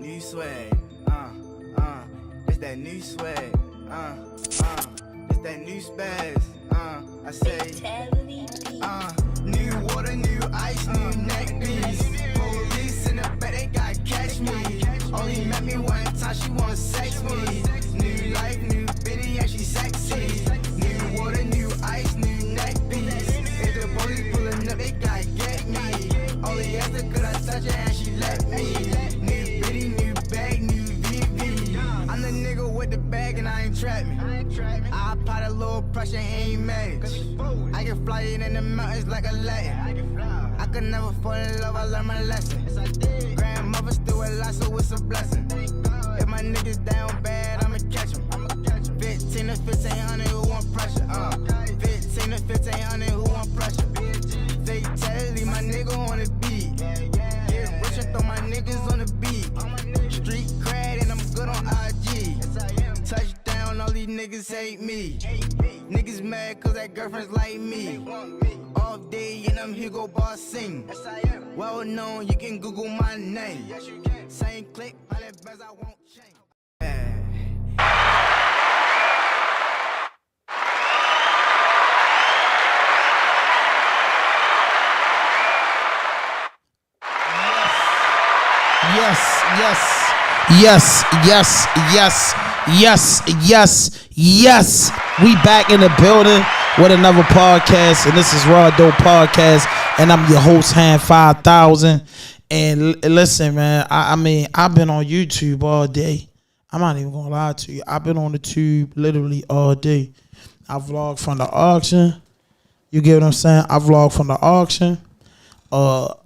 new swag, it's that new swag, it's that new spaz, I say, new water, new ice, new neck piece, police in the back, they gotta catch me, only met me one time, she wanna sex me, new life, new bitty, yeah, she sexy, new water, new ice, new neck piece, if the police pulling up, they gotta get me, only after could I touch her and she let me, new bitty, new bag, new VV, I'm the nigga with the bag and I ain't trap me, I apply a little pressure, ain't mad, I can fly it in the mountains like a Latin, I could never fall in love, I learned my lesson, grandmother still alive, so it's a blessing, if my niggas down bad, I'ma catch them, 15 to 1500 who want pressure, 15 to 1500 who want pressure, fatality, my nigga on the beat, get rich and throw my niggas on the beat, street cred and I'm good on IG, touchdown, all these niggas hate me, niggas mad cause that girlfriend's like me, off day and I'm Hugo Boss sing, well known, you can Google my name, same click, 100 bands I won't change. Yes. We back in the building with another podcast, and this is RAWDOPE Podcast, and I'm your host, Hand 5000. And listen, man, I mean, I've been on YouTube all day. I'm not even gonna lie to you. I've been on the tube literally all day. I vlogged from the auction. You get what I'm saying? I vlogged from the auction.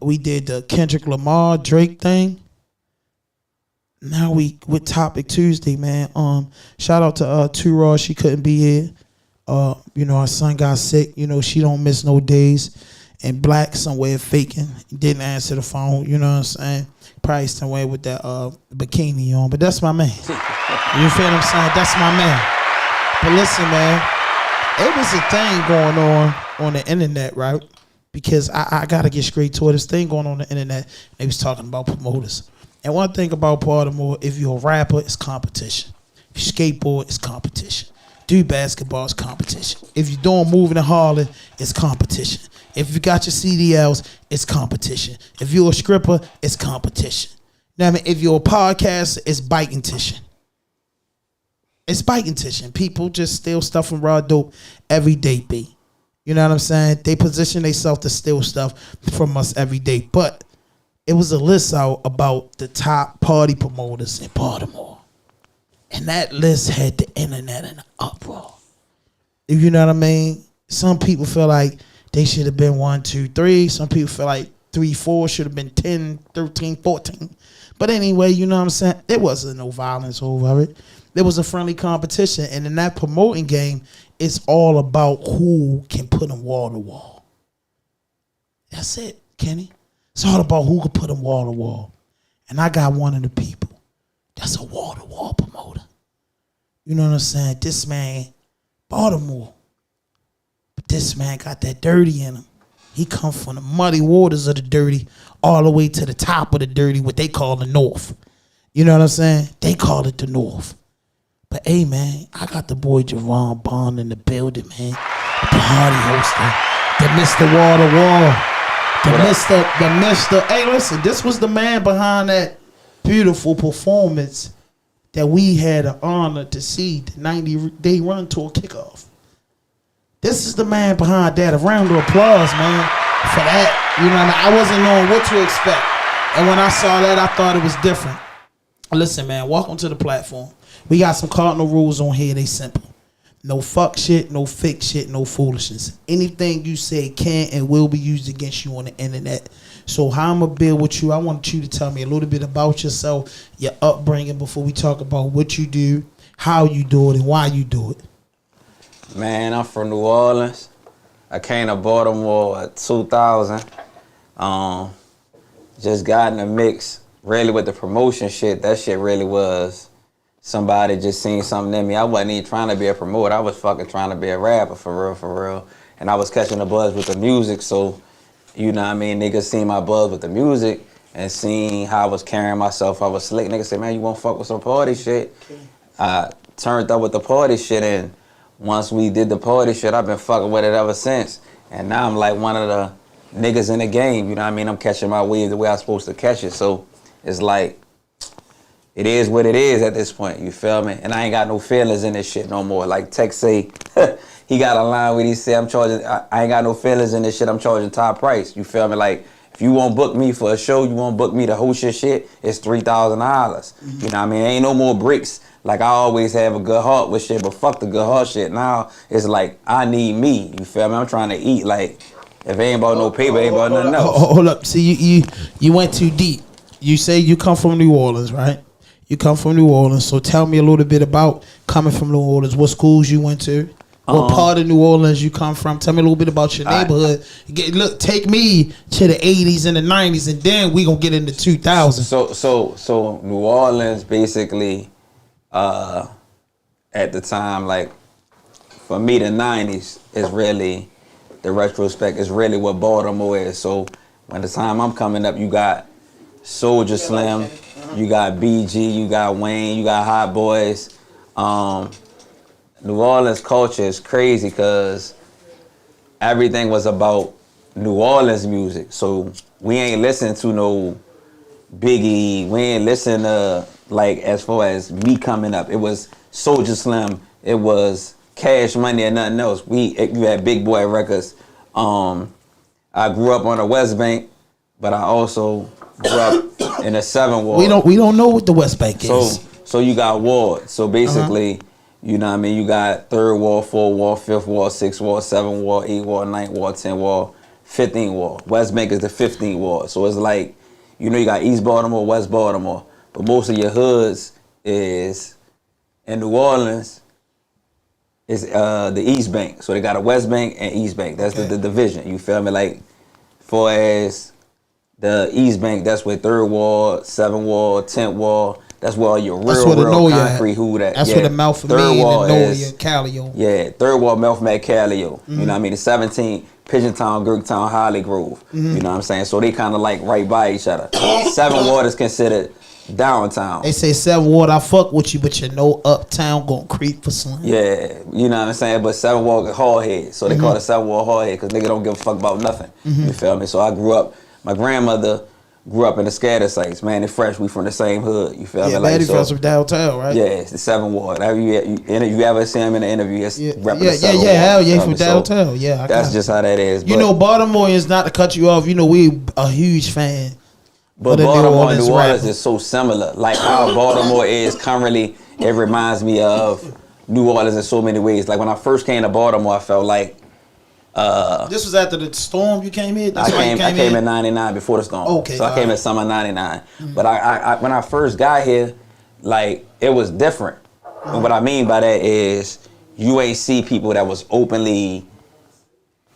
We did the Kendrick Lamar Drake thing. Now we with Topic Tuesday, man. Shout out to Raw. She couldn't be here. You know, her son got sick. You know, she don't miss no days. And Black somewhere faking. Didn't answer the phone. You know what I'm saying? Probably somewhere with that bikini on. But that's my man. You feel what I'm saying? That's my man. But listen, man. It was a thing going on the internet, right? Because I got to get straight to it. This thing going on the internet. They was talking about promoters. And one thing about Baltimore, if you're a rapper, it's competition. If you skateboard, it's competition. Do basketball, it's competition. If you're doing moving and hauling, it's competition. If you got your CDLs, it's competition. If you're a stripper, it's competition. Now, I mean, if you're a podcaster, it's biting tition. It's biting tition. People just steal stuff from RAWDOPE every day, B. You know what I'm saying? They position themselves to steal stuff from us every day. But it was a list out about the top party promoters in Baltimore. And that list had the internet in an uproar. You know what I mean? Some people feel like they should have been 1, 2, 3. Some people feel like 3, 4 should have been 10, 13, 14. But anyway, you know what I'm saying? There wasn't no violence over it. There was a friendly competition. And in that promoting game, it's all about who can put them wall to wall. That's it, Kenny. It's all about who can put them wall to wall. And I got one of the people that's a wall to wall promoter. You know what I'm saying? This man, Baltimore. But this man got that dirty in him. He come from the muddy waters of the dirty all the way to the top of the dirty, what they call the north. You know what I'm saying? They call it the north. But hey, man, I got the boy Javon Bond in the building, man. The party hoster. The Mr. Wall to Wall. The Mr. Hey, listen, this was the man behind that beautiful performance that we had the honor to see, the 90-day run tour kickoff. This is the man behind that. A round of applause, man, for that. You know what I mean? I wasn't knowing what to expect. And when I saw that, I thought it was different. Listen, man, welcome to the platform. We got some cardinal rules on here. They simple. No fuck shit, no fake shit, no foolishness. Anything you say can and will be used against you on the internet. So how I'm going to build with you, I want you to tell me a little bit about yourself, your upbringing, before we talk about what you do, how you do it, and why you do it. Man, I'm from New Orleans. I came to Baltimore in 2000. Just got in the mix, really, with the promotion shit. That shit really was somebody just seen something in me. I wasn't even trying to be a promoter. I was fucking trying to be a rapper, for real. And I was catching the buzz with the music, so, you know what I mean, niggas seen my buzz with the music, and seeing how I was carrying myself. I was slick. Niggas say, man, you won't fuck with some party shit. I turned up with the party shit, and once we did the party shit, I've been fucking with it ever since. And now I'm like one of the niggas in the game, you know what I mean? I'm catching my wave the way I'm supposed to catch it. So it's like, it is what it is at this point, you feel me? And I ain't got no feelings in this shit no more. Like Tech say, he got a line where he say, I ain't got no feelings in this shit, I'm charging top price, you feel me? Like, if you won't book me for a show, you won't book me to host your shit, it's $3,000. You know what I mean? Ain't no more bricks. Like, I always have a good heart with shit, but fuck the good heart shit. Now, it's like, I need me, you feel me? I'm trying to eat, like, if it ain't about no paper, it ain't about nothing else. Hold up. See, you went too deep. You say you come from New Orleans, right? You come from New Orleans, so tell me a little bit about coming from New Orleans. What schools you went to? What part of New Orleans you come from? Tell me a little bit about your neighborhood. Take me to the 80s and the 90s, and then we gonna get into 2000. So New Orleans, basically, at the time, like, for me, the 90s is really, the retrospect is really what Baltimore is. So when the time I'm coming up, you got Soulja Slim, you got BG, you got Wayne, you got Hot Boys. New Orleans culture is crazy because everything was about New Orleans music. So we ain't listen to no Biggie. We ain't listen to, like, as far as me coming up. It was Soulja Slim. It was Cash Money and nothing else. You had Big Boy Records. I grew up on the West Bank, but I also grew up in the 7th Ward. We don't know what the West Bank is. So you got wards. So basically, you know what I mean, you got 3rd Ward, 4th Ward, 5th Ward, 6th Ward, 7th Ward, 8th Ward, 9th Ward, 10th Ward, 15th Ward. West Bank is the 15th Ward. So it's like, you know, you got East Baltimore, West Baltimore, but most of your hoods is in New Orleans is the East Bank. So they got a West Bank and East Bank. That's the division. You feel me? Like, for as the East Bank, that's where 3rd Ward, 7th Ward, 10th Ward. That's where all your real concrete hood at. That's where the mouth of me and Noya, Callio. Yeah, 3rd Ward, Mouth Mac, Callio. You know what I mean? The 17th, Pigeon Town, Gergtown, Holly Grove. You know what I'm saying? So they kind of like right by each other. 7th Ward is considered downtown. They say 7th Ward, I fuck with you, but you know uptown gon' creep for slang. Yeah, you know what I'm saying? But 7th Ward is hard head. So they call it 7th Ward hard head because nigga don't give a fuck about nothing. You feel me? So I grew up, my grandmother grew up in the scatter sites, man. And Fresh, we from the same hood. You feel me? Like, Fresh from downtown, right? Yeah, it's the 7th Ward. You ever see him in the interview? It's hell yeah, from downtown. Yeah, that's just how that is. You know, Baltimore is not to cut you off. You know, we a huge fan. But Baltimore and New Orleans is so similar. Like how Baltimore is currently, it reminds me of New Orleans in so many ways. Like when I first came to Baltimore, I felt like this was after the storm you came in? I came in 99 before the storm. Okay. So I came in summer 99. But I when I first got here, like it was different. And what I mean by that is you ain't see people that was openly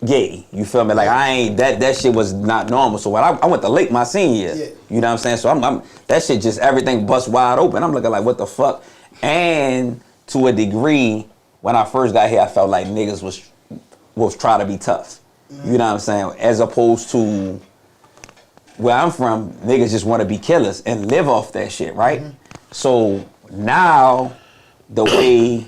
gay. You feel me? Like I ain't that shit was not normal. So when I went to Lake my senior year, you know what I'm saying? So I'm that shit just everything bust wide open. I'm looking like what the fuck? And to a degree, when I first got here, I felt like niggas was trying to be tough. You know what I'm saying? As opposed to where I'm from, niggas just want to be killers and live off that shit, right? So now the way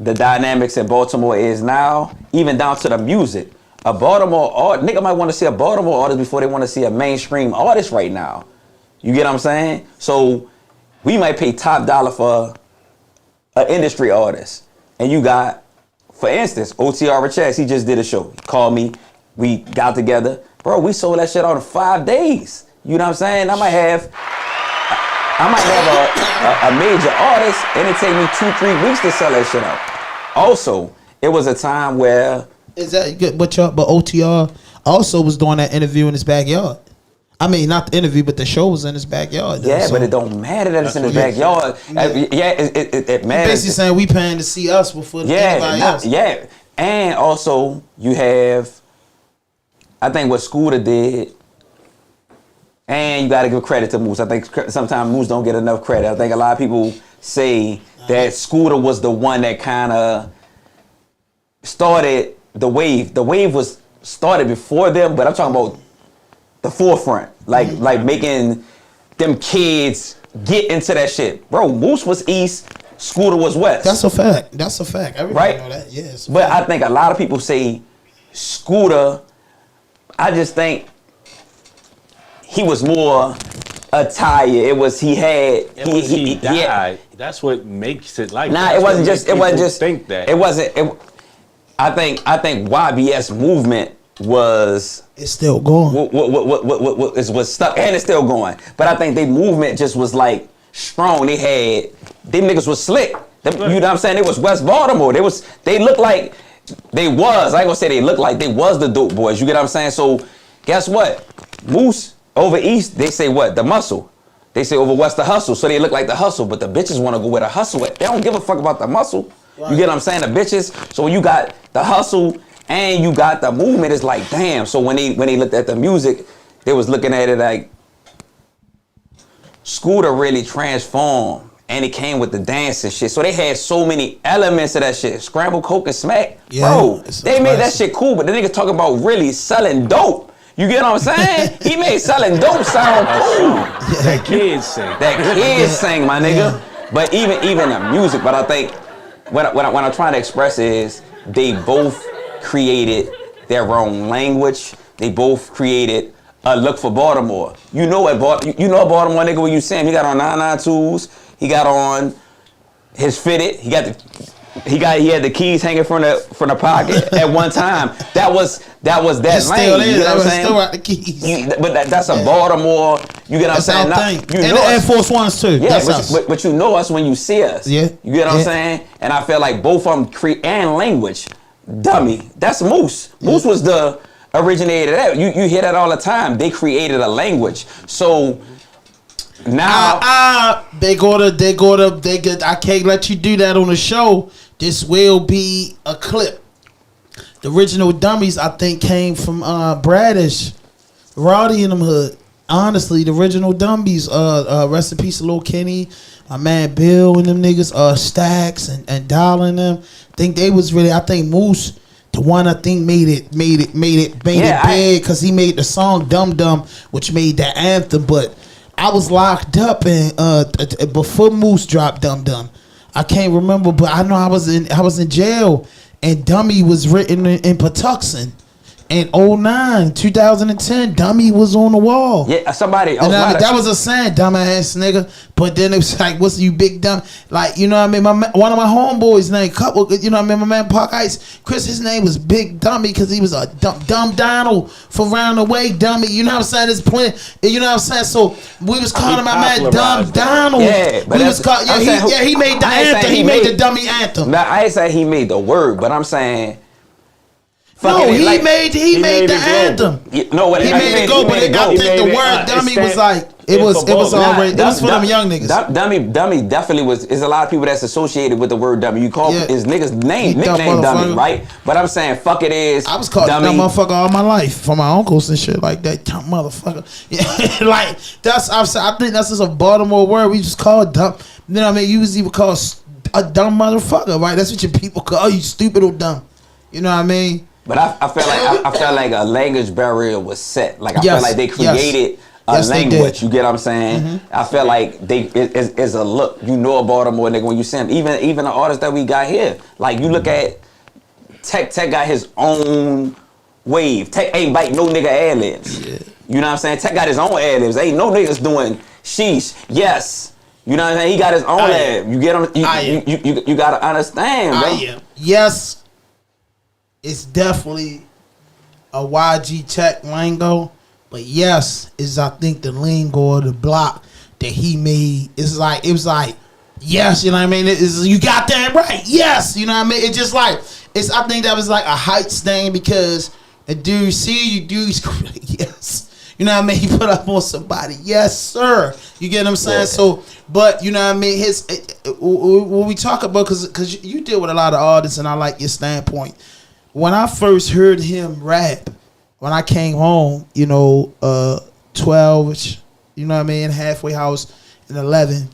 the dynamics in Baltimore is now, even down to the music, a Baltimore artist, nigga might want to see a Baltimore artist before they want to see a mainstream artist right now. You get what I'm saying? So we might pay top dollar for an industry artist. And you got, for instance, OTR Chess, he just did a show. He called me, we got together. Bro, we sold that shit out in 5 days. You know what I'm saying? I might have a major artist and it take me 2-3 weeks to sell that shit out. Also, it was a time where is that good? But OTR also was doing that interview in his backyard. I mean, not the interview, but the show was in his backyard. Though, yeah, so. But it don't matter that it's in his backyard. It matters. Basically saying we paying to see us before anybody else. Yeah, and also you have, I think what Scooter did. And you got to give credit to Moose. I think sometimes Moose don't get enough credit. I think a lot of people say that Scooter was the one that kind of started the wave. The wave was started before them, but I'm talking about the forefront, like making them kids get into that shit. Bro, Moose was East, Scooter was West. That's a fact. That's a fact. Everybody know that. Yes. But I think a lot of people say Scooter. I just think he was more attire. It was he had. He died. That's what makes it like. Nah, it wasn't just. It wasn't just. Think that it wasn't. I think YBS movement was. It's still going. What was stuck, and it's still going. But I think their movement just was like strong. Them niggas was slick. You know what I'm saying? They was West Baltimore. They looked like they was. I ain't gonna say they looked like they was the dope boys. You get what I'm saying? So guess what? Moose over East, they say what? The muscle. They say over West the hustle. So they look like the hustle, but the bitches want to go where the hustle at. They don't give a fuck about the muscle. Right. You get what I'm saying? The bitches. So when you got the hustle and you got the movement, it's like damn. So when they looked at the music, they was looking at it like Scooter really transformed. And it came with the dance and shit. So they had so many elements of that shit. Scramble, Coke, and Smack. Yeah, bro, they made that shit cool, but the niggas talking about really selling dope. You get what I'm saying? He made selling dope sound cool. Yeah. That kids sing. That kids sing, my nigga. Yeah. But even the music, but I think what I'm trying to express is they both created their own language. They both created a look for Baltimore. You know a Baltimore nigga when you see him, he got on 992s. He got on his fitted. He had the keys hanging from the pocket at one time. That was that it's lane. Still you get what I'm saying? Still out the keys. But that's a Baltimore. You get what I'm saying? And the Air Force Ones too. Yeah, that's us. But you know us when you see us. Yeah. You get what I'm saying? And I feel like both of them and language. Dummy. That's Moose. Moose was the originator of that. You hear that all the time. They created a language. So. Now I can't let you do that on the show. This will be a clip. The original Dummies, I think, came from Bradish, Rowdy in them hood. Honestly, the original Dummies, rest in peace to Lil Kenny, my man Bill and them niggas, Stacks and Dollar and them. I think they was really. I think Moose, the one I think made it big because he made the song Dum Dum, which made that anthem, but. I was locked up and before Moose dropped Dum Dum. I can't remember, but I know I was in jail and Dummy was written in Patuxent. In 2010, Dummy was on the wall. Yeah, that was a saying, dumbass nigga. But then it was like, what's you big dumb? Like, you know what I mean? One of my homeboys named you know what I mean? My man Park Ice, Chris, his name was Big Dummy because he was a dumb Donald from round the way, Dummy. You know what I'm saying? It's plenty. You know what I'm saying? So we was calling my man Dumb Donald. Yeah, but he made the anthem. He made the Dummy anthem. Now I ain't saying he made the word, but I'm saying. No, he made the anthem. He made it go, but I think the word Dummy was like it was already. It was for them young niggas. Dummy definitely was. There's a lot of people that's associated with the word Dummy. You call his nigga's nickname Dummy, right? But I'm saying fuck it is. I was called dumb motherfucker all my life from my uncles and shit like that. Dumb motherfucker. Yeah, like I think that's just a Baltimore word. We just call it dumb. You know what I mean? You was even called a dumb motherfucker, right? That's what your people call you, stupid or dumb. You know what I mean? But I felt like a language barrier was set. Like I felt like they created a language. You get what I'm saying? Mm-hmm. I felt like it's a look. You know a Baltimore nigga when you see him. Even the artists that we got here. Like you look at Tech got his own wave. Tech ain't bite no nigga ad-libs. Yeah. You know what I'm saying? Tech got his own ad-libs. Ain't no niggas doing sheesh. Yes. You know what I'm saying? He got his own ad. You get him? You gotta understand, bro. Yes. It's definitely a YG Tech lingo, but yes, is I think the lingo or the block that he made. It was like yes, you know what I mean. You got that right, yes, you know what I mean. It's just like I think that was like a heights thing because a dude see you, dude's yes, you know what I mean. He put up on somebody, yes sir. You get what I'm saying? Yeah. So, but you know what I mean. When we talk about because you deal with a lot of artists, and I like your standpoint. When I first heard him rap, when I came home, 12, you know what I mean, halfway house in 11,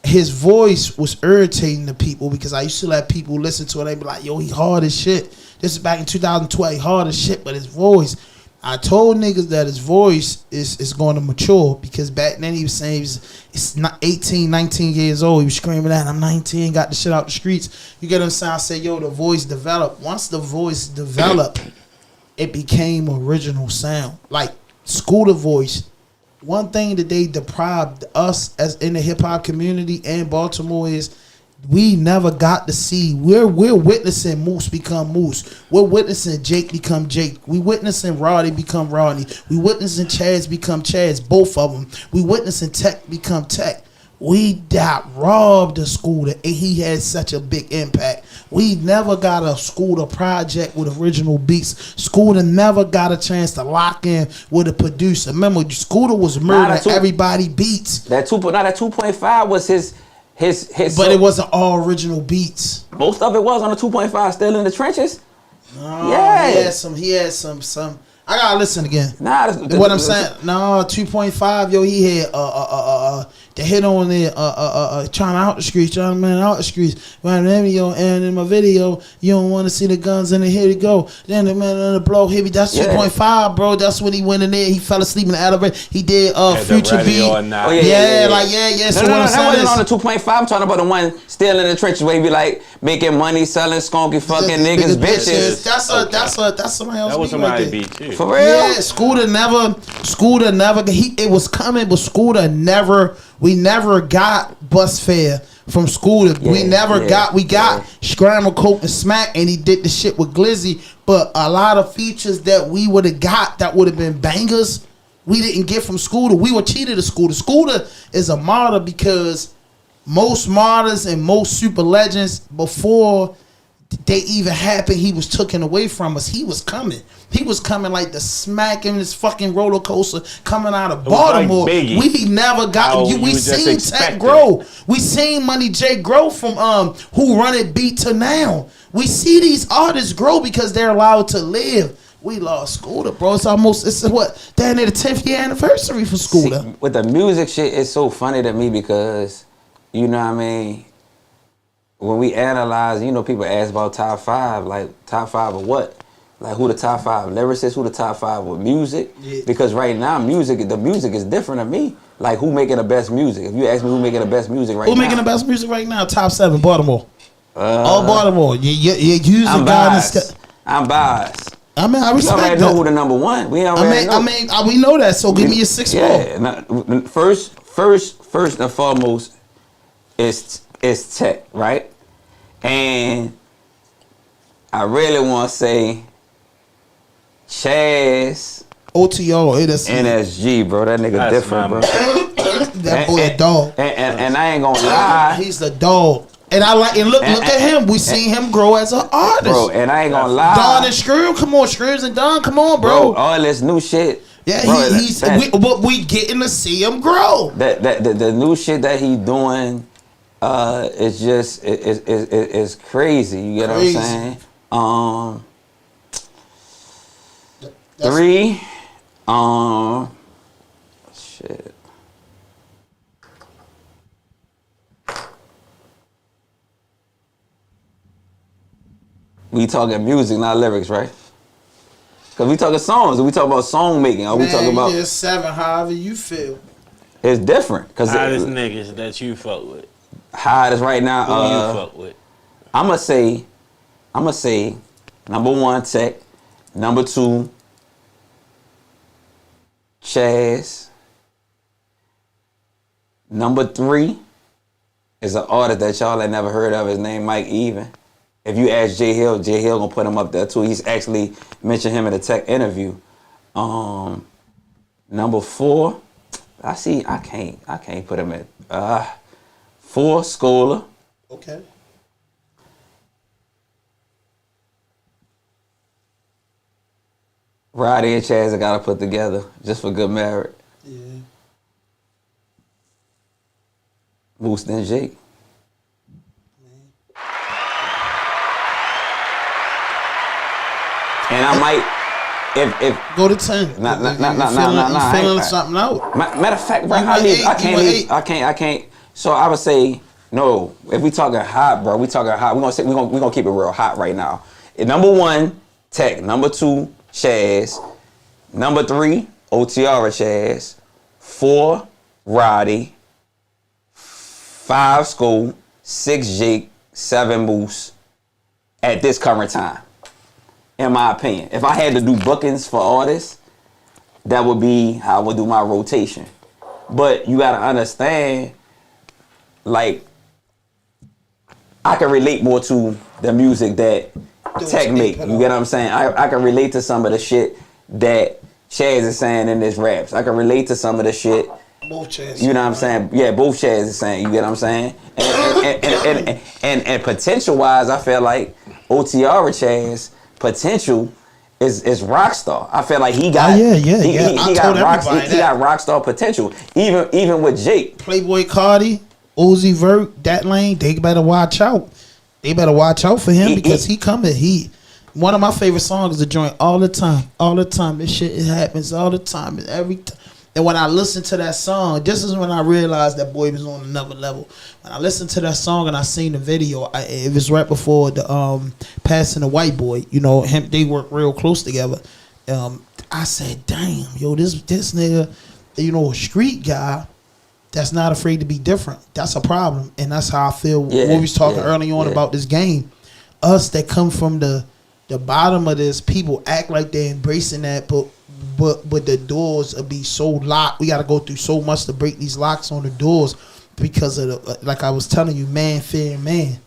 his voice was irritating to people because I used to let people listen to it. They'd be like, yo, he hard as shit. This is back in 2012, he hard as shit, but his voice. I told niggas that his voice is going to mature because back then he was saying it's not 18, 19 years old. He was screaming that I'm 19, got the shit out the streets. You get what I'm saying? I said, yo, the voice developed. Once the voice developed, it became original sound. Like Scooter voice. One thing that they deprived us as in the hip hop community and Baltimore is we never got to see. We're witnessing Moose become Moose. We're witnessing Jake become Jake. We witnessing Roddy become Rodney. We witnessing Chaz become Chaz. Both of them. We witnessing Tech become Tech. We got robbed of Scooter, and he had such a big impact. We never got a Scooter project with original beats. Scooter never got a chance to lock in with a producer. Remember, Scooter was murdering everybody beats. That 2.5 was his. But it wasn't all original beats. Most of it was on the 2.5, still in the trenches. No, yeah, he had some. I gotta listen again. Nah, what I'm saying. No, 2.5. Yo, he had the hit on there. Trying out the streets, trying to man out the streets. Right, yo, and in my video, you don't want to see the guns, and then here he go. Then the man in the blow hit me. That's 2.5, bro. That's when he went in there. He fell asleep in the elevator. He did Future beat. So what I'm saying is on the 2.5. I'm talking about the one still in the trenches where he be like making money, selling skunky fucking niggas, bitches. That's somebody else. That was somebody beat too. For real? Yeah, Scooter never. It was coming, but Scooter never. We never got bus fare from Scooter. Yeah, we never got. We got Scramble, Coke, and Smack, and he did the shit with Glizzy. But a lot of features that we would have got that would have been bangers, we didn't get from Scooter. We were cheated to Scooter. Scooter is a martyr because most martyrs and most super legends before they even happened, he was taken away from us. He was coming. He was coming like the smack in this fucking roller coaster coming out of Baltimore. Like we never got. We seen Tech grow. We seen Money J grow from Who Run It beat to now. We see these artists grow because they're allowed to live. We lost Scooter, bro. It's what damn near the 10th year anniversary for Scooter. See, with the music shit, it's so funny to me because you know what I mean. When we analyze, you know, people ask about top 5, like top 5 of what? Like who the top 5 lyricists, who the top 5 with music? Yeah. Because right now, the music is different to me. Like who making the best music? If you ask me who making the best music right now. Who making the best music right now? Top 7, Baltimore. All Baltimore. You use I'm biased. I'm biased. I mean, I respect we already know who the number one. We already know. We know that. So give me a 6 more. Yeah. First and foremost is Tech, right? And I really want to say Chaz, OTO, NSG, bro. That nigga that's different, bro. That boy a dog. And I ain't gonna lie. He's the dog. And look at him. We seen him grow as an artist. Bro, and I ain't gonna lie. Don and Screw, come on, Screws and Don, come on, bro. All this new shit. Yeah, bro, we getting to see him grow. The new shit that he doing, it's just it's crazy. You get what I'm saying? 3, shit. We talking music, not lyrics, right? Cause we talking songs. We talk about song making. Are we talking about? Yeah, 7. However you feel. It's different. Cause hottest niggas that you fuck with. Hottest right now. Who you fuck with? I'ma say, number 1, Tech. Number 2, Chaz. Number 3 is an artist that y'all ain't never heard of. His name Mike Even. If you ask J Hill gonna put him up there too. He's actually mentioned him in a Tech interview. Number 4, I can't put him at 4, Scholar. Okay. Roddy and Chaz I gotta put together just for good merit. Yeah. Moose and Jake. And I might, if go to 10. Nah. Feeling something out. Matter of fact, bro, I can't. So I would say no. If we talking hot, bro, we talking hot. We gonna keep it real hot right now. Number 1, Tech. Number 2, Chaz. Number 3, OTR Chaz. 4, Roddy. 5, School. 6, Jake. 7, Moose. At this current time, in my opinion. If I had to do bookings for artists, that would be how I would do my rotation. But you gotta understand, like, I can relate more to the music that Tech make. You get what I'm saying? I can relate to some of the shit that Chaz is saying in his raps. I can relate to some of the shit. Both Chaz. You know what I'm saying? Yeah, both Chaz is saying. You get what I'm saying? And potential wise, I feel like OTR Chaz potential is Rockstar. I feel like he got he got Rockstar potential. Even with Jake. Playboy Cardi, Uzi Vert, that lane, they better watch out. They better watch out for him because he coming. One of my favorite songs is the joint all the time. All the time. This shit, it happens all the time. Every time. And when I listen to that song, this is when I realized that boy was on another level. When I listened to that song and I seen the video, it was right before the passing the white boy. You know, they work real close together. I said, damn, yo, this nigga, you know, a street guy that's not afraid to be different. That's a problem. And that's how I feel when we was talking early on about this game. Us that come from the bottom of this, people act like they're embracing that, but the doors will be so locked. We got to go through so much to break these locks on the doors because of the, like I was telling you, man fearing man.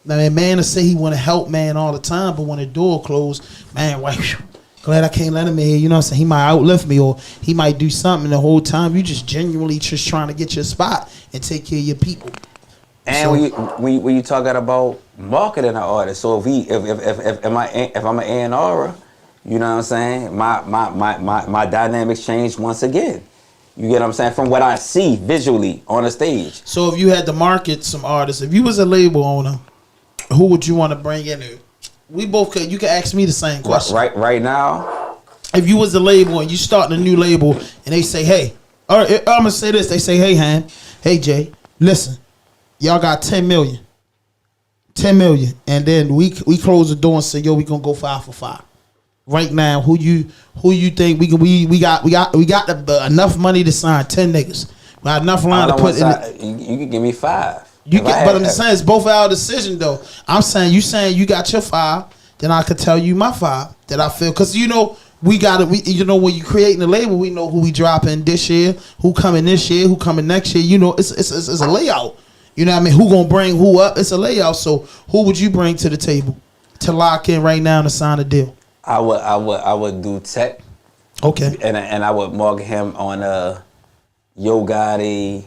I mean, man will say he want to help man all the time, but when the door closed, man, glad I can't let him in here. You know what I'm saying? He might outlift me or he might do something the whole time. You just genuinely just trying to get your spot and take care of your people. And when you talking about marketing an artist, so if I'm an A&R, you know what I'm saying? My dynamics changed once again. You get what I'm saying? From what I see visually on the stage. So if you had to market some artists, if you was a label owner, who would you want to bring in there? We both could. You could ask me the same question. Right now, if you was a label and you starting a new label and they say, hey, or I'm gonna say this, they say, hey, Han, hey, Jay, listen, y'all got 10 million. 10 million. And then we close the door and say, yo, we gonna go 5 for 5. Right now, who you think we got enough money to sign 10 niggas. We got enough line to put in. You can give me 5. But I'm just saying it's both our decision though. I'm saying you got your 5, then I could tell you my 5 that I feel, because you know when you creating a label, we know who we dropping this year, who coming this year, who coming next year. You know, it's a layout. You know what I mean? Who gonna bring who up? It's a layout. So who would you bring to the table to lock in right now to sign a deal? I would do Tech. Okay. And I would mark him on Yo Gotti,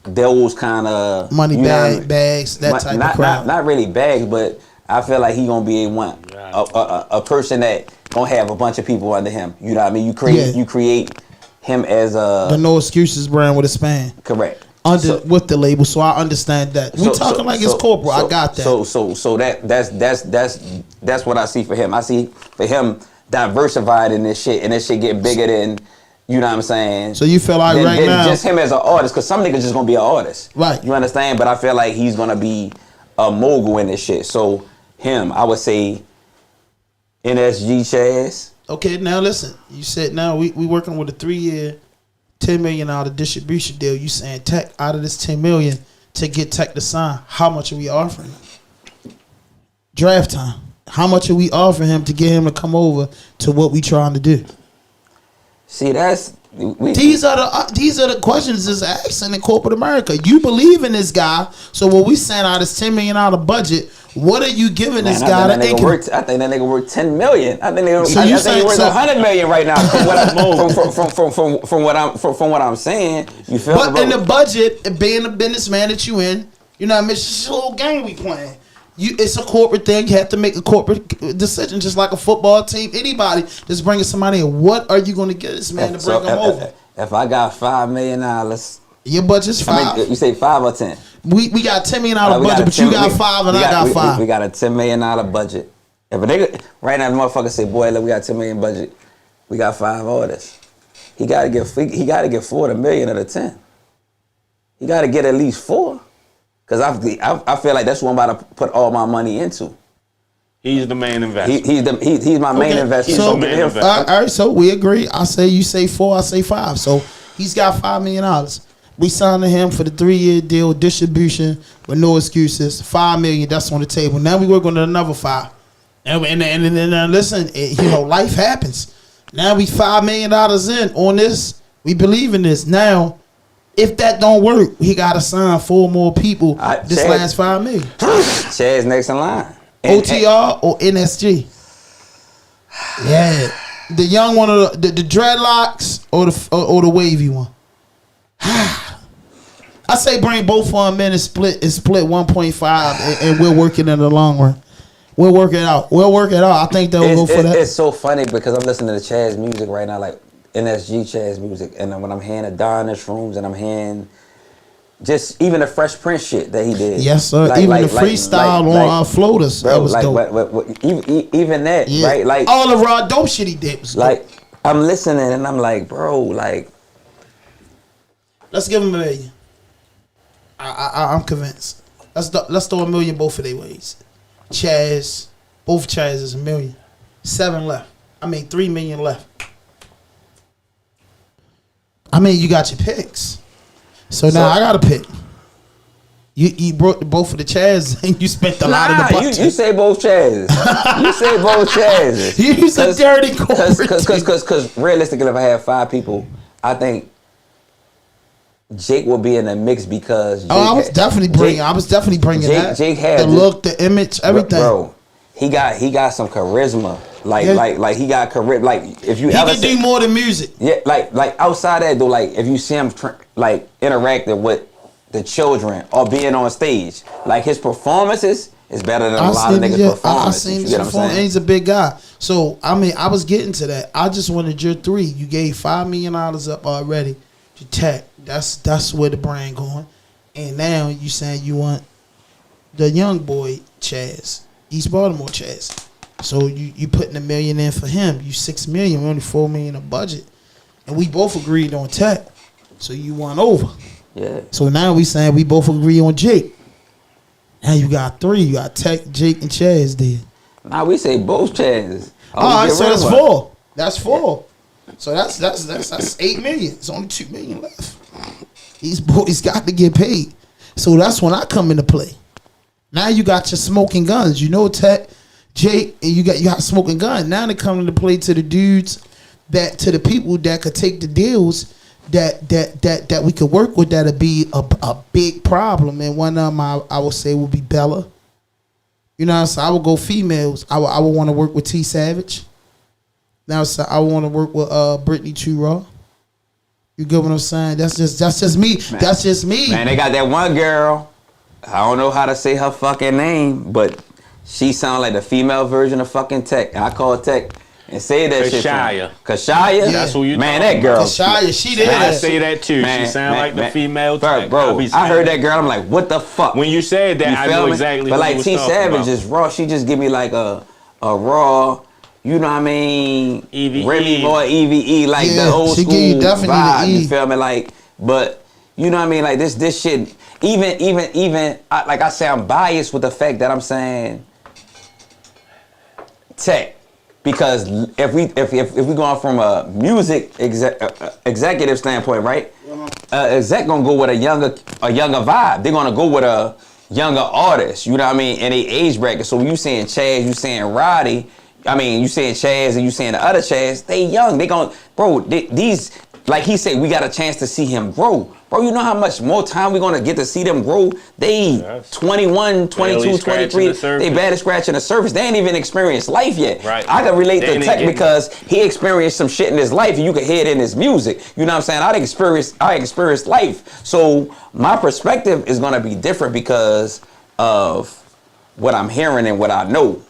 those kind of money bags, that type of crowd. Not really bags, but I feel like he gonna be a person that gonna have a bunch of people under him. You know what I mean? You create him as a the No Excuses brand with a span. Correct. With the label, so I understand that. We talking like it's corporate. I got that. That's what I see for him. I see for him diversified in this shit, and this shit get bigger than, you know what I'm saying. So you feel like right now, just him as an artist, because some niggas just gonna be an artist, right? You understand? But I feel like he's gonna be a mogul in this shit. So him, I would say NSG Chaz. Okay, now listen. You said now we working with a 3-year. $10 million distribution deal. You saying Tech out of this $10 million to get Tech to sign? How much are we offering him? Draft time. How much are we offering him to get him to come over to what we trying to do? See, these are the questions that's asking in corporate America. You believe in this guy, so when we send out this $10 million budget, what are you giving this guy? I think that nigga worth $10 million. I think he worth $100 million right now. From what I'm saying, you feel? But in the budget, being a businessman that you in, you know what I mean? It's just a little game we playing. It's a corporate thing. You have to make a corporate decision, just like a football team. Anybody that's bringing somebody in, what are you going to get this man to bring him over? If I got $5 million, your budget's 5. I mean, you say 5 or 10? We got $10 million budget, but you got 5 and I got 5. We got a $10 million budget. If a nigga right now, the motherfucker say, "Boy, look, we got $10 million budget. We got 5 artists." He got to get 4 $1 million of the 10. He got to get at least 4. Because I feel like that's what I'm about to put all my money into. He's the main investor. He's my main investor. So, the main investor. all right, so we agree. I say you say 4, I say 5. So he's got $5 million. We signed to him for the 3-year deal, distribution with no excuses. $5 million, that's on the table. Now we work on another 5. And listen, life happens. Now we $5 million in on this. We believe in this. Now, if that don't work, he got to sign 4 more people this last $5 million. Chad's next in line. OTR or NSG? Yeah, the young one, or the dreadlocks, or the wavy one. I say bring both of them in and split 1.5, and we'll work it in the long run. We'll work it out. I think they'll go for that. It's so funny because I'm listening to Chad's music right now, like NSG Chad's music, and then when I'm hearing Adonis Rooms and I'm hearing just even the Fresh Prince shit that he did. Yes, sir. Even the freestyle on Floaters. Bro, that was dope. Even that, Yeah. right? Like all the RAWDOPE shit he did was like dope. I'm listening and I'm like, bro, like Let's give him $1 million. I'm convinced. Let's throw $1 million both of their ways. Chaz, both Chaz is $1 million. 7 left. $3 million left. You got your picks. So now I got to pick. You brought both of the Chaz and you spent a lot of the budget. You say both Chazes. You say both Chazes. You a dirty corporate. Because realistically, if I had 5 people, I think Jake will be in the mix because Jake I was definitely bringing that. Jake had the look, the image, everything. Bro, he got some charisma. Like he got charisma. Like if you he ever can do more than music. Yeah, like outside that though, like if you see him interacting with the children or being on stage, like his performances is better than a lot of niggas' performances. I seen his performance, and he's a big guy. So I was getting to that. I just wanted your 3. You gave $5 million up already to Tech. That's where the brand going. And now you saying you want the young boy Chaz, East Baltimore Chaz. So you putting $1 million in for him. You $6 million, we only $4 million a budget, and we both agreed on Tech. So you won over. Yeah. So now we saying we both agree on Jake. Now you got 3. You got Tech, Jake, and Chaz there. Now we say both Chazes. All right, so that's 4. That's 4. So that's $8 million. It's only $2 million left. These boys got to get paid. So that's when I come into play. Now you got your smoking guns. You know Tech, Jake, and you got smoking gun. Now they come into play to the dudes to the people that could take the deals that we could work with. That'll be a big problem. And one of them I would say would be Bella. You know what I'm saying? I would go females. I would want to work with T Savage. Now so I want to work with Brittany Too Raw. You get what I'm saying? That's just me. Man, that's just me. Man, they got that one girl. I don't know how to say her fucking name, but she sound like the female version of fucking Tech. And I call her Tech and say that shit. Kashaya? Yeah. That's who you Man, that girl. Kashaya, she did I that. say that too. She sound like the female Tech. Bro, I heard that girl. I'm like, what the fuck? When you said that, I know exactly but what like you was T talking Savage about. is raw. She just give me like a raw, you know what I mean? EVE. Remy Boy, EVE, like the old she school give you definitely vibe. the E. You feel me? Like, but you know what I mean? Like this shit. Even like I say, I'm biased with the fact that I'm saying Tech, because if we going from a music executive standpoint, right? Exec gonna go with a younger vibe. They're gonna go with a younger artist. You know what I mean? And they age bracket. So when you saying Chaz, you saying Roddy. I mean, you saying Chaz and you saying the other Chaz. They young. They gon' these. Like he said, we got a chance to see him grow. Bro, you know how much more time we're going to get to see them grow? They 21, 22, 23. They barely scratching the surface. They ain't even experienced life yet. Right. I can relate to Tech because he experienced some shit in his life and you can hear it in his music. You know what I'm saying? I experienced life. So my perspective is going to be different because of what I'm hearing and what I know.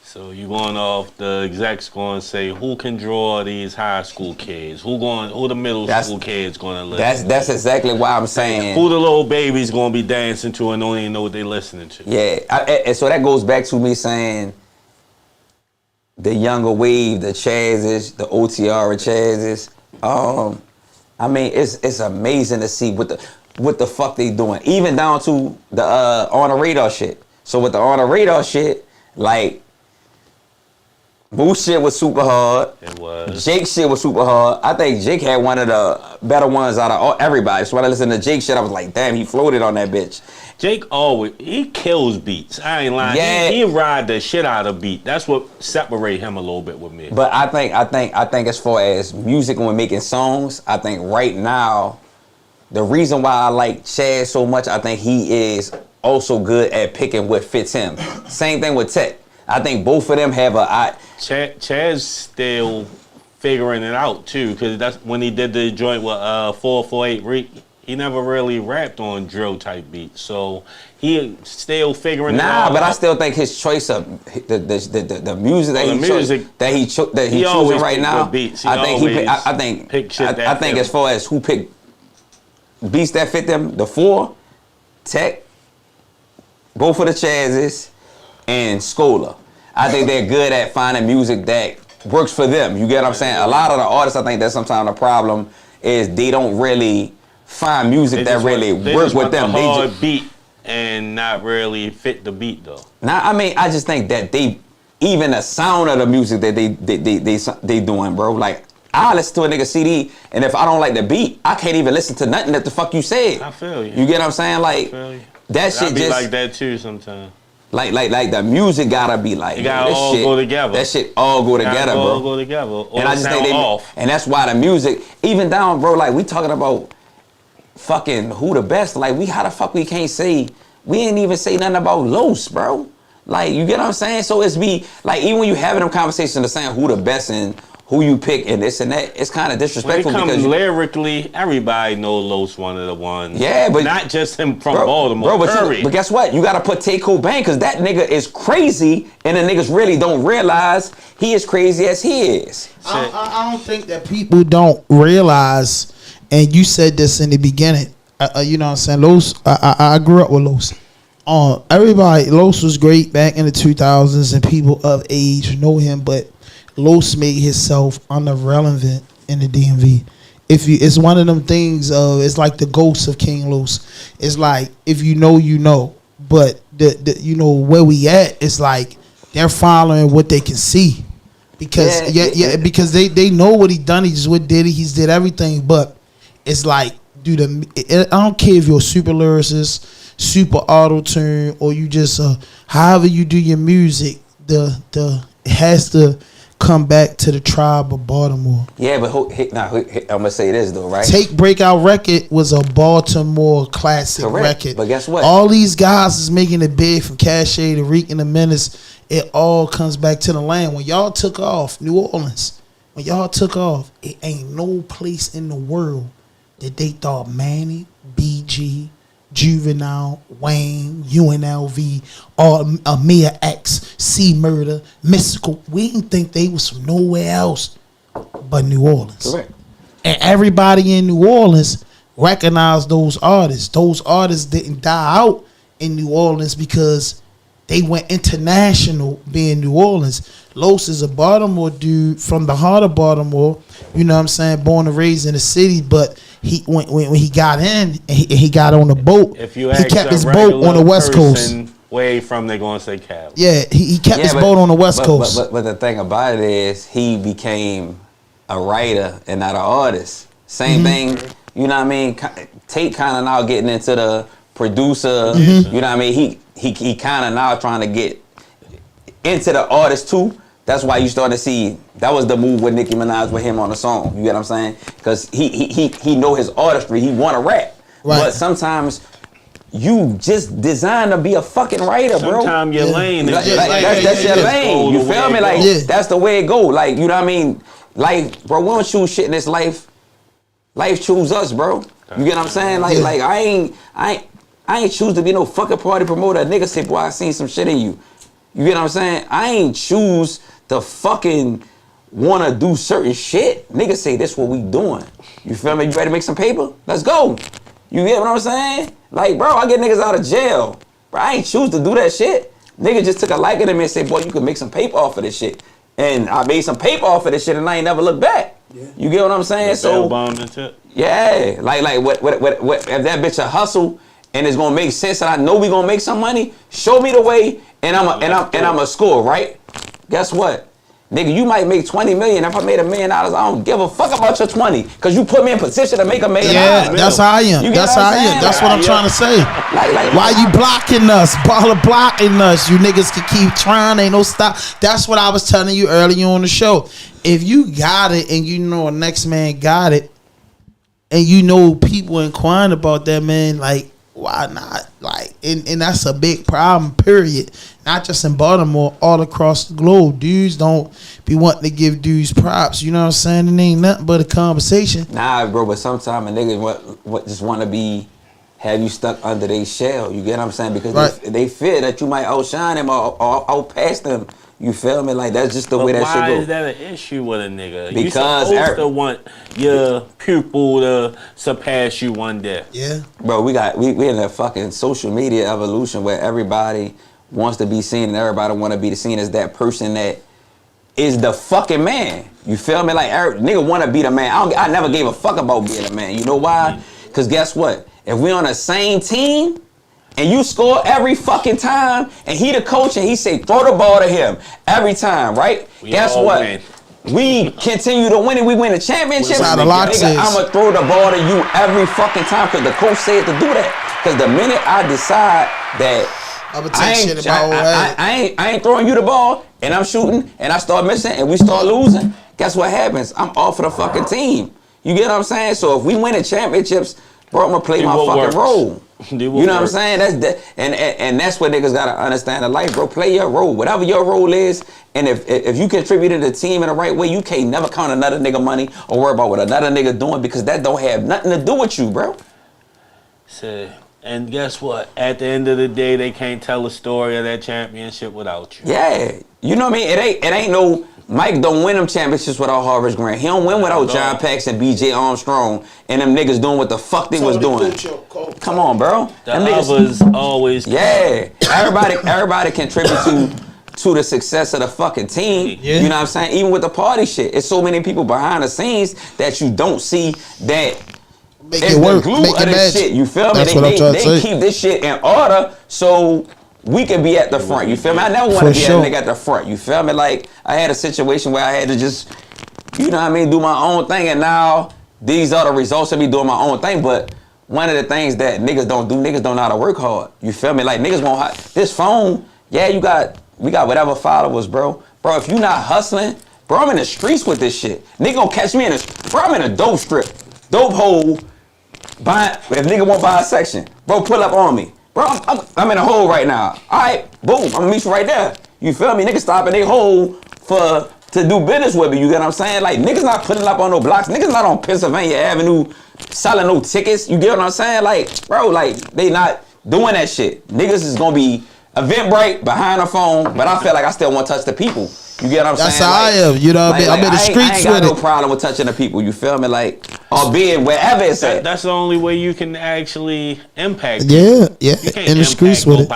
So you going off the execs going to say who can draw these high school kids? Who the middle school kids going to listen? That's exactly why I'm saying. Who the little babies going to be dancing to and don't even know what they listening to? Yeah, and so that goes back to me saying the younger wave, the Chazes, the OTR Chazes. I mean, it's amazing to see what the fuck they doing, even down to the on the radar shit. So with the on the radar shit, like Boo shit was super hard. It was. Jake shit was super hard. I think Jake had one of the better ones out of everybody. So when I listened to Jake shit, I was like, damn, he floated on that bitch. Jake he kills beats. I ain't lying. Yeah. He ride the shit out of beat. That's what separate him a little bit with me. But I think as far as music when making songs, I think right now, the reason why I like Chad so much, I think he is also good at picking what fits him. Same thing with Tech. I think both of them have Chad's still figuring it out too, because that's when he did the joint with 448 Reek. He never really rapped on drill type beats, so he still figuring it out. But I still think his choice of the music that he choosing right now. I think as far as who picked beats that fit them, the 4, Tech, both of the Chazzes, and Scola. I think they're good at finding music that works for them. You get what I'm saying? A lot of the artists, I think that sometimes the problem is they don't really find music that really works with them. They just beat and not really fit the beat though. Now, I mean, I just think that even the sound of the music that they doing, bro. Like, I listen to a nigga CD, and if I don't like the beat, I can't even listen to nothing that the fuck you said. I feel you. You get what I'm saying? Like, that shit be just like that too sometimes. Like the music gotta be like, it gotta all go together. That shit all go together, bro. All go together. Or and I just think off. And that's why the music, even down, bro. Like, we talking about fucking who the best. Like, how the fuck we can't say, we ain't even say nothing about Los, bro. Like, you get what I'm saying? So it's be like, even when you having them conversations of saying who the best and who you pick and this and that, it's kind of disrespectful. When it comes because lyrically, everybody know Los one of the ones. Yeah, but not just him from Baltimore. But guess what? You gotta put Tay Cobain, because that nigga is crazy, and the niggas really don't realize he is crazy as he is. I don't think that people don't realize, and you said this in the beginning. You know what I'm saying? Los, I grew up with Los. Los was great back in the 2000s, and people of age know him, but Los made himself irrelevant in the DMV. It's one of them things of, it's like the ghost of King Los. It's like, if you know, you know. But the you know where we at, it's like they're following what they can see. Because because they know what he done. He just he's did everything. But it's like, dude, I don't care if you're a super lyricist, super auto tune, or you just however you do your music, it has to come back to the tribe of Baltimore. Yeah, but I'm gonna say this though, right? Take Breakout Record was a Baltimore classic record. But guess what? All these guys is making it big, from Cache to Reek and the Menace. It all comes back to the land. When y'all took off, New Orleans, it ain't no place in the world that they thought Manny, BG, Juvenile, Wayne, UNLV, or Amir X, C Murder, Mystical. We didn't think they was from nowhere else but New Orleans. Correct. And everybody in New Orleans recognized those artists. Those artists didn't die out in New Orleans because they went international being New Orleans. Los is a Baltimore dude from the heart of Baltimore, you know what I'm saying, born and raised in the city, but when he got in and he got on the boat, he kept his boat on the West Coast. Way from, they're going to say Cali. Yeah, he kept his boat on the West Coast. But the thing about it is, he became a writer and not an artist. Same thing, you know what I mean? Tate kind of now getting into the producer, you know what I mean? He kind of now trying to get into the artist too. That's why you start to see, that was the move with Nicki Minaj with him on the song. You get what I'm saying? Because he know his artistry. He want to rap. Right. But sometimes you just designed to be a fucking writer, bro. Sometimes your lane. That's your lane. You feel me? Like, that's the way it go. Like, you know what I mean? Life, bro, we don't choose shit in this life. Life choose us, bro. You get what I'm saying? Like I ain't choose to be no fucking party promoter. A nigga say, boy, I seen some shit in you. You get what I'm saying? I ain't choose to fucking wanna do certain shit. Niggas say, this what we doing. You feel me? You ready to make some paper? Let's go. You get what I'm saying? Like, bro, I get niggas out of jail. Bro, I ain't choose to do that shit. Nigga just took a liking to me and said, boy, you can make some paper off of this shit. And I made some paper off of this shit and I ain't never looked back. Yeah. You get what I'm saying? So, yeah, like what if that bitch a hustle and it's gonna make sense and I know we gonna make some money, show me the way and I'm a score, right? Guess what? Nigga, you might make 20 million. If I made $1 million, I don't give a fuck about your 20. Cause you put me in position to make $1 million. Yeah, that's how I am. That's how I am. That's what I'm trying to say. Why you blocking us? Baller blocking us. You niggas can keep trying. Ain't no stop. That's what I was telling you earlier on the show. If you got it and you know a next man got it, and you know people inquiring about that man, like, why not? Like, and that's a big problem, period. Not just in Baltimore, all across the globe. Dudes don't be wanting to give dudes props. You know what I'm saying? It ain't nothing but a conversation. Nah, bro, but sometimes a nigga just want to have you stuck under their shell. You get what I'm saying? Because they fear that you might outshine them or outpass them. You feel me? Like, that's just the way that shit go. Why is that an issue with a nigga? Because you supposed to want your pupil to surpass you one day. Yeah. Bro, we in a fucking social media evolution where everybody wants to be seen and everybody want to be seen as that person that is the fucking man. You feel me? Like, nigga want to be the man. I never gave a fuck about being a man. You know why? Because guess what? If we on the same team, and you score every fucking time, and he the coach, and he say, throw the ball to him every time, right? Guess what? Win. We continue to win, and we win the championship. Nigga, I'm going to throw the ball to you every fucking time, because the coach said to do that. Because the minute I decide that I ain't throwing you the ball, and I'm shooting, and I start missing, and we start losing, guess what happens? I'm off of the fucking team. You get what I'm saying? So if we win the championships, bro, I'm going to play my fucking role. You know what I'm saying? And that's what niggas gotta understand in life, bro. Play your role, whatever your role is. And if you contribute to the team in the right way, you can't never count another nigga money or worry about what another nigga doing, because that don't have nothing to do with you, bro. And guess what? At the end of the day, they can't tell a story of that championship without you. Yeah, you know what I mean? It ain't no. Mike don't win them championships without Harvest Grant. He don't win without John Paxson, B.J. Armstrong, and them niggas doing what the fuck they was doing. Come on, bro. The others always. Yeah, everybody contribute to the success of the fucking team. Yeah. You know what I'm saying? Even with the party shit, it's so many people behind the scenes that you don't see that. Make it work. The glue Make of this shit. You feel me? They keep this shit in order so we can be at the front. You feel me? I never want to be a nigga at the front. You feel me? Like, I had a situation where I had to just, you know what I mean, do my own thing, and now these are the results of me doing my own thing. But one of the things that niggas don't do, niggas don't know how to work hard. You feel me? Like, niggas won't this phone, yeah, we got whatever followers, bro. Bro, if you not hustling, bro, I'm in the streets with this shit. Nigga gonna catch me bro, I'm in a dope strip, dope hole, if nigga won't buy a section, bro, pull up on me. Bro, I'm in a hole right now. All right, boom, I'm gonna meet you right there. You feel me? Niggas stop in their hole to do business with me. You get what I'm saying? Like, niggas not putting up on no blocks. Niggas not on Pennsylvania Avenue selling no tickets. You get what I'm saying? Like, bro, like, they not doing that shit. Niggas is gonna be Eventbrite behind the phone, but I feel like I still want to touch the people. You get what I'm saying? That's how I am. You know what I mean? I'm in the streets with it. I ain't got no problem with touching the people. You feel me? Like, or being wherever it's at. That's the only way you can actually impact. Yeah. In the streets with it.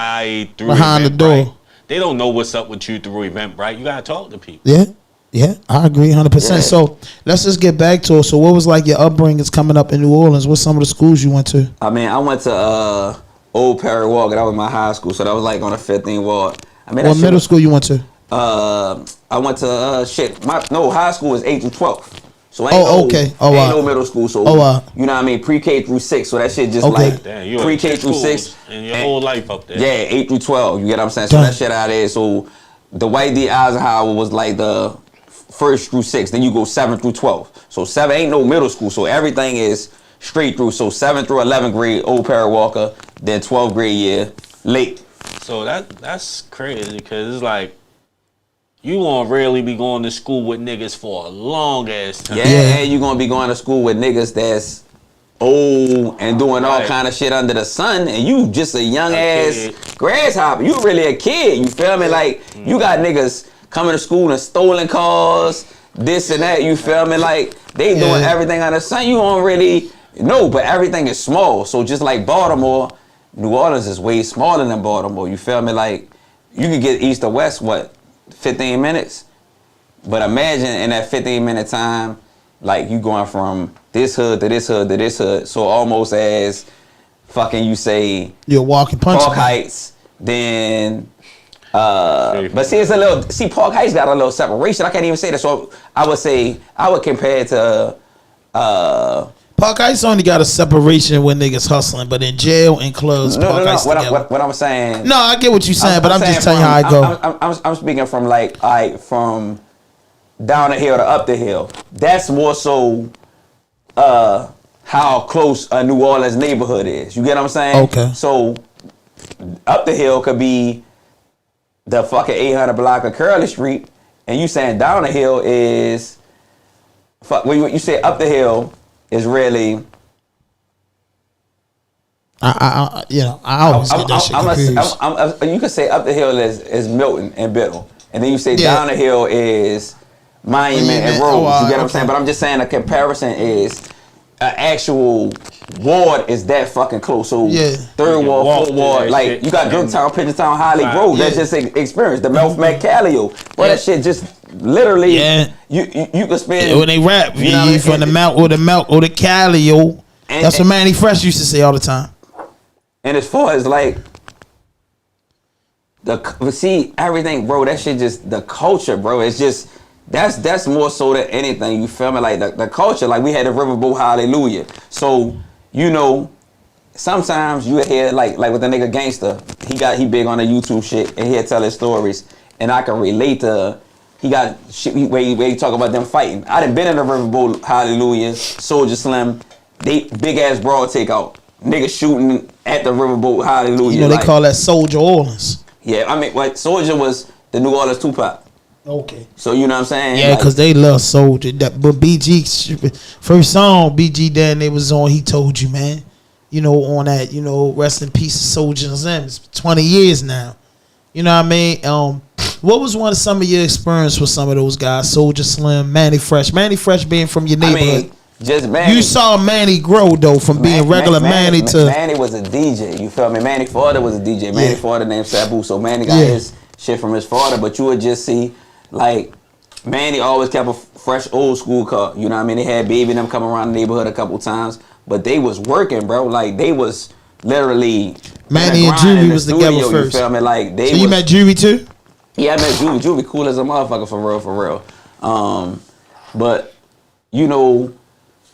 Behind the door. They don't know what's up with you through Eventbrite. You gotta talk to people. Yeah. I agree 100%. Yeah. So let's just get back to it. So what was like your upbringings coming up in New Orleans? What's some of the schools you went to? I mean, I went to Old Perry Walker. That was my high school. So that was like on the 15th ward. I mean, what middle school you went to? I went to high school was 8 through 12. So ain't no middle school. So you know what I mean, pre-K through 6. So that shit just like pre-K through 6 and your whole life up there. Yeah, 8 through 12. You get what I'm saying? So that shit out there. So the White D. Eisenhower was like the 1st through 6. Then you go 7 through 12. So 7 ain't no middle school. So everything is straight through. So 7th through 11th grade, Old Perry Walker. Then 12th grade year, late. So that's crazy, because it's like, you gonna really be going to school with niggas for a long ass time. Yeah, and you gonna be going to school with niggas that's old and doing all kind of shit under the sun, and you just a young ass grasshopper. You really a kid. You feel me? Like, you got niggas coming to school and stolen cars, this and that. You feel me? Like, they doing everything under the sun. You don't really know, but everything is small. So just like Baltimore, New Orleans is way smaller than Baltimore. You feel me? Like, you could get east or west, 15 minutes? But imagine in that 15-minute time, like, you going from this hood to this hood to this hood. So almost as fucking you say, you're walking punch. Park Heights, then But see, it's a little. See, Park Heights got a little separation. I can't even say that. So I would compare it to. Park Heights only got a separation when niggas hustling, but in jail and clubs, Park Heights together. What I'm saying. No, I get what you're saying, but I'm just telling you how I go. I'm speaking from from down the hill to up the hill. That's more so how close a New Orleans neighborhood is. You get what I'm saying? Okay. So up the hill could be the fucking 800 block of Curly Street, and you saying down the hill is when you say up the hill is really. I always get that shit confused. You could say up the hill is Milton and Biddle, and then you say down the hill is Monument and Rose. You get what I'm saying? But I'm just saying a comparison is an actual ward is that fucking close. So third ward, fourth ward, like you got Brooktown, Pigeontown, Holly Grove. That's just experience. The Melf McCallio. Well, that shit just literally you could spend when they rap, you know from the Mount or the Callio. That's what Manny Fresh used to say all the time. And as far as like see everything, bro, that shit just the culture, bro. It's just that's more so than anything. You feel me? Like the culture. Like we had the Riverboat Hallelujah. So sometimes you hear like with the nigga Gangster. He big on the YouTube shit, and he'll tell his stories, and I can relate to. He got shit where he talk about them fighting. I done been in the Riverboat Hallelujah, Soldier Slim, they big ass broad takeout. Niggas shooting at the Riverboat Hallelujah. You know they call that Soldier Orleans. Yeah, I mean, Soldier was the New Orleans Tupac. Okay. So you know what I'm saying? Yeah, because they love Soldier. But BG, first song BG Dan they was on, he told you, man. You know, on that, rest in peace, Soldier Slim. It's 20 years now. You know what I mean? What was some of your experience with some of those guys? Soldier Slim, Manny Fresh. Manny Fresh being from your neighborhood. Just Manny. You saw Manny grow though from being regular Manny to Manny was a DJ. You feel me? Manny father was a DJ. Manny father named Sabu. So Manny got his shit from his father. But you would just see like Manny always kept a fresh old school car. You know what I mean? They had Baby and them come around the neighborhood a couple times, but they was working, bro. Like they was literally Manny and Juvie was together first. You feel me? Like they. So you met Juvie too? Yeah, I met Juvie. Juvie cool as a motherfucker for real. But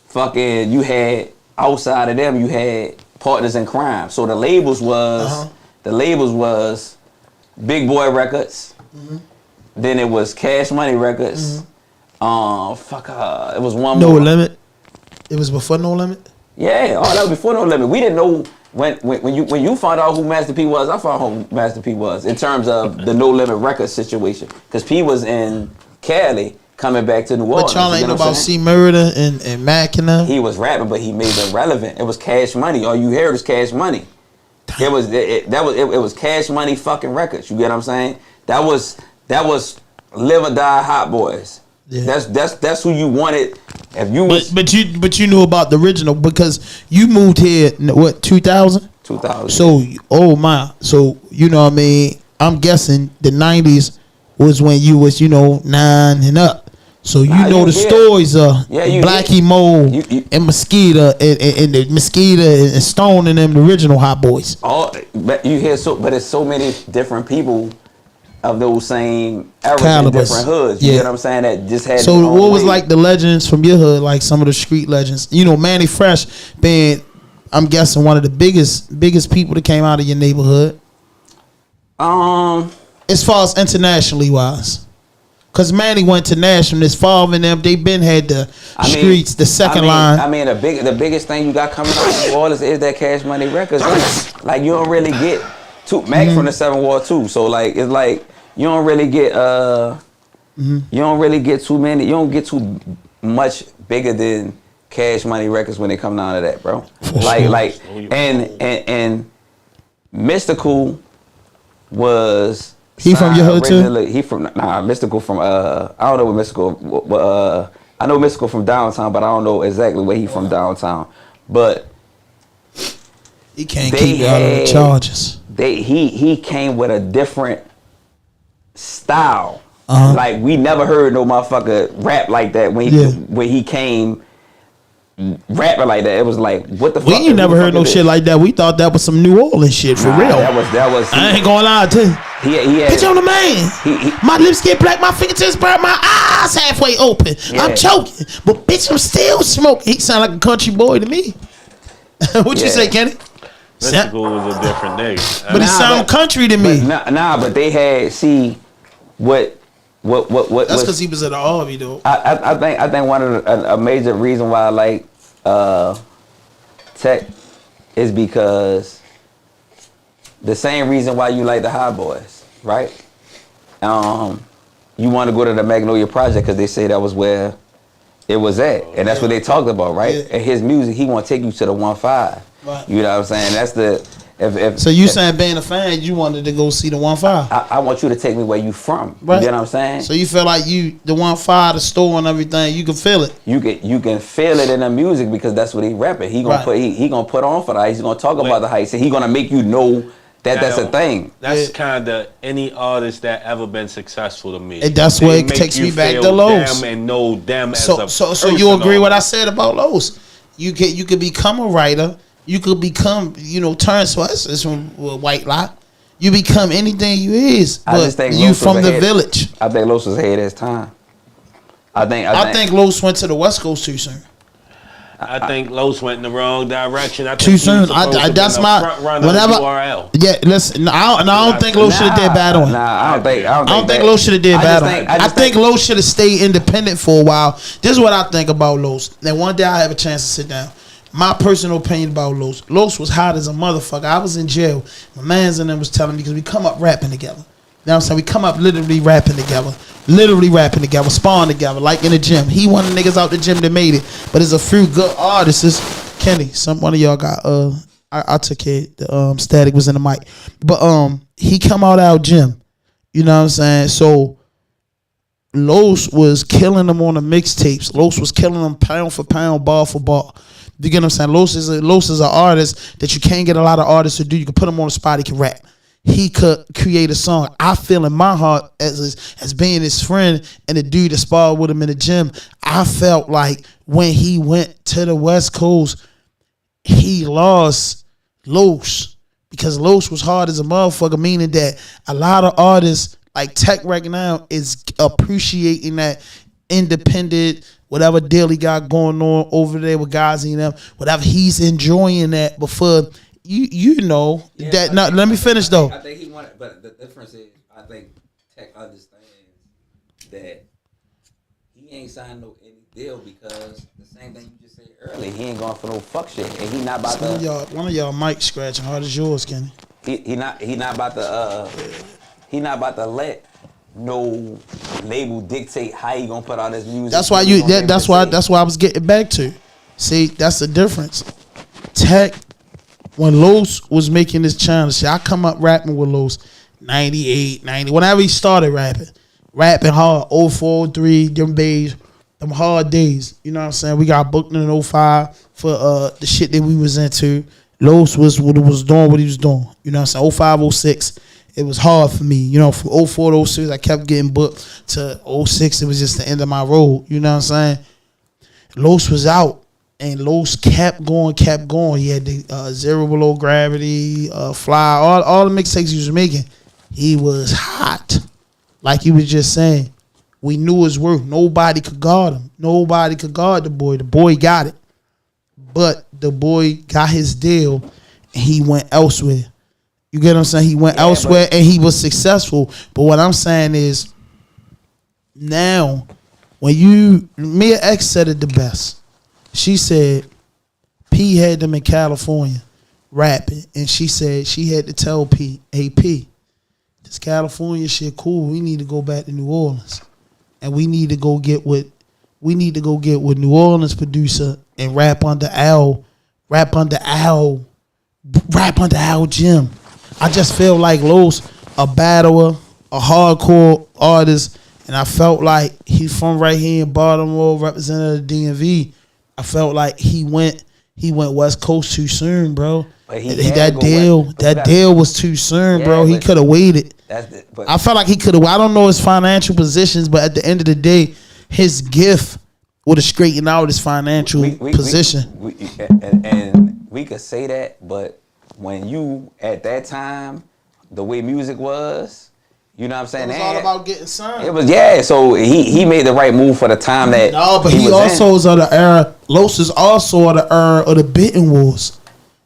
fucking you had outside of them, you had partners in crime. So the labels was Big Boy Records. Mm-hmm. Then it was Cash Money Records. Mm-hmm. It was one more. No Limit. It was before No Limit. Yeah, that was before No Limit. We didn't know when you found out who Master P was. I found out who Master P was in terms of the No Limit Records situation, because P was in Cali. Coming back to New Orleans. But y'all ain't know about C Murder and Mac and them? He was rapping, but he made them relevant. It was Cash Money. All you heard is Cash Money. It was Cash Money fucking records. You get what I'm saying? That was Live or Die Hot Boys. Yeah. That's who you wanted. If you but you knew about the original because you moved here what 2000? 2000. So so you know what I mean. I'm guessing the 90s was when you was 9 and up. So the stories of Blackie Mo and Mosquito and the Mosquito and Stone and them, the original Hot Boys. But it's so many different people of those same eras in different hoods. You know what I'm saying? That just had. So what was like the legends from your hood, like some of the street legends? Manny Fresh being, I'm guessing, one of the biggest people that came out of your neighborhood. As far as internationally wise. Cause Manny went to national. This Favre and them, they been had the streets, the second line. I mean, the biggest thing you got coming out of New Orleans is that Cash Money Records. Like you don't really get Mac from the 7 Ward too. So like it's like you don't really get you don't really get too many. You don't get too much bigger than Cash Money Records when they come down to that, bro. And Mystical was. He from your hood too? He from Mystical from I don't know what Mystical. I know Mystical from downtown, but I don't know exactly where he from downtown. But he can't keep out of the charges. He came with a different style. Like we never heard no motherfucker rap like that when he came rapping like that. It was like, what the fuck? We ain't never heard no shit like that. We thought that was some New Orleans shit for real. That was. I ain't gonna lie to you. He had, Bitch, I'm the man. My lips get black, my fingertips burn, my eyes halfway open. Yeah. I'm choking, but bitch, I'm still smoking. He sound like a country boy to me. What you say, Kenny? Mystical was a different nigga. But he sound country to me. But they had what. That's because he was at the Army, though. I think one of a major reason why I like Tech is because the same reason why you like the Hot Boys, right? You want to go to the Magnolia Project because they say that was where it was at, and that's what they talked about, right? Yeah. And his music, he want to take you to the 1-5. Right. You know what I'm saying? That's the. So you saying being a fan, you wanted to go see the 1-5? I want you to take me where you from. Right. You know what I'm saying? So you feel like the 1-5, the store and everything, you can feel it. You can feel it in the music because that's what he rapping. He gonna put he gonna put on for the heights. He gonna talk about the heights, and he gonna make you know that's a thing. That's kind of any artist that ever been successful to me. And that's where it takes me back to Los. Them and know them so you agree what I said about Los? You could become a writer. You could become, Terrence West is from White Lock. You become anything you is, but you from the village. I think Los was ahead of his time. I think Los went to the West Coast too soon. I think Los went in the wrong direction. Too soon. That's my whenever. URL. Yeah, listen. I don't think Los should have did bad on it. I don't think Los should have did bad on it. I think Los should have stayed independent for a while. This is what I think about Los. Then one day I have a chance to sit down. My personal opinion about Los. Los was hot as a motherfucker. I was in jail. My mans and them was telling me because we come up rapping together. You know what I'm saying? We come up literally rapping together. Spawn together, like in the gym. He one of the niggas out the gym that made it. But there's a few good artists. Kenny, one of y'all got I took it. The static was in the mic. But he come out our gym. You know what I'm saying? So Los was killing them on the mixtapes. Los was killing them pound for pound, bar for bar. You get what I'm saying? Los is an artist that you can't get a lot of artists to do. You can put him on the spot. He can rap. He could create a song. I feel in my heart as being his friend and the dude that sparred with him in the gym. I felt like when he went to the West Coast, he lost Los because Los was hard as a motherfucker. Meaning that a lot of artists like Tech right now is appreciating that independent. Whatever deal he got going on over there with guys and them, whatever he's enjoying that before that. Now let me finish though. I think he wanted, but the difference is, I think Tech understands that he ain't signed any deal because the same thing you just said earlier. He ain't going for no fuck shit, and he not about to. One of y'all mic scratching hard as yours, Kenny. He not about to. He not about to let no label dictate how he gonna put out his music. That's why that's why I was getting back to. See, that's the difference. Tech, when Los was making this challenge, I come up rapping with Los 98, 90, whenever he started rapping hard, 04, 03, them hard days. You know what I'm saying? We got booked in 05 for the shit that we was into. Los was doing what he was doing. You know what I'm saying? 05, 06. It was hard for me, from 04 to 06, I kept getting booked to 06. It was just the end of my road. You know what I'm saying? Los was out, and Los kept going. He had the Zero Below Gravity, Fly, all the mixtapes he was making. He was hot. Like he was just saying, we knew his worth. Nobody could guard him. Nobody could guard the boy. The boy got it. But the boy got his deal, and he went elsewhere. You get what I'm saying? He went elsewhere and he was successful. But what I'm saying is, now, when Mia X said it the best. She said, P had them in California rapping. And she said she had to tell P, hey P, this California shit cool. We need to go back to New Orleans. And we need to go get with New Orleans producer and rap under Al Jim. I just feel like Los, a battler, a hardcore artist, and I felt like he from right here in Baltimore, representing the DMV. I felt like he went West Coast too soon, bro. That deal was too soon, bro. He could have waited. I felt like he could have. I don't know his financial positions, but at the end of the day, his gift would have straightened out his financial position. And we could say that, but when you at that time, the way music was, you know what I'm saying? It was all about getting signed. It was, so he made the right move for the time that. No, but he also is of the era. Los is also of the era of the bidding wars.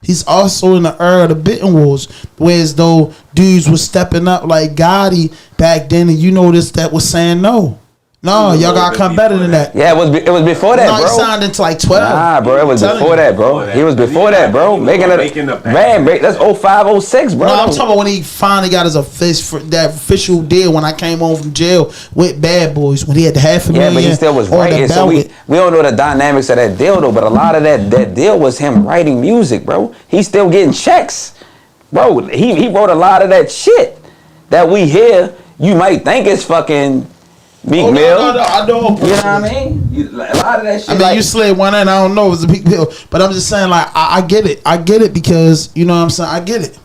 He's also in the era of the bidding wars, whereas though dudes was stepping up like Gotti back then, and you noticed that was saying no. No, y'all gotta come better than that. Yeah, it was before that, bro. He signed into like 12. Nah, bro, it was before that, bro. He was before that, bro. Making the man break. That's 05, 06, bro. No, I'm talking about when he finally got his official deal when I came home from jail with Bad Boys, when he had the $500,000. Yeah, but he still was writing. So we don't know the dynamics of that deal though, but a lot of that deal was him writing music, bro. He's still getting checks, bro. He wrote a lot of that shit that we hear. You might think it's fucking Meek Mill. No, I know. You know what I mean? A lot of that shit. I mean, you slid one in. I don't know. It was a big deal, but I'm just saying, like, I get it. I get it because you know what I'm saying. I get it.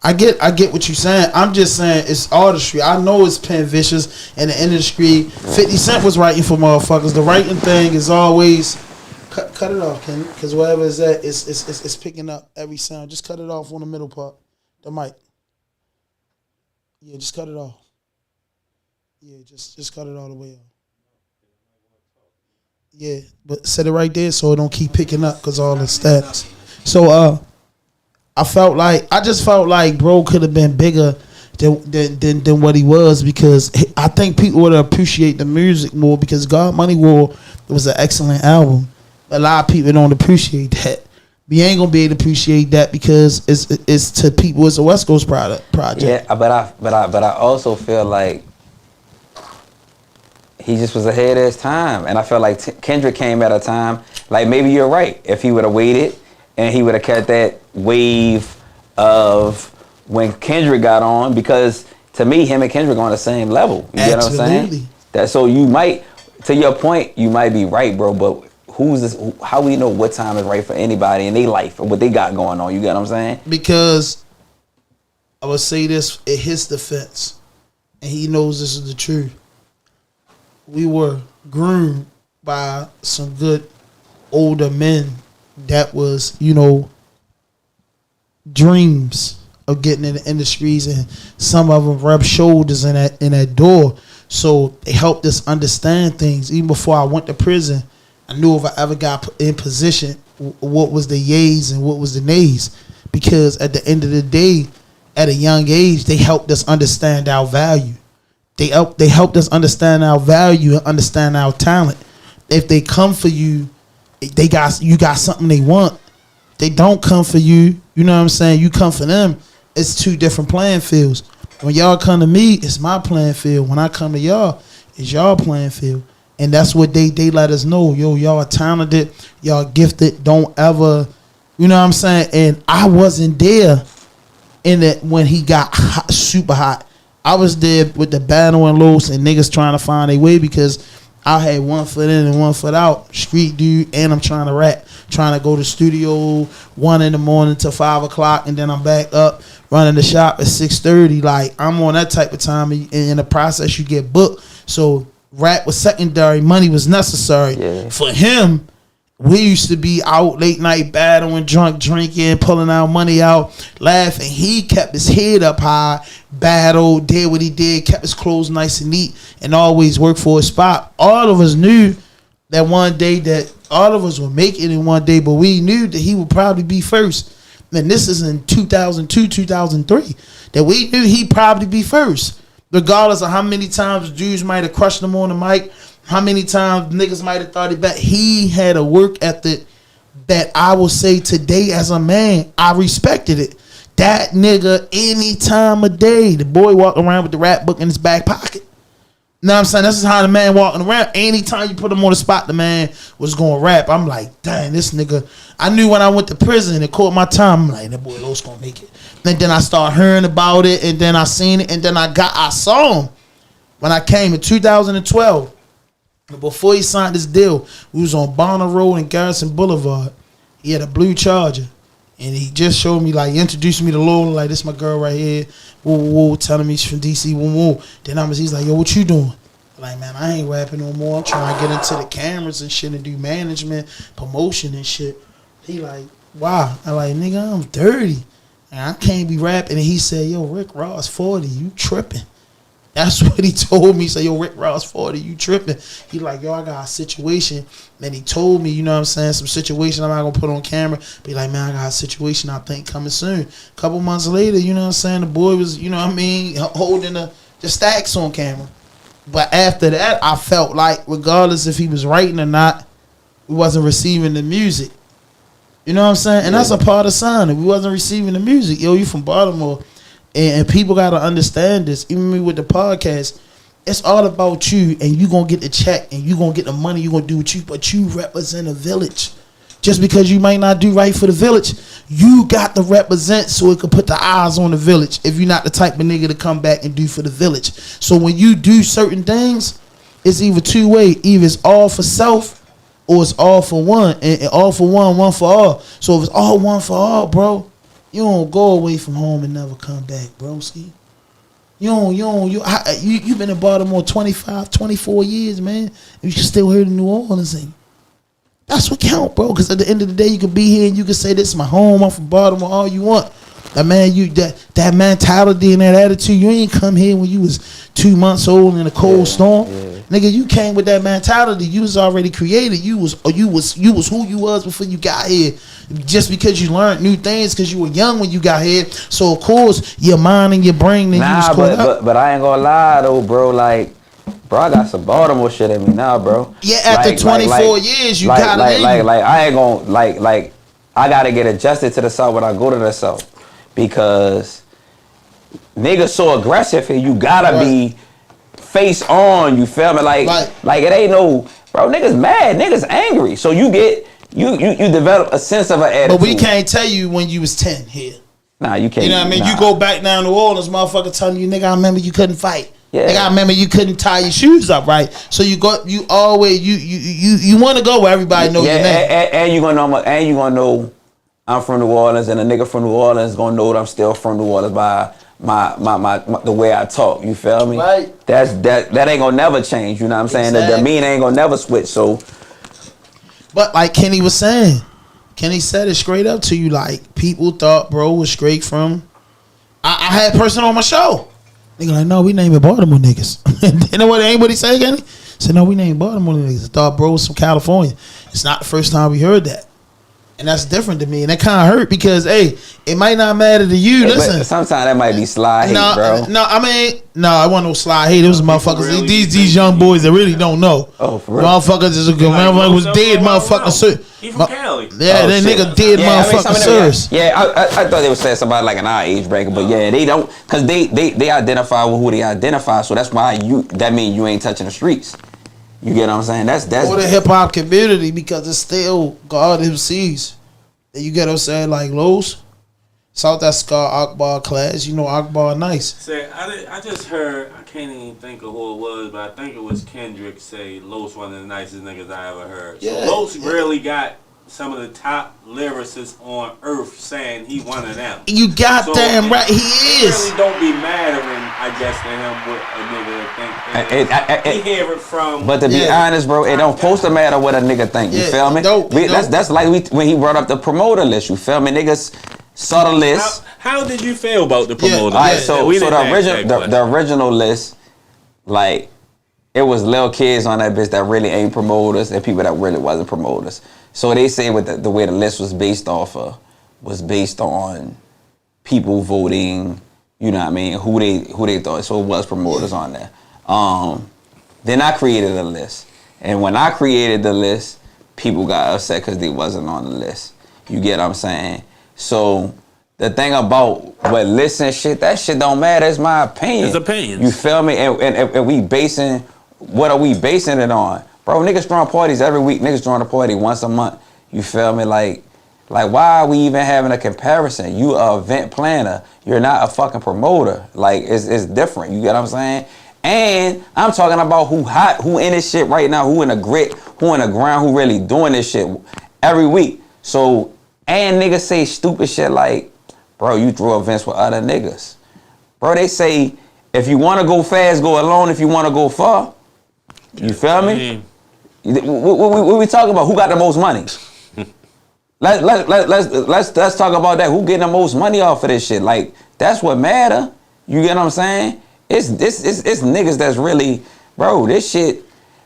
I get what you're saying. I'm just saying it's artistry. I know it's pen vicious in the industry. 50 Cent was writing for motherfuckers. The writing thing is always cut it off, Kenny, because whatever is that, it's picking up every sound. Just cut it off on the middle part, the mic. Yeah, just cut it off. Yeah, just cut it all the way off. Yeah, but set it right there so it don't keep picking up because all the stats. So I just felt like bro could have been bigger than what he was, because I think people would appreciate the music more, because God Money War was an excellent album. A lot of people don't appreciate that. We ain't gonna be able to appreciate that because it's to people. It's a West Coast project. Yeah, but I also feel like he just was ahead of his time, and I felt like Kendrick came at a time like maybe you're right. If he would have waited and he would have kept that wave of when Kendrick got on, because to me, him and Kendrick are on the same level. You get what I'm saying? So you might, to your point, you might be right, bro. But who's this? How we know what time is right for anybody in their life or what they got going on? You get what I'm saying? Because I would say this in his defense, and he knows this is the truth. We were groomed by some good older men that was, dreams of getting in the industries, and some of them rubbed shoulders in that door. So they helped us understand things. Even before I went to prison, I knew if I ever got in position, what was the yays and what was the nays. Because at the end of the day, at a young age, they helped us understand our value. They helped us understand our value and understand our talent. If they come for you, you got something they want. They don't come for you, you know what I'm saying? You come for them. It's two different playing fields. When y'all come to me, it's my playing field. When I come to y'all, it's y'all playing field. And that's what they let us know. Yo, y'all are talented, y'all gifted. Don't ever, you know what I'm saying? And I wasn't there in it when he got hot, super hot. I was there with the battle and loose and niggas trying to find their way, because I had 1 foot in and 1 foot out. Street dude, and I'm trying to rap. Trying to go to studio 1 in the morning till 5 o'clock, and then I'm back up running the shop at 6:30. Like, I'm on that type of time, and in the process you get booked. So rap was secondary, money was necessary. Yeah. For him, we used to be out late night battling, drunk, drinking, pulling our money out, laughing. He kept his head up high, battled, did what he did, kept his clothes nice and neat, and always worked for a spot. All of us knew that one day that all of us would make it in one day, but we knew that he would probably be first. And this is in 2002, 2003, that we knew he'd probably be first. Regardless of how many times dudes might have crushed him on the mic, how many times niggas might have thought it back, he had a work ethic that I will say today as a man, I respected it. That nigga, any time of day, the boy walking around with the rap book in his back pocket. You know what I'm saying? This is how the man walking around. Anytime you put him on the spot, the man was going to rap. I'm like, dang, this nigga. I knew when I went to prison and caught my time, I'm like, that boy Los going to make it. And then I started hearing about it, and then I seen it, and then I saw him when I came in 2012. Before he signed this deal, we was on Bonner Road and Garrison Boulevard. He had a blue Charger. And he just showed me, like, introduced me to Lola, like, this my girl right here. Woo, woo, telling me she's from DC. Woo, woo. Then he's like, yo, what you doing? Like, man, I ain't rapping no more. I'm trying to get into the cameras and shit and do management, promotion and shit. He like, wow. I like, nigga, I'm 30. And I can't be rapping. And he said, yo, Rick Ross 40, you tripping. That's what he told me. He said, yo, Rick Ross 40, you tripping. He like, yo, I got a situation. And he told me, you know what I'm saying, some situation I'm not going to put on camera. Be like, man, I got a situation I think coming soon. A couple months later, you know what I'm saying, the boy was, you know what I mean, holding the stacks on camera. But after that, I felt like, regardless if he was writing or not, we wasn't receiving the music. You know what I'm saying? And that's a part of signing. We wasn't receiving the music. Yo, you from Baltimore. And people got to understand this. Even me with the podcast, it's all about you. And you going to get the check. And you going to get the money. You going to do what you. But you represent a village. Just because you might not do right for the village, you got to represent so it could put the eyes on the village if you're not the type of nigga to come back and do for the village. So when you do certain things, it's either two way. Either it's all for self or it's all for one. And all for one for all. So if it's all one for all, bro, you don't go away from home and never come back, broski. You've been in Baltimore 25, 24 years, man. And you can still hear the New Orleans thing. That's what count, bro. Because at the end of the day, you can be here and you can say, this is my home, I'm from Baltimore, all you want. That man, that mentality and that attitude, you ain't come here when you was 2 months old in a cold storm. Yeah. Nigga, you came with that mentality. You was already created. You was who you was before you got here. Just because you learned new things because you were young when you got here. So of course, your mind and your brain then you was caught up. But I ain't gonna lie though, bro, like, bro, I got some Baltimore shit in me now, bro. Yeah, after 24 years, you got it in you. Like, I ain't gonna, like, I gotta get adjusted to the South when I go to the South. Because niggas so aggressive here, you gotta be face on, you feel me? Like it ain't no, bro, niggas mad, niggas angry. So you get, you develop a sense of an attitude. But we can't tell you when you was 10 here. Nah, you can't. You know what I mean? Nah. You go back down to New Orleans, motherfucker telling you, nigga, I remember you couldn't fight. Yeah. Nigga, I remember you couldn't tie your shoes up right. So you want to go where everybody knows your name. And you gonna know I'm from New Orleans, and a nigga from New Orleans gonna know that I'm still from New Orleans by my the way I talk. You feel me? Right. That ain't gonna never change. You know what I'm saying? Exactly. The demeanor ain't gonna never switch. So, but like Kenny was saying, Kenny said it straight up to you. Like, people thought bro was straight from. I had a person on my show. Nigga like, no, we naming Baltimore niggas. You know what anybody say, Kenny? Said, no, we named Baltimore niggas. I thought bro was from California. It's not the first time we heard that. And that's different to me. And that kind of hurt because, hey, it might not matter to you. Listen. Sometimes that might be sly hate, bro. I wasn't no sly hate. It was motherfuckers. Really these young boys that really don't know. Oh, for real? Motherfuckers is a good motherfucker was dead motherfucker. He from Cali. Yeah, that nigga dead motherfucker serious. Yeah, I thought they would say somebody like an our age bracket, but yeah, they don't, because they identify with who they identify, so that's why that means you ain't touching the streets. You get what I'm saying? That's for the hip hop community, because it's still God who sees. You get what I'm saying? Like Los, South Scar Akbar class. You know Akbar nice. Say, I just heard, I can't even think of who it was, but I think it was Kendrick say Los one of the nicest niggas I ever heard. So Los really got some of the top lyricists on earth saying he one of them. You goddamn right, he is. Really don't be mattering, I guess, to him what a nigga think. He hear it from. But to be honest, bro, it don't supposed to matter what a nigga think. You feel me? That's like when he brought up the promoter list. You feel me? Niggas saw the list. How did you feel about the promoter? All right, so the original list, like, it was little kids on that bitch that really ain't promoters and people that really wasn't promoters. So they say with the way the list was based off of was based on people voting, you know what I mean, who they thought. So it was promoters on there. Then I created a list. And when I created the list, people got upset because they wasn't on the list. You get what I'm saying? So the thing about what lists and shit, that shit don't matter. It's my opinion. It's opinions. You feel me? And we basing, what are we basing it on? Bro, niggas throwing parties every week. Niggas throwing a party once a month. You feel me? Like why are we even having a comparison? You a event planner. You're not a fucking promoter. Like, it's different. You get what I'm saying? And I'm talking about who hot, who in this shit right now, who in the grit, who in the ground, who really doing this shit every week. So, and niggas say stupid shit like, bro, you throw events with other niggas. Bro, they say, if you want to go fast, go alone. If you want to go far, You feel me? What we talking about? Who got the most money? Let's talk about that. Who getting the most money off of this shit? Like, that's what matter. You get what I'm saying? It's niggas that's really, bro, this shit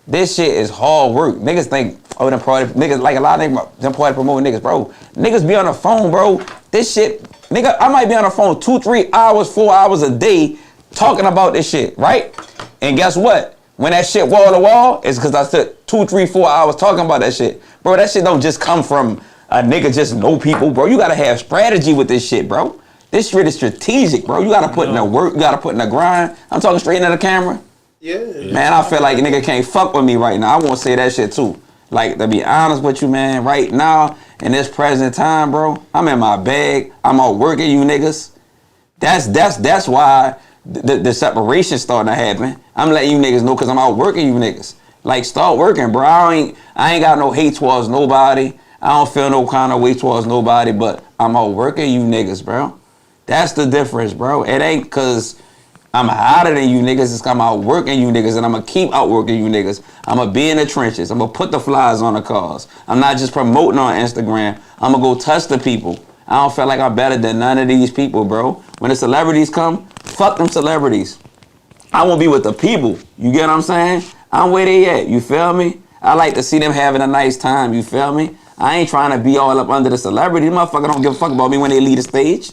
is hard work. Niggas think, oh, them party niggas, like a lot of them party promoting niggas, bro. Niggas be on the phone, bro. This shit, nigga, I might be on the phone 2, 3 hours, 4 hours a day talking about this shit, right? And guess what? When that shit wall to wall, it's because I spent 2, 3, 4 hours talking about that shit. Bro, that shit don't just come from a nigga just know people, bro. You gotta have strategy with this shit, bro. This shit is strategic, bro. You gotta put in the work, you gotta put in the grind. I'm talking straight into the camera. Yeah. Man, I feel like a nigga can't fuck with me right now. I won't say that shit too. Like, to be honest with you, man, right now, in this present time, bro, I'm in my bag. I'm out working you niggas. That's why the separation starting to happen. I'm letting you niggas know because I'm out working you niggas. Like, start working, bro. I ain't got no hate towards nobody. I don't feel no kind of way towards nobody, but I'm out working you niggas, bro. That's the difference, bro. It ain't because I'm hotter than you niggas. It's I'm out working you niggas, and I'm going to keep outworking you niggas. I'm going to be in the trenches. I'm going to put the flyers on the cars. I'm not just promoting on Instagram. I'm going to go touch the people. I don't feel like I'm better than none of these people, bro. When the celebrities come, fuck them celebrities. I want to be with the people. You get what I'm saying? I'm where they at. You feel me? I like to see them having a nice time. You feel me? I ain't trying to be all up under the celebrity. These motherfuckers don't give a fuck about me when they leave the stage.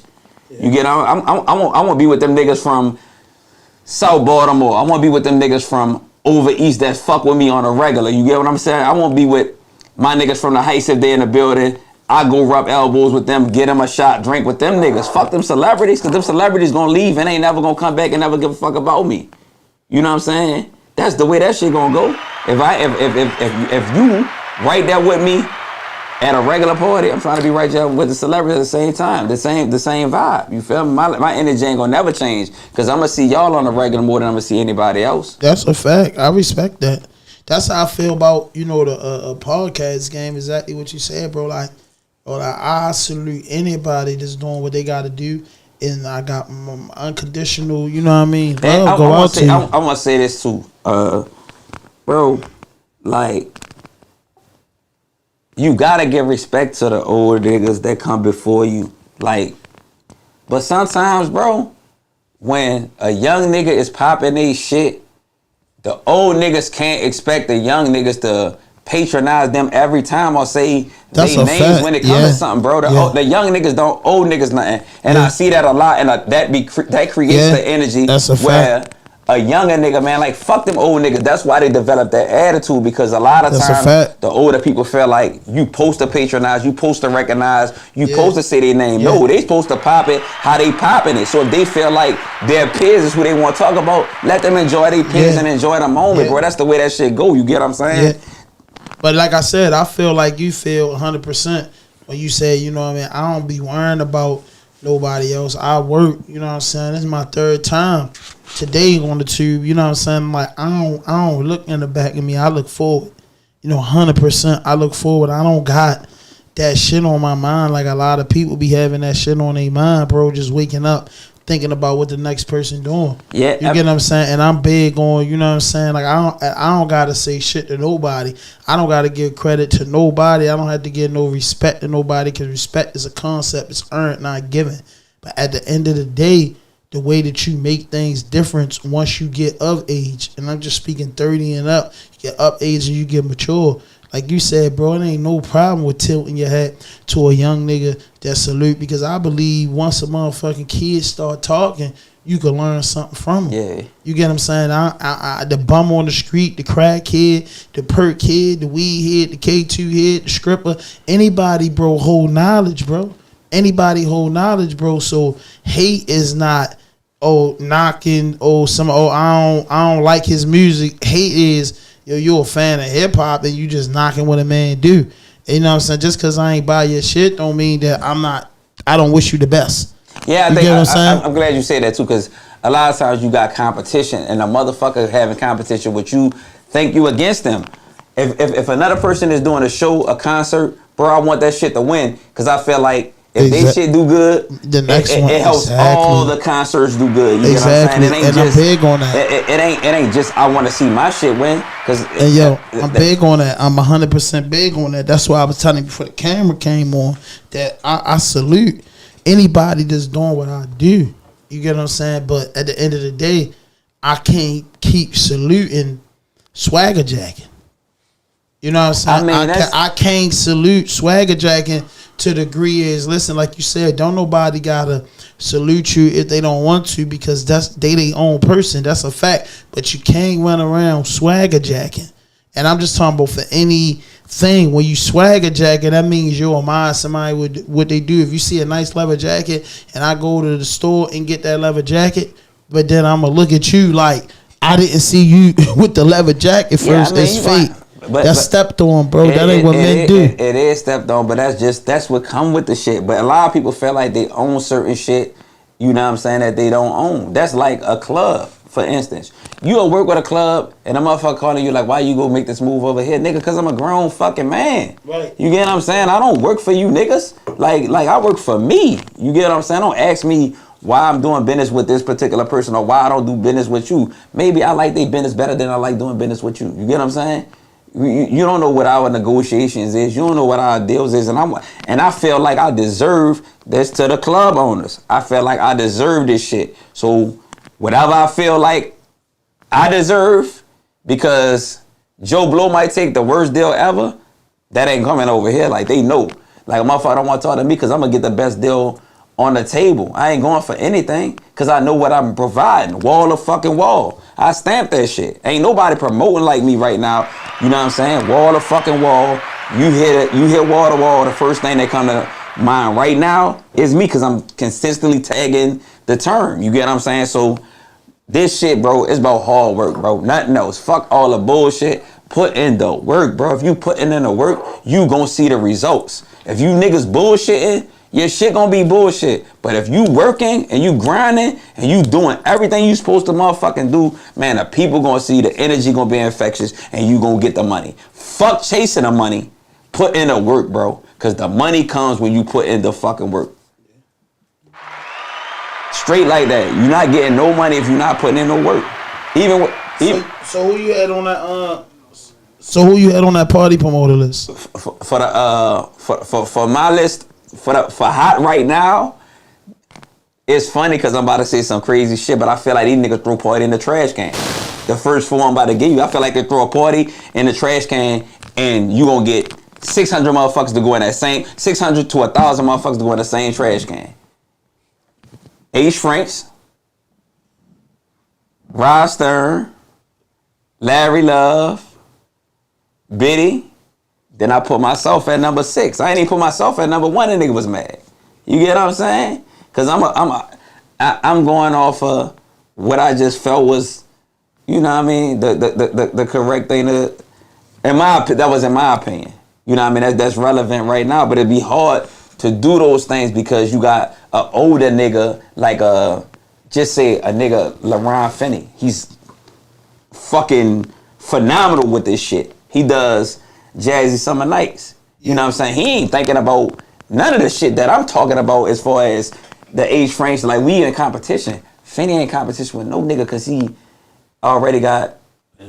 Yeah. You get on? I want to be with them niggas from South Baltimore. I want to be with them niggas from over east that fuck with me on a regular. You get what I'm saying? I want to be with my niggas from the Heights if they in the building. I go rub elbows with them, get them a shot, drink with them niggas. Fuck them celebrities, because them celebrities gonna leave and ain't never gonna come back and never give a fuck about me. You know what I'm saying? That's the way that shit gonna go. If you right there with me at a regular party, I'm trying to be right there with the celebrity at the same time, the same vibe. You feel me? My energy ain't gonna never change, because I'm gonna see y'all on the regular more than I'm gonna see anybody else. That's a fact. I respect that. That's how I feel about, you know, the podcast game. Exactly what you said, bro. Like, I salute anybody that's doing what they got to do, and I got unconditional, you know what I mean? I want to say this too, bro. Like, you gotta give respect to the old niggas that come before you. Like, but sometimes, bro, when a young nigga is popping they shit, the old niggas can't expect the young niggas to patronize them every time or say they names fact. When it comes to something, bro. The young niggas don't owe niggas nothing, and I see that a lot, and that creates the energy where a younger nigga, man, like, fuck them old niggas. That's why they develop that attitude, because a lot of times the older people feel like you supposed to patronize, you supposed to recognize, you supposed to say their name. No, they supposed to pop it how they popping it. So if they feel like their peers is who they want to talk about, let them enjoy their peers and enjoy the moment, bro. That's the way that shit go. You get what I'm saying? Yeah. But like I said, I feel like you feel 100% when you say, you know what I mean, I don't be worrying about nobody else. I work, you know what I'm saying? This is my third time today on the tube, you know what I'm saying? Like, I don't look in the back of me. I look forward. You know, 100% I look forward. I don't got that shit on my mind like a lot of people be having that shit on their mind, bro, just waking up thinking about what the next person doing. Yeah. You get what I'm saying? And I'm big on, you know what I'm saying? Like, I don't gotta say shit to nobody. I don't gotta give credit to nobody. I don't have to give no respect to nobody, because respect is a concept. It's earned, not given. But at the end of the day, the way that you make things different once you get of age, and I'm just speaking 30 and up, you get up age and you get mature. Like you said, bro, it ain't no problem with tilting your hat to a young nigga that salute, because I believe once a motherfucking kid start talking, you can learn something from them. Yeah. You get what I'm saying? The bum on the street, the crack kid, the perk kid, the weed head, the K2 head, the stripper, anybody, bro, hold knowledge, bro. Anybody hold knowledge, bro. So hate is not, knocking, I don't like his music. Hate is, you're a fan of hip hop and you just knocking what a man do. You know what I'm saying? Just because I ain't buy your shit don't mean that I don't wish you the best. Yeah, I'm glad you said that too, because a lot of times you got competition, and a motherfucker having competition with you think you against them. If another person is doing a show, a concert, bro, I want that shit to win, because I feel like If they shit do good, the next one it helps all the concerts do good. You get what I'm saying? It ain't and just, I'm big on that. It ain't just I want to see my shit win. And yo, I'm big on that. I'm 100% big on that. That's why I was telling you before the camera came on that I salute anybody that's doing what I do. You get what I'm saying? But at the end of the day, I can't keep saluting swagger jacking. You know what I'm saying? I mean, I can't salute swagger jacking to the degree is, listen, like you said, don't nobody gotta salute you if they don't want to, because that's their own person. That's a fact. But you can't run around swagger jacking. And I'm just talking about for anything. When you swagger jacket, that means you'll admire somebody with what they do. If you see a nice leather jacket and I go to the store and get that leather jacket, but then I'm gonna look at you like I didn't see you with the leather jacket first. It's fake. That's stepped on, bro. That ain't what men do. It is stepped on, but that's what come with the shit. But a lot of people feel like they own certain shit, you know what I'm saying, that they don't own. That's like a club, for instance. You go work with a club and a motherfucker calling you like, why you go make this move over here? Nigga, because I'm a grown fucking man. Right. You get what I'm saying? I don't work for you niggas. Like I work for me. You get what I'm saying? Don't ask me why I'm doing business with this particular person or why I don't do business with you. Maybe I like their business better than I like doing business with you. You get what I'm saying? You don't know what our negotiations is. You don't know what our deals is, and I feel like I deserve this to the club owners. I feel like I deserve this shit. So whatever I feel like I deserve, because Joe Blow might take the worst deal ever, that ain't coming over here. Like they know. Like a motherfucker don't want to talk to me because I'm gonna get the best deal on the table. I ain't going for anything because I know what I'm providing. Wall to fucking wall. I stamp that shit. Ain't nobody promoting like me right now. You know what I'm saying? Wall to fucking wall. You hit wall to wall. The first thing that come to mind right now is me, because I'm consistently tagging the term. You get what I'm saying? So this shit, bro, it's about hard work, bro. Nothing else. Fuck all the bullshit. Put in the work, bro. If you putting in the work, you gonna see the results. If you niggas bullshitting, your shit gonna be bullshit. But if you working and you grinding and you doing everything you supposed to motherfucking do, man, the people gonna see, the energy gonna be infectious, and you gonna get the money. Fuck chasing the money. Put in the work, bro. Cause the money comes when you put in the fucking work. Straight like that. You're not getting no money if you're not putting in no work. So who you had on that So who you had on that party promoter list? For my list, for hot right now, it's funny because I'm about to say some crazy shit, but I feel like these niggas throw party in the trash can. The first four I'm about to give you, I feel like they throw a party in the trash can and you gonna get 600 motherfuckers to go in that same, 600 to 1,000 motherfuckers to go in the same trash can. H. Franks, Rod Stern, Larry Love, Biddy. Then I put myself at number 6. I ain't even put myself at number 1 and nigga was mad. You get what I'm saying? Cause I'm going off of what I just felt was, you know what I mean, the correct thing to, that was in my opinion. You know what I mean? That's relevant right now, but it'd be hard to do those things because you got an older nigga like just say a nigga LaRon Finney. He's fucking phenomenal with this shit. He does Jazzy Summer Nights. You know what I'm saying? He ain't thinking about none of the shit that I'm talking about as far as the H. Franks. Like, we in competition. Finney ain't competition with no nigga because he already got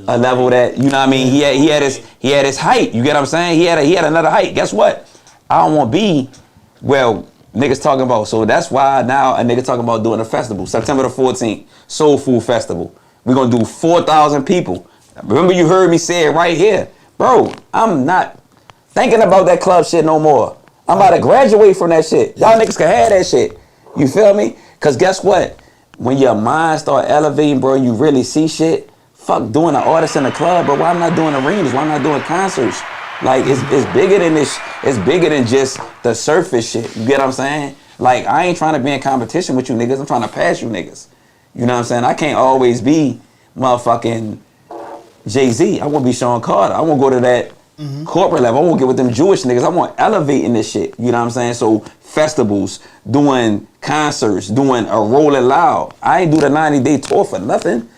a level that, you know what I mean? He had his height. You get what I'm saying? He had another height. Guess what? I don't want to be where niggas talking about. So that's why now a nigga talking about doing a festival. September the 14th, Soul Food Festival. We're going to do 4,000 people. Remember, you heard me say it right here. Bro, I'm not thinking about that club shit no more. I'm about to graduate from that shit. Y'all niggas can have that shit. You feel me? Because guess what? When your mind start elevating, bro, you really see shit. Fuck doing an artist in a club, bro. Why am I not doing arenas? Why am I not doing concerts? Like, it's bigger than this. It's bigger than just the surface shit. You get what I'm saying? Like, I ain't trying to be in competition with you niggas. I'm trying to pass you niggas. You know what I'm saying? I can't always be motherfucking Jay-Z. I want to be Sean Carter. I want to go to that corporate level. I want to get with them Jewish niggas. I want to elevate in this shit. You know what I'm saying? So festivals, doing concerts, doing a Rolling Loud. I ain't do the 90-day tour for nothing.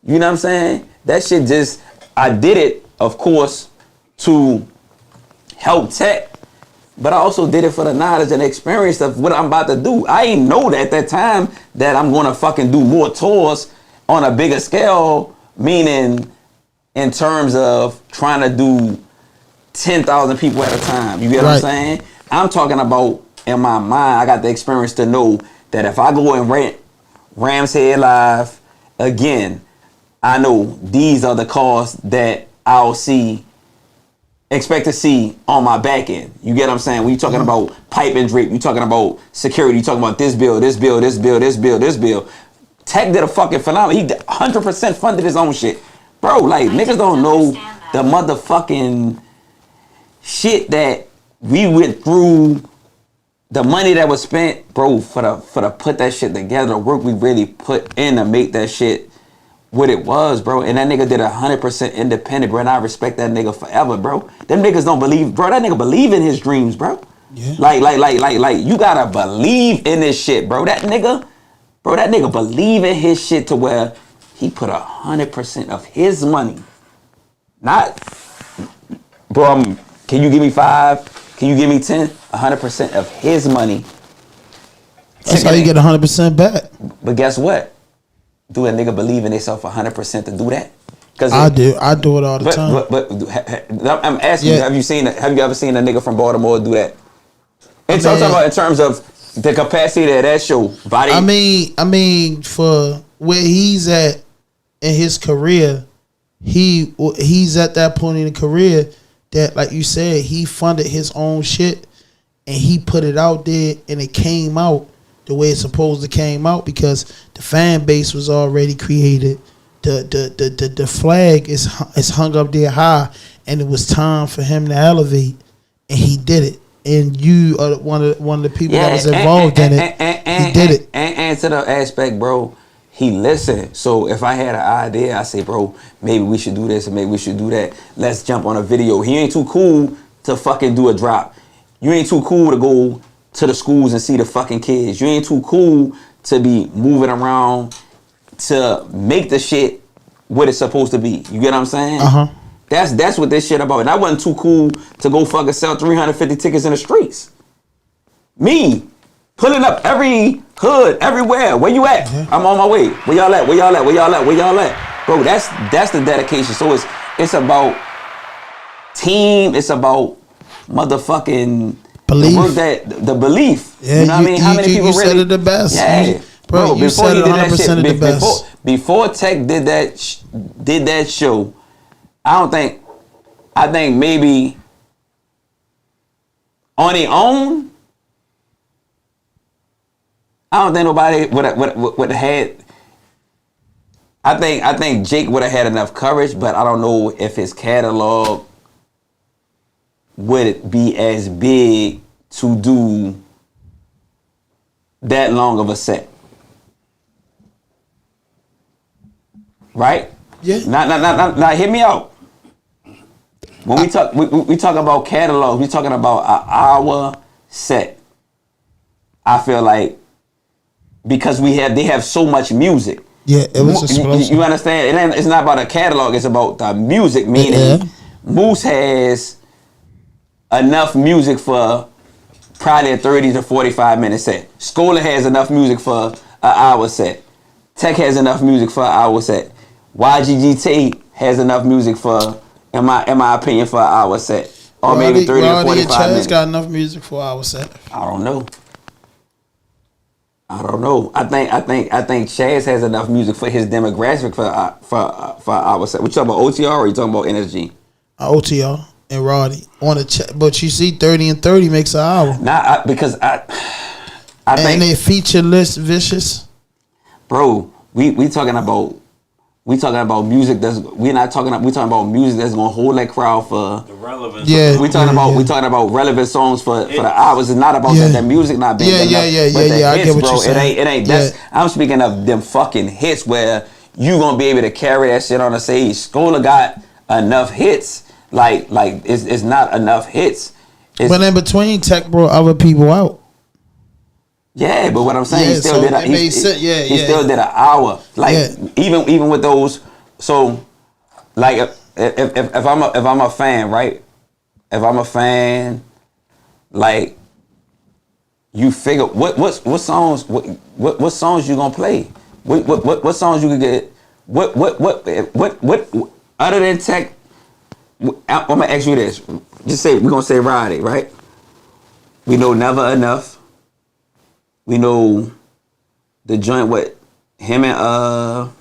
You know what I'm saying? That shit I did it, of course, to help Tech but I also did it for the knowledge and experience of what I'm about to do. I ain't know that at that time that I'm gonna fucking do more tours on a bigger scale, meaning in terms of trying to do 10,000 people at a time. You get what I'm saying? I'm talking about in my mind, I got the experience to know that if I go and rent Rams Head Live again, I know these are the costs that I'll expect to see on my back end. You get what I'm saying? When you're talking about pipe and drape, you're talking about security, you're talking about this bill. Tech did a fucking phenomenal. He 100% funded his own shit. Bro, like, niggas don't know the motherfucking shit that we went through, the money that was spent, bro, for the put that shit together, the work we really put in to make that shit what it was, bro. And that nigga did 100% independent, bro. And I respect that nigga forever, bro. Them niggas don't believe, bro. That nigga believe in his dreams, bro. Yeah. Like, you gotta believe in this shit, bro. That nigga believe in his shit to where he put 100% of his money. Not, bro, can you give me 5? Can you give me 10? 100% of his money. That's how you get 100% back. But guess what? Do a nigga believe in himself 100% to do that? I do it all the time. But I'm asking you, have you ever seen a nigga from Baltimore do that? In terms of the capacity of that show, body. I mean, for where he's at in his career, he's at that point in the career that, like you said, he funded his own shit and he put it out there and it came out the way it's supposed to came out because the fan base was already created. The flag is hung up there high, and it was time for him to elevate, and he did it. And you are one of the people that was involved in it. He did it. And to the aspect, bro, he listened. So if I had an idea, I say, bro, maybe we should do this and maybe we should do that. Let's jump on a video. He ain't too cool to fucking do a drop. You ain't too cool to go to the schools and see the fucking kids. You ain't too cool to be moving around to make the shit what it's supposed to be. You get what I'm saying? That's what this shit about. And I wasn't too cool to go fucking sell 350 tickets in the streets. Me pulling up every hood, everywhere. Where you at? I'm on my way. Where y'all at? Where y'all at? Where y'all at? Where y'all at? Bro, that's the dedication. So it's about team. It's about motherfucking belief. The belief. Yeah, you know what I mean? How many people you said it the best. Yeah. Bro, you said it 100% of the best. Before Tech did that show, I think maybe on their own, I don't think nobody would have had. I think Jake would have had enough courage, but I don't know if his catalog would be as big to do that long of a set. Right? Yeah. Now, hear me out. When we talk about catalogs, we talking about an hour set. I feel like because they have so much music. Yeah, it was explosive. You understand? It's not about a catalog. It's about the music. Meaning, Moose has enough music for probably a 30 to 45 minute set. Scholar has enough music for an hour set. Tech has enough music for an hour set. YGGT has enough music for, in my opinion, for an hour set. Or maybe 30 to 45 minutes. got enough music for an hour set. I don't know. I think Chaz has enough music for his demographic for an hour set. We talking about OTR or you talking about NSG? OTR and Roddy on the chat, but you see, 30 and 30 makes an hour. Because I think, and they feature list vicious. Bro, we talking about music we talking about music that's gonna hold that crowd for the relevance. Yeah, we talking about relevant songs for the hours. It's not about that music not being enough. I get what bro, you're saying. It ain't. That's I'm speaking of them fucking hits where you gonna be able to carry that shit on the stage. Scholar got enough hits. Like it's not enough hits. But in between, Tech brought other people out. Yeah, but what I'm saying, he still did an hour. Like even with those. So like if I'm a fan, right? If I'm a fan, like you figure what songs what songs you gonna play? What songs you could get? What other than tech? I'm gonna ask you this. Just say we're gonna say Roddy, right? We know Never Enough. We know the joint with him and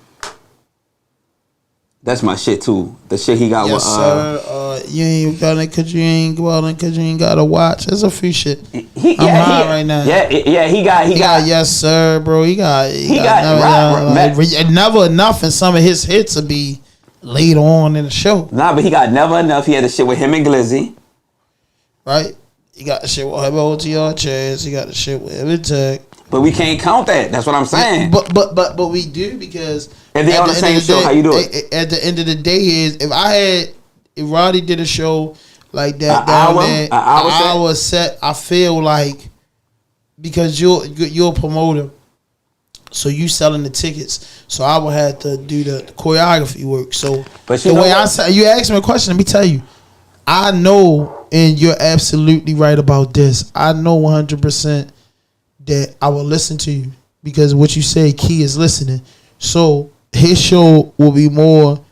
that's my shit too. The shit he got with sir. You ain't got it cause you ain't go out and cause you ain't gotta watch. There's a few shit. I'm high right now. Yeah, he got Yes Sir, bro. He got Never Enough, and some of his hits will be later on in the show. Nah, but he got Never Enough. He had the shit with him and Glizzy. Right? He got the shit with him and OTR Chaz. He got the shit with him and Tech. But we can't count that. That's what I'm saying. But we do, because if they on the same show, how you do it? At the end of the day is if Roddy did a show like that an hour set, I feel like, because you're a promoter, so you selling the tickets, so I would have to do the choreography work. So but the way you asked me a question, let me tell you, I know, and you're absolutely right about this. I know 100% that I will listen to you, because what you say, Key is listening. So his show will be more.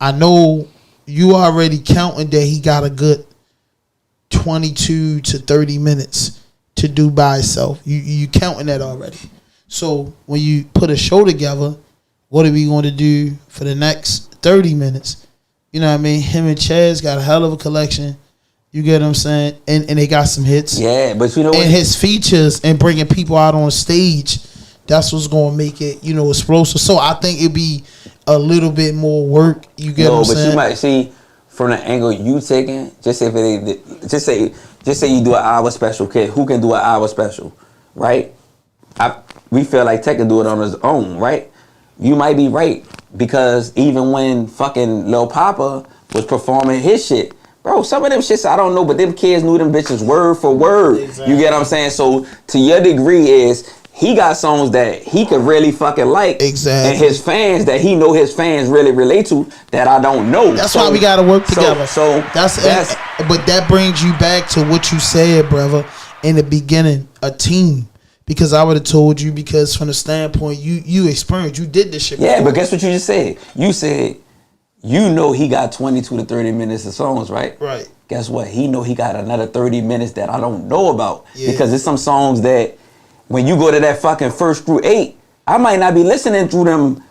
I know you already counting that he got a good 22 to 30 minutes to do by himself. You counting that already. So when you put a show together, what are we going to do for the next 30 minutes? You know what I mean? Him and Chaz got a hell of a collection. You get what I'm saying? And they got some hits. Yeah, but you know what? And his features and bringing people out on stage, that's what's going to make it, explosive. So I think it'd be a little bit more work. You get what I'm saying? No, but you might see from the angle you taking. Just say you do an hour special. Kid, who can do an hour special, right? We feel like Tech can do it on his own, right? You might be right, because even when fucking Lil Papa was performing his shit, bro, some of them shits I don't know, but them kids knew them bitches word for word. Exactly. You get what I'm saying? So to your degree is he got songs that he could really fucking like. Exactly. And his fans that he know his fans really relate to that I don't know. That's why we gotta work together. So that's but that brings you back to what you said, brother, in the beginning, a team. Because I would have told you, because from the standpoint you experienced, you did this shit before. Yeah, but guess what you just said? You said he got 22 to 30 minutes of songs, right? Right. Guess what? He know he got another 30 minutes that I don't know about. Yeah. Because there's some songs that when you go to that fucking 1st through 8, I might not be listening through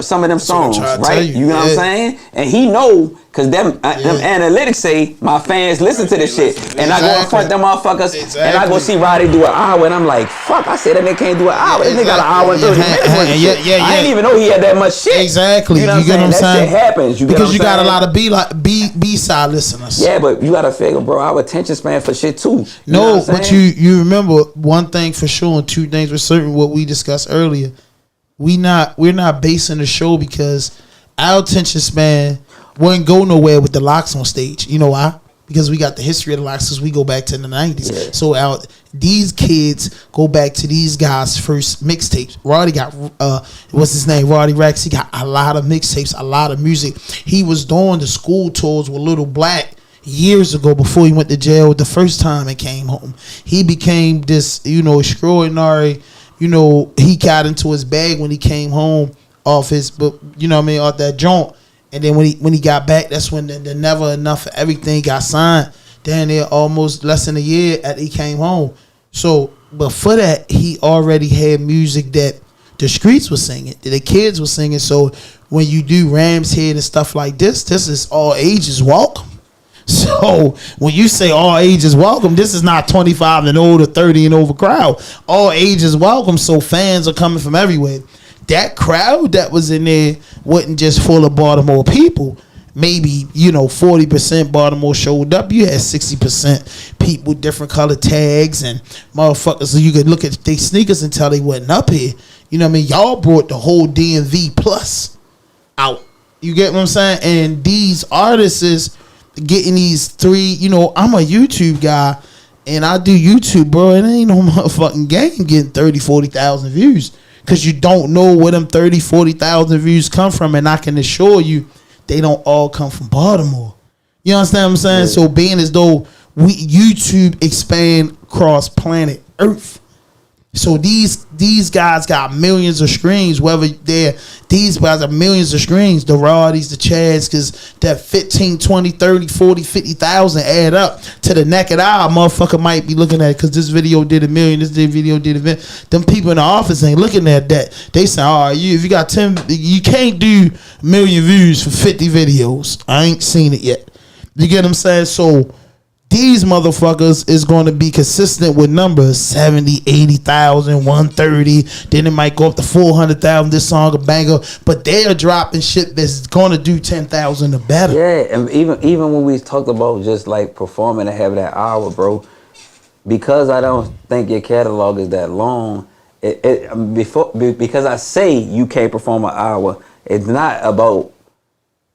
some of them songs, right? You know what I'm saying? And he know, cause them analytics say my fans listen to this shit, and I go in front of them motherfuckers, and I go see Roddy do an hour, and I'm like, fuck! I said that nigga can't do an hour. This nigga got an hour and 30 minutes. I didn't even know he had that much shit. Exactly. You know what I'm saying? That shit happens. Because you got a lot of B-side listeners. Yeah, but you gotta figure, bro, our attention span for shit too. No, but you remember one thing for sure, and two things for certain. What we discussed earlier. We're not basing the show because our attention span wouldn't go nowhere with the Locks on stage. You know why? Because we got the history of the Locks, because we go back to the 90s. Yeah. So these kids go back to these guys' first mixtapes. Roddy got what's his name? Roddy Rex. He got a lot of mixtapes, a lot of music. He was doing the school tours with Little Black years ago before he went to jail the first time and came home. He became this, extraordinary. He got into his bag when he came home off his, off that joint. And then when he got back, that's when the Never Enough for Everything got signed. Down there almost less than a year after he came home. So, but for that, he already had music that the streets were singing, that the kids were singing. So when you do Ram's Head and stuff like this is all ages welcome. So when you say all ages welcome, this is not 25 and older, 30 and over crowd. All ages welcome, so fans are coming from everywhere. That crowd that was in there wasn't just full of Baltimore people. Maybe, 40% Baltimore showed up. You had 60% people with different color tags and motherfuckers, so you could look at their sneakers and tell they wasn't up here. You know what I mean? Y'all brought the whole DMV plus out. You get what I'm saying? And these artists is getting these three, I'm a YouTube guy and I do YouTube, bro. It ain't no motherfucking game getting 30, 40,000 views, because you don't know where them 30, 40,000 views come from. And I can assure you they don't all come from Baltimore. You understand what I'm saying? Yeah. So being as though YouTube expand across planet Earth. So these guys got millions of streams, whether these guys are millions of streams, the Rawdies, the Chads, because that 15, 20, 30, 40, 50,000 add up to the naked eye. Motherfucker might be looking at it because this video did 1 million, video did 1 million. Them people in the office ain't looking at that. They say, all right, if you got 10, you can't do 1 million views for 50 videos. I ain't seen it yet. You get what I'm saying? So these motherfuckers is going to be consistent with numbers 70, 80,000, 130. Then it might go up to 400,000. This song a banger, but they are dropping shit that's going to do 10,000 or better. Yeah, and even when we talked about just like performing and having that hour, bro, because I don't think your catalog is that long. Because I say you can't perform an hour, it's not about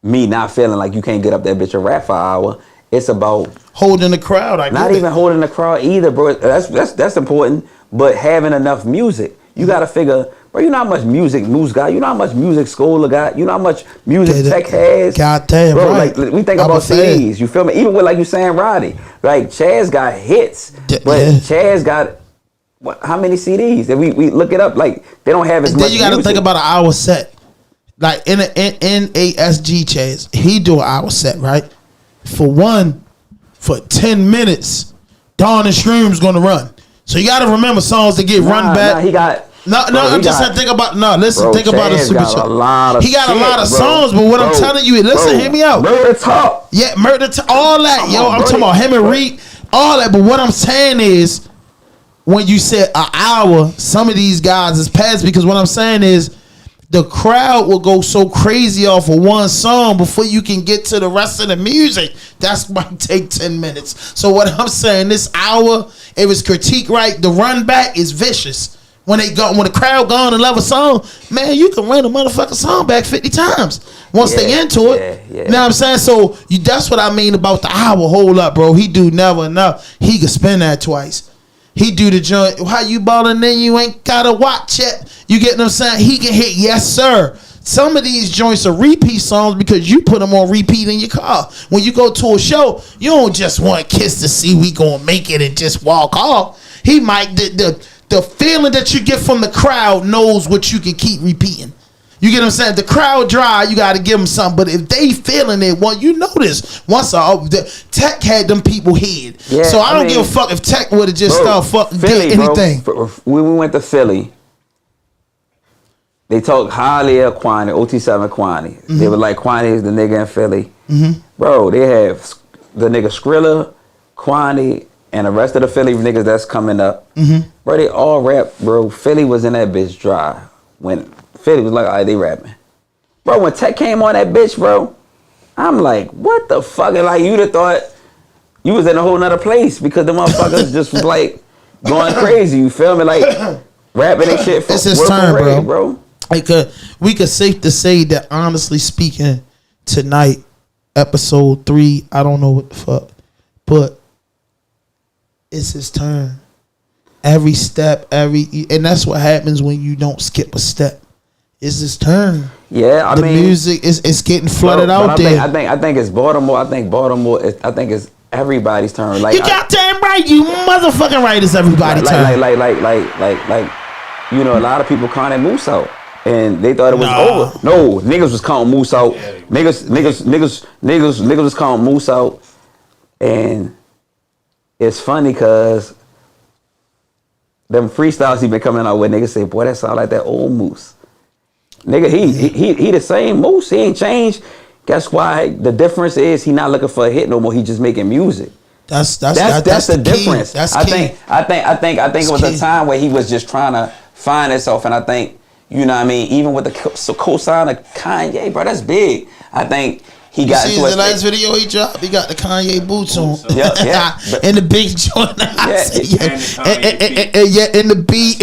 me not feeling like you can't get up that bitch and rap for an hour. It's about holding the crowd. Not even holding the crowd either, bro. That's important. But having enough music, you gotta figure, bro. You know how much music Moose got. You know how much music Scholar got. You know how much music Tech has. Goddamn, bro. Right. Like we think about CDs. You feel me? Even with like you saying Roddy, like Chaz got hits, but Chaz got how many CDs? If we look it up, like they don't have as much. Then you gotta think about an hour set. Like in NASG Chaz, he do an hour set, right? For 10 minutes, Dawn and Stream's gonna run. So you gotta remember songs that get run back. He got I'm just saying think about think about a super show. He got a lot of bro. songs, but what I'm telling you, listen, hear me out. Murder Talk. Yeah, all that, I'm talking about him and Reek, all that. But what I'm saying is, when you said an hour, some of these guys is past, because what I'm saying is the crowd will go so crazy off of one song before you can get to the rest of the music. That's might take 10 minutes. So what I'm saying, this hour, if it's critique right, the run back is vicious. When the crowd gone and love a song, man, you can run a motherfucking song back 50 times once they into it. Yeah. You know what I'm saying? So that's what I mean about the hour. Hold up, bro. He do never enough. He could spin that twice. He do the joint. How you ballin'? Then you ain't gotta watch it. You get what I'm saying? He can hit, yes sir. Some of these joints are repeat songs because you put them on repeat in your car. When you go to a show, you don't just want Kiss to see we gonna make it and just walk off. He might the feeling that you get from the crowd knows what you can keep repeating. You get what I'm saying? The crowd dry, you got to give them something. But if they feeling it, well, you know this. Once Tech had them people hid. Yeah, so I don't give a fuck if Tech would have just started fucking Philly, anything. Bro, when we went to Philly, they talked highly of Kwani, OT7 Kwani. Mm-hmm. They were like, Kwani is the nigga in Philly. Mm-hmm. Bro, they have the nigga Skrilla, Kwani, and the rest of the Philly niggas that's coming up. Mm-hmm. Bro, they all rap, bro. Philly was in that bitch dry. When Philly was like, all right, they rapping. Bro, when Tech came on that bitch, bro, I'm like, what the fuck? And like, you'd have thought you was in a whole nother place because the motherfuckers just was like going crazy. You feel me? Like rapping and shit. It's his turn, bro. We could safe to say that, honestly speaking, tonight, episode 3, I don't know what the fuck, but it's his turn. Every step, and that's what happens when you don't skip a step. It's his turn. Yeah, the music is getting flooded out there. I think it's Baltimore. I think it's everybody's turn. Like, you goddamn right. You motherfucking right. It's everybody's turn. Like, you know, a lot of people counted Moose out, and they thought it was over. No, niggas was counting Moose out. Niggas was counting Moose out, and it's funny because them freestyles he been coming out with, niggas say, boy, that sound like that old Moose. Nigga, he the same Moose. He ain't changed. Guess why? The difference is he not looking for a hit no more. He just making music. That's the difference. That's I think it was a time where he was just trying to find himself, and I think, you know what I mean, even with the co-sign of Kanye, bro, that's big. I think he got into the last video he dropped. He got the Kanye boots on. Yeah. And the big joint. In the beat,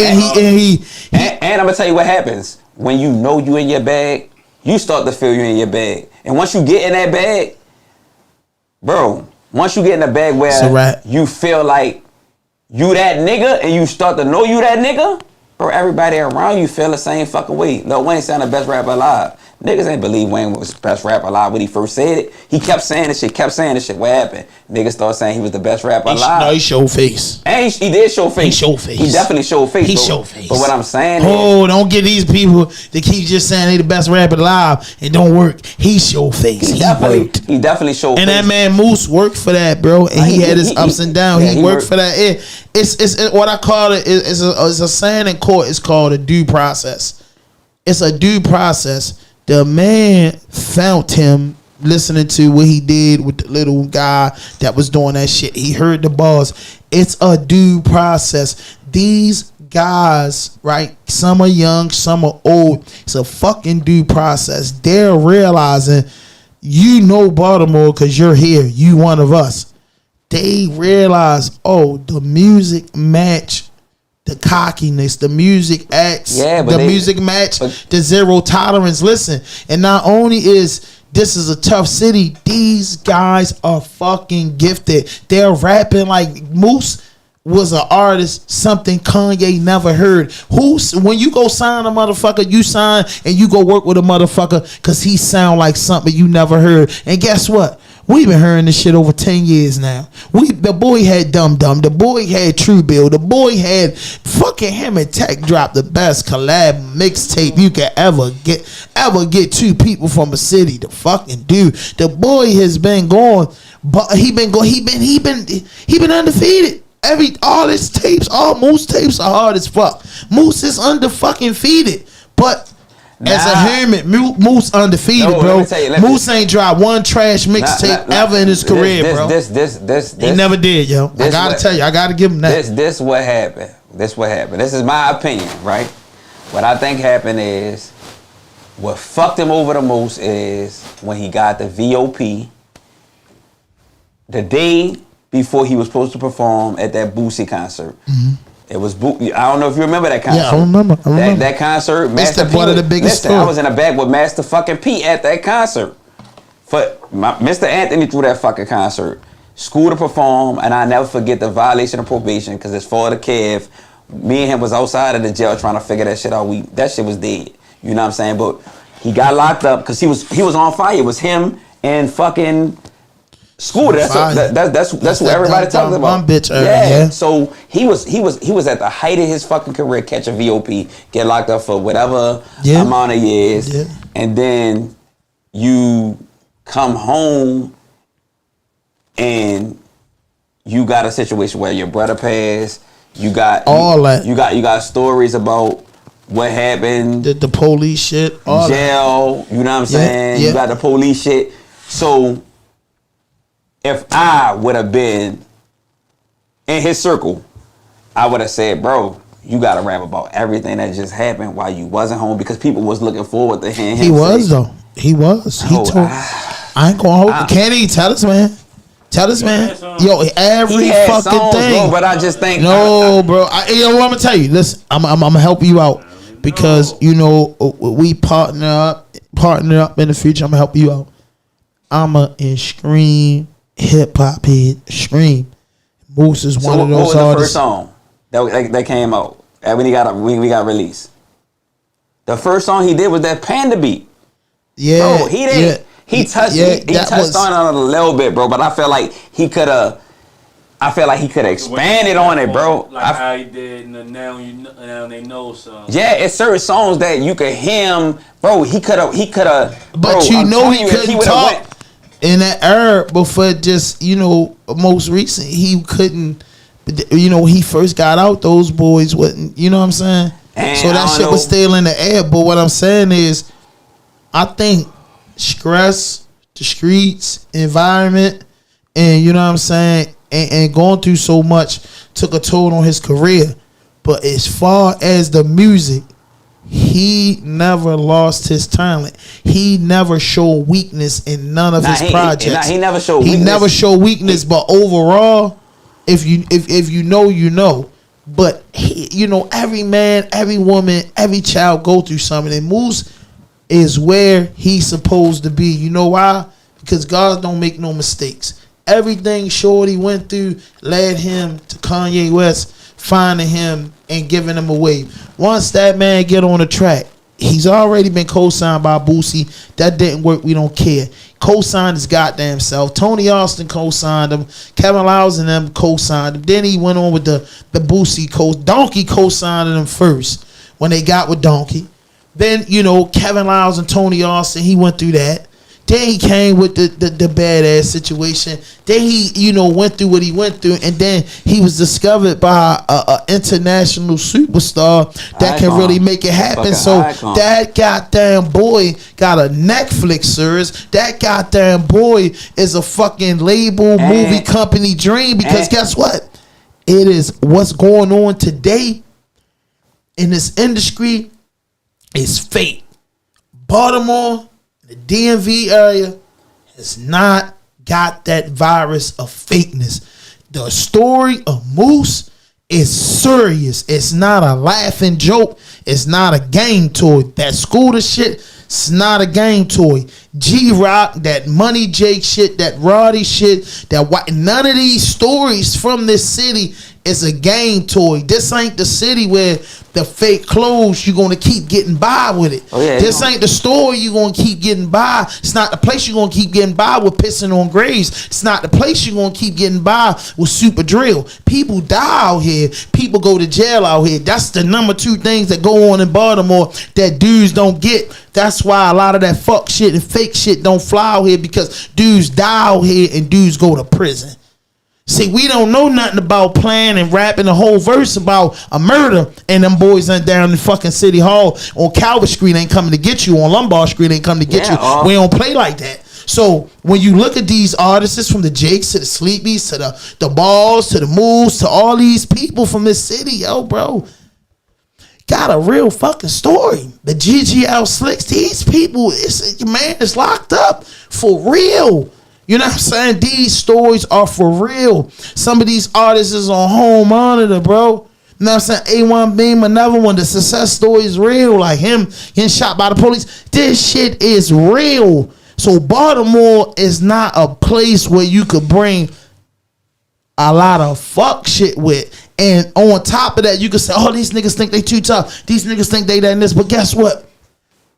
and I'm gonna tell you what happens when you know you in your bag. You start to feel you in your bag, and once you get in that bag, bro. Once you get in the bag where you feel like you that nigga, and you start to know you that nigga, bro, everybody around you feel the same fucking way. Lil Wayne sound the best rapper alive. Niggas ain't believe Wayne was the best rapper alive when he first said it. He kept saying this shit. What happened? Niggas started saying he was the best rapper alive. No, he showed face. And he did show face. He showed face. He definitely showed face. He showed face. But what I'm saying is, don't get these people that keep just saying they the best rapper alive and don't work. He showed face. He definitely showed and face. that man Moose worked for that, bro. And he had his ups and downs. He worked for that. It's what I call it. It's a saying in court. It's called a due process. It's a due process. The man found him listening to what he did with the little guy that was doing that shit. He heard the bars. It's a due process. These guys, right? Some are young, some are old. It's a fucking due process. They're realizing, you know, Baltimore because you're here. You one of us. They realize, oh, the music match the cockiness, the music acts, music match the zero tolerance. Listen, and not only is this is a tough city, these guys are fucking gifted. They're rapping like Moose was an artist, something Kanye never heard. When you go sign a motherfucker, you sign and you go work with a motherfucker because he sound like something you never heard. And guess what? We've been hearing this shit over 10 years now. The boy had Dum Dum. The boy had True Bill. The boy had fucking him and Tech dropped the best collab mixtape you could ever get two people from a city to fucking do. The boy has been going, but he been undefeated. All his tapes, all Moose tapes are hard as fuck. Moose is under fucking feeded, but as a hermit, Moose undefeated, bro. Moose ain't dropped one trash mixtape ever in his career, bro. He never did, yo. I gotta tell you, I gotta give him that. This what happened. This is my opinion, right? What I think happened is, what fucked him over the most is when he got the VOP the day before he was supposed to perform at that Boosie concert. Mm-hmm. It was I don't know if you remember that concert. Yeah, I remember. That concert. Master P. One of the biggest stories. I was in the back with Master fucking P at that concert. Mr. Anthony threw that fucking concert. School to perform, and I never forget the violation of probation because it's for the Kev. Me and him was outside of the jail trying to figure that shit out. That shit was dead. You know what I'm saying? But he got locked up because he was on fire. It was him and fucking School. That's what everybody talks about. Bitch yeah. So he was at the height of his fucking career, catch a VOP, get locked up for whatever amount of years, and then you come home and you got a situation where your brother passed. You got all that. You got stories about what happened. The police shit. All jail. That. You know what I'm saying? You got the police shit. So if I would have been in his circle, I would have said, bro, you got to rap about everything that just happened while you wasn't home because people was looking forward to hearing him. He was, though. He was. He told. I ain't going to hold. Can't he tell us, man? Tell us, man. Yo, every fucking songs, thing. Bro, but I just think. No, bro. You know what I'm going to tell you? Listen, I'm going to help you out because, you know, we partner up in the future. I'm going to help you out. I'm a extreme hip-hop head. Extreme. Moose is one of those artists. What was the first song that came out when we got released? The first song he did was that Panda beat. Yeah. Bro, he didn't. He touched on it a little bit, bro, but I feel like he could have expanded on it, bro. Like how he did in the Now They Know song. Yeah, it's certain songs that you could hear him, bro. He could have. But bro, he couldn't talk in that era before. Just most recent, he couldn't. He first got out. Those boys wasn't. You know what I'm saying? So that shit was still in the air. But what I'm saying is, I think stress, the streets, environment, and you know what I'm saying, and going through so much took a toll on his career. But as far as the music, he never lost his talent. He never showed weakness in none of his projects. He never showed weakness. He never showed weakness, but overall, if you know. But every man, every woman, every child go through something. And Moose is where he's supposed to be. You know why? Because God don't make no mistakes. Everything Shorty went through led him to Kanye West finding him and giving him away. Once that man get on the track, He's already been co-signed by Boosie. That didn't work. We don't care. Co-signed his goddamn self. Tony Austin co-signed him. Kevin Lyles and them co-signed him. Then he went on with the Boosie Donkey co-signed him first when they got with Donkey. Then, you know, Kevin Lyles and Tony Austin, he went through that. Then he came with the badass situation. Then he, you know, went through what he went through, and then he was discovered by a international superstar that can really make it happen. So that goddamn boy got a Netflix series. That goddamn boy is a fucking label movie company dream, because guess what? It is what's going on today in this industry is fate. Baltimore, the DMV area, has not got that virus of fakeness. The story of Moose is serious. It's not a laughing joke. It's not a game toy. That Scooter shit, it's not a game toy. G-Rock, that Money Jake shit, that Roddy shit, none of these stories from this city is a game toy. This ain't the city where the fake clothes, you're going to keep getting by with it. Oh, yeah, this ain't the store you're going to keep getting by. It's not the place you're going to keep getting by with pissing on graves. It's not the place you're going to keep getting by with super drill. People die out here. People go to jail out here. That's the number 2 things that go on in Baltimore that dudes don't get. That's why a lot of that fuck shit and fake shit don't fly out here, because dudes die out here and dudes go to prison. See, we don't know nothing about playing and rapping a whole verse about a murder, and them boys ain't down in fucking City Hall on Calvert Street ain't coming to get you, on Lombard Street ain't coming to get you. We don't play like that. So when you look at these artists, from the Jakes to the Sleepies to the Balls to the Moves to all these people from this city, yo, bro, got a real fucking story. The GGL Slicks, these people, it's locked up for real. You know what I'm saying? These stories are for real. Some of these artists is on home monitor, bro. You know what I'm saying? A1 Beam, another one. The success story is real. Like him getting shot by the police. This shit is real. So Baltimore is not a place where you could bring a lot of fuck shit with. And on top of that, you could say, oh, these niggas think they too tough. These niggas think they that and this. But guess what?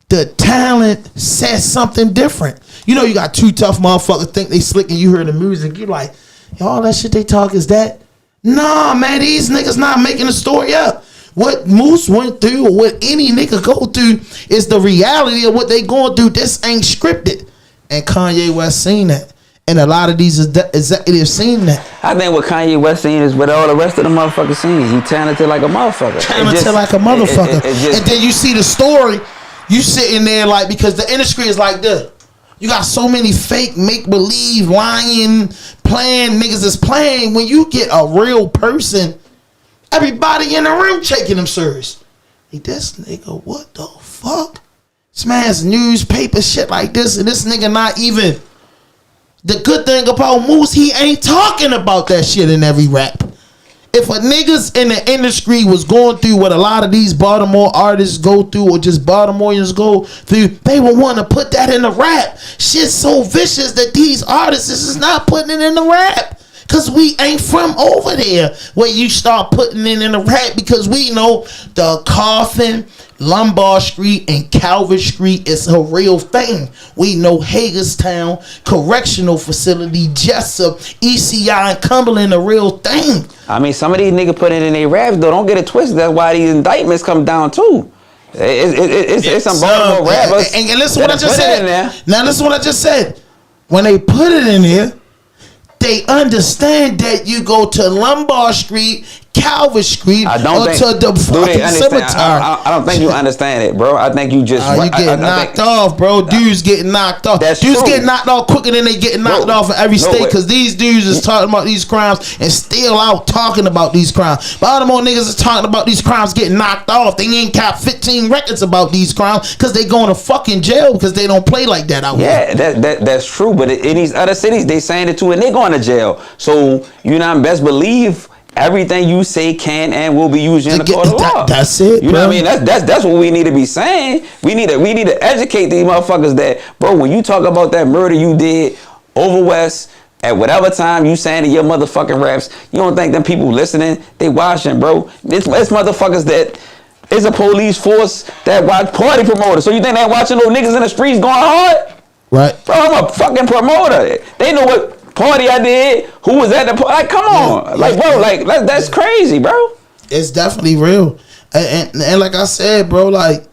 The talent says something different. You know, you got 2 tough motherfuckers think they slick, and you hear the music, you like, yo, all that shit they talk is that? Nah, man, these niggas not making the story up. What Moose went through, or what any nigga go through, is the reality of what they going through. This ain't scripted. And Kanye West seen that. And a lot of these executives seen that. I think what Kanye West seen is what all the rest of the motherfuckers seen. He talented like a motherfucker. And then you see the story, you sitting there like, because the industry is like this. You got so many fake, make-believe, lying, playing, niggas is playing. When you get a real person, everybody in the room taking them serious. Like, this nigga, what the fuck? This man's newspaper shit like this, and this nigga not even. The good thing about Moose, he ain't talking about that shit in every rap. If a niggas in the industry was going through what a lot of these Baltimore artists go through, or just Baltimoreans go through, they would want to put that in the rap. Shit's so vicious that these artists is not putting it in the rap. Because we ain't from over there where you start putting it in the rap, because we know the Coffin, Lombard Street, and Calvert Street is a real thing. We know Hagerstown, Correctional Facility, Jessup, ECI, and Cumberland a real thing. I mean, some of these niggas put it in their raps, though. Don't get it twisted. That's why these indictments come down, too. It's some Baltimore rappers. And listen what I just said. Now listen what I just said. When they put it in there, they understand that you go to Lombard Street, Calvert Street, or to the fucking cemetery. I don't think you understand it, bro. I think you just you get knocked off, bro. Dudes getting knocked off. Dudes getting knocked off quicker than they getting knocked off in every state, because these dudes is talking about these crimes and still out talking about these crimes. Baltimore niggas is talking about these crimes getting knocked off. They ain't got 15 records about these crimes because they going to fucking jail because they don't play like that out here. Yeah, that's true. But in these other cities, they saying it too, and they going to jail. So you know, best believe everything you say can and will be used in the court of law. That's it. You know what I mean? That's what we need to be saying. We need to educate these motherfuckers that, bro, when you talk about that murder you did over West at whatever time you saying in your motherfucking raps, you don't think them people listening, they watching, bro. It's motherfuckers that is a police force that watch party promoters. So you think they're watching those niggas in the streets going hard? Right. Bro, I'm a fucking promoter. They know what party I did, who was at the party. Like, come on. Like, bro, like, that's crazy, bro. It's definitely real. And like I said, bro, like,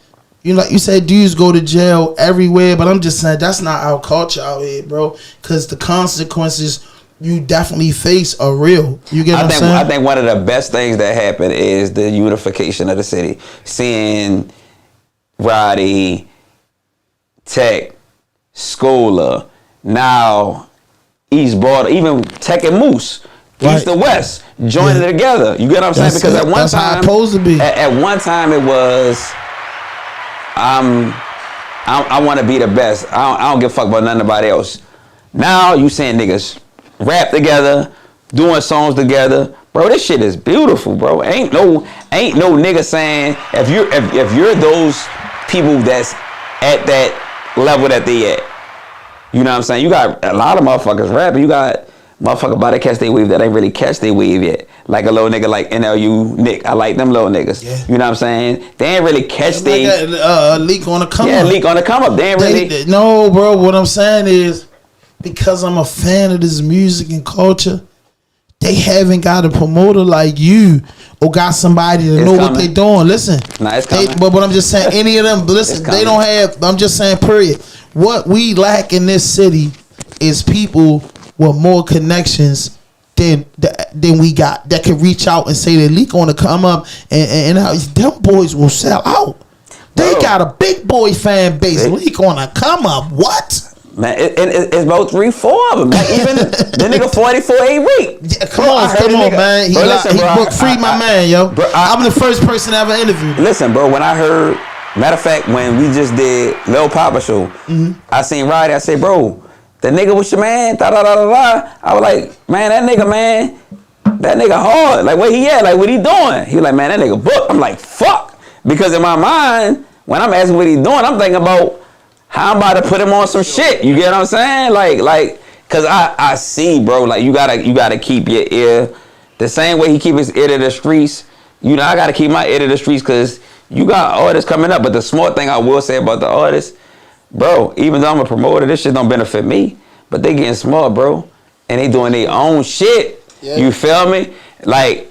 you know, like you said, dudes go to jail everywhere, but I'm just saying that's not our culture out here, bro. Because the consequences you definitely face are real. You get what I'm saying? I think one of the best things that happened is the unification of the city. Seeing Roddy, Tech, Scholar, now East Border, even Tech and Moose, East and West, joining it together. You get what I'm saying? Because at one time, supposed to be. At one time it was, I want to be the best. I don't give a fuck about nobody else. Now you seeing niggas rap together, doing songs together. Bro, this shit is beautiful, bro. Ain't no nigga saying if you're those people that's at that level that they at. You know what I'm saying? You got a lot of motherfuckers rapping. You got motherfuckers about to catch their wave that ain't really catch their wave yet. Like a little nigga like NLU Nick. I like them little niggas. Yeah. You know what I'm saying? They ain't really catch their leak on the come up. Yeah, leak on the come up. They ain't really. No, bro. What I'm saying is, because I'm a fan of this music and culture, they haven't got a promoter like you or got somebody to know what they doing. Listen, it's coming. But I'm just saying, any of them, listen, they don't have. I'm just saying, period. What we lack in this city is people with more connections than we got that can reach out and say that Leak on the come up and them boys will sell out. They got a big boy fan base. Leak on the come up. What? Man, it's about 3-4 of them. Man. Even the nigga 44 week. Yeah, come on, man. He booked free my man, yo. Bro, I'm the first person I ever interviewed. Listen, bro, when I heard, matter of fact, when we just did Lil Papa show, I seen Roddy, I said, bro, the nigga was your man, da-da-da-da-da. I was like, man, that nigga hard. Like, where he at? Like, what he doing? He was like, man, that nigga booked. I'm like, fuck. Because in my mind, when I'm asking what he doing, I'm thinking about how I'm about to put him on some shit. You get what I'm saying? Like, cause I see, bro. Like you gotta keep your ear the same way he keep his ear to the streets. You know, I gotta keep my ear to the streets because you got artists coming up. But the smart thing I will say about the artists, bro, even though I'm a promoter, this shit don't benefit me. But they getting smart, bro, and they doing their own shit. Yeah. You feel me? Like.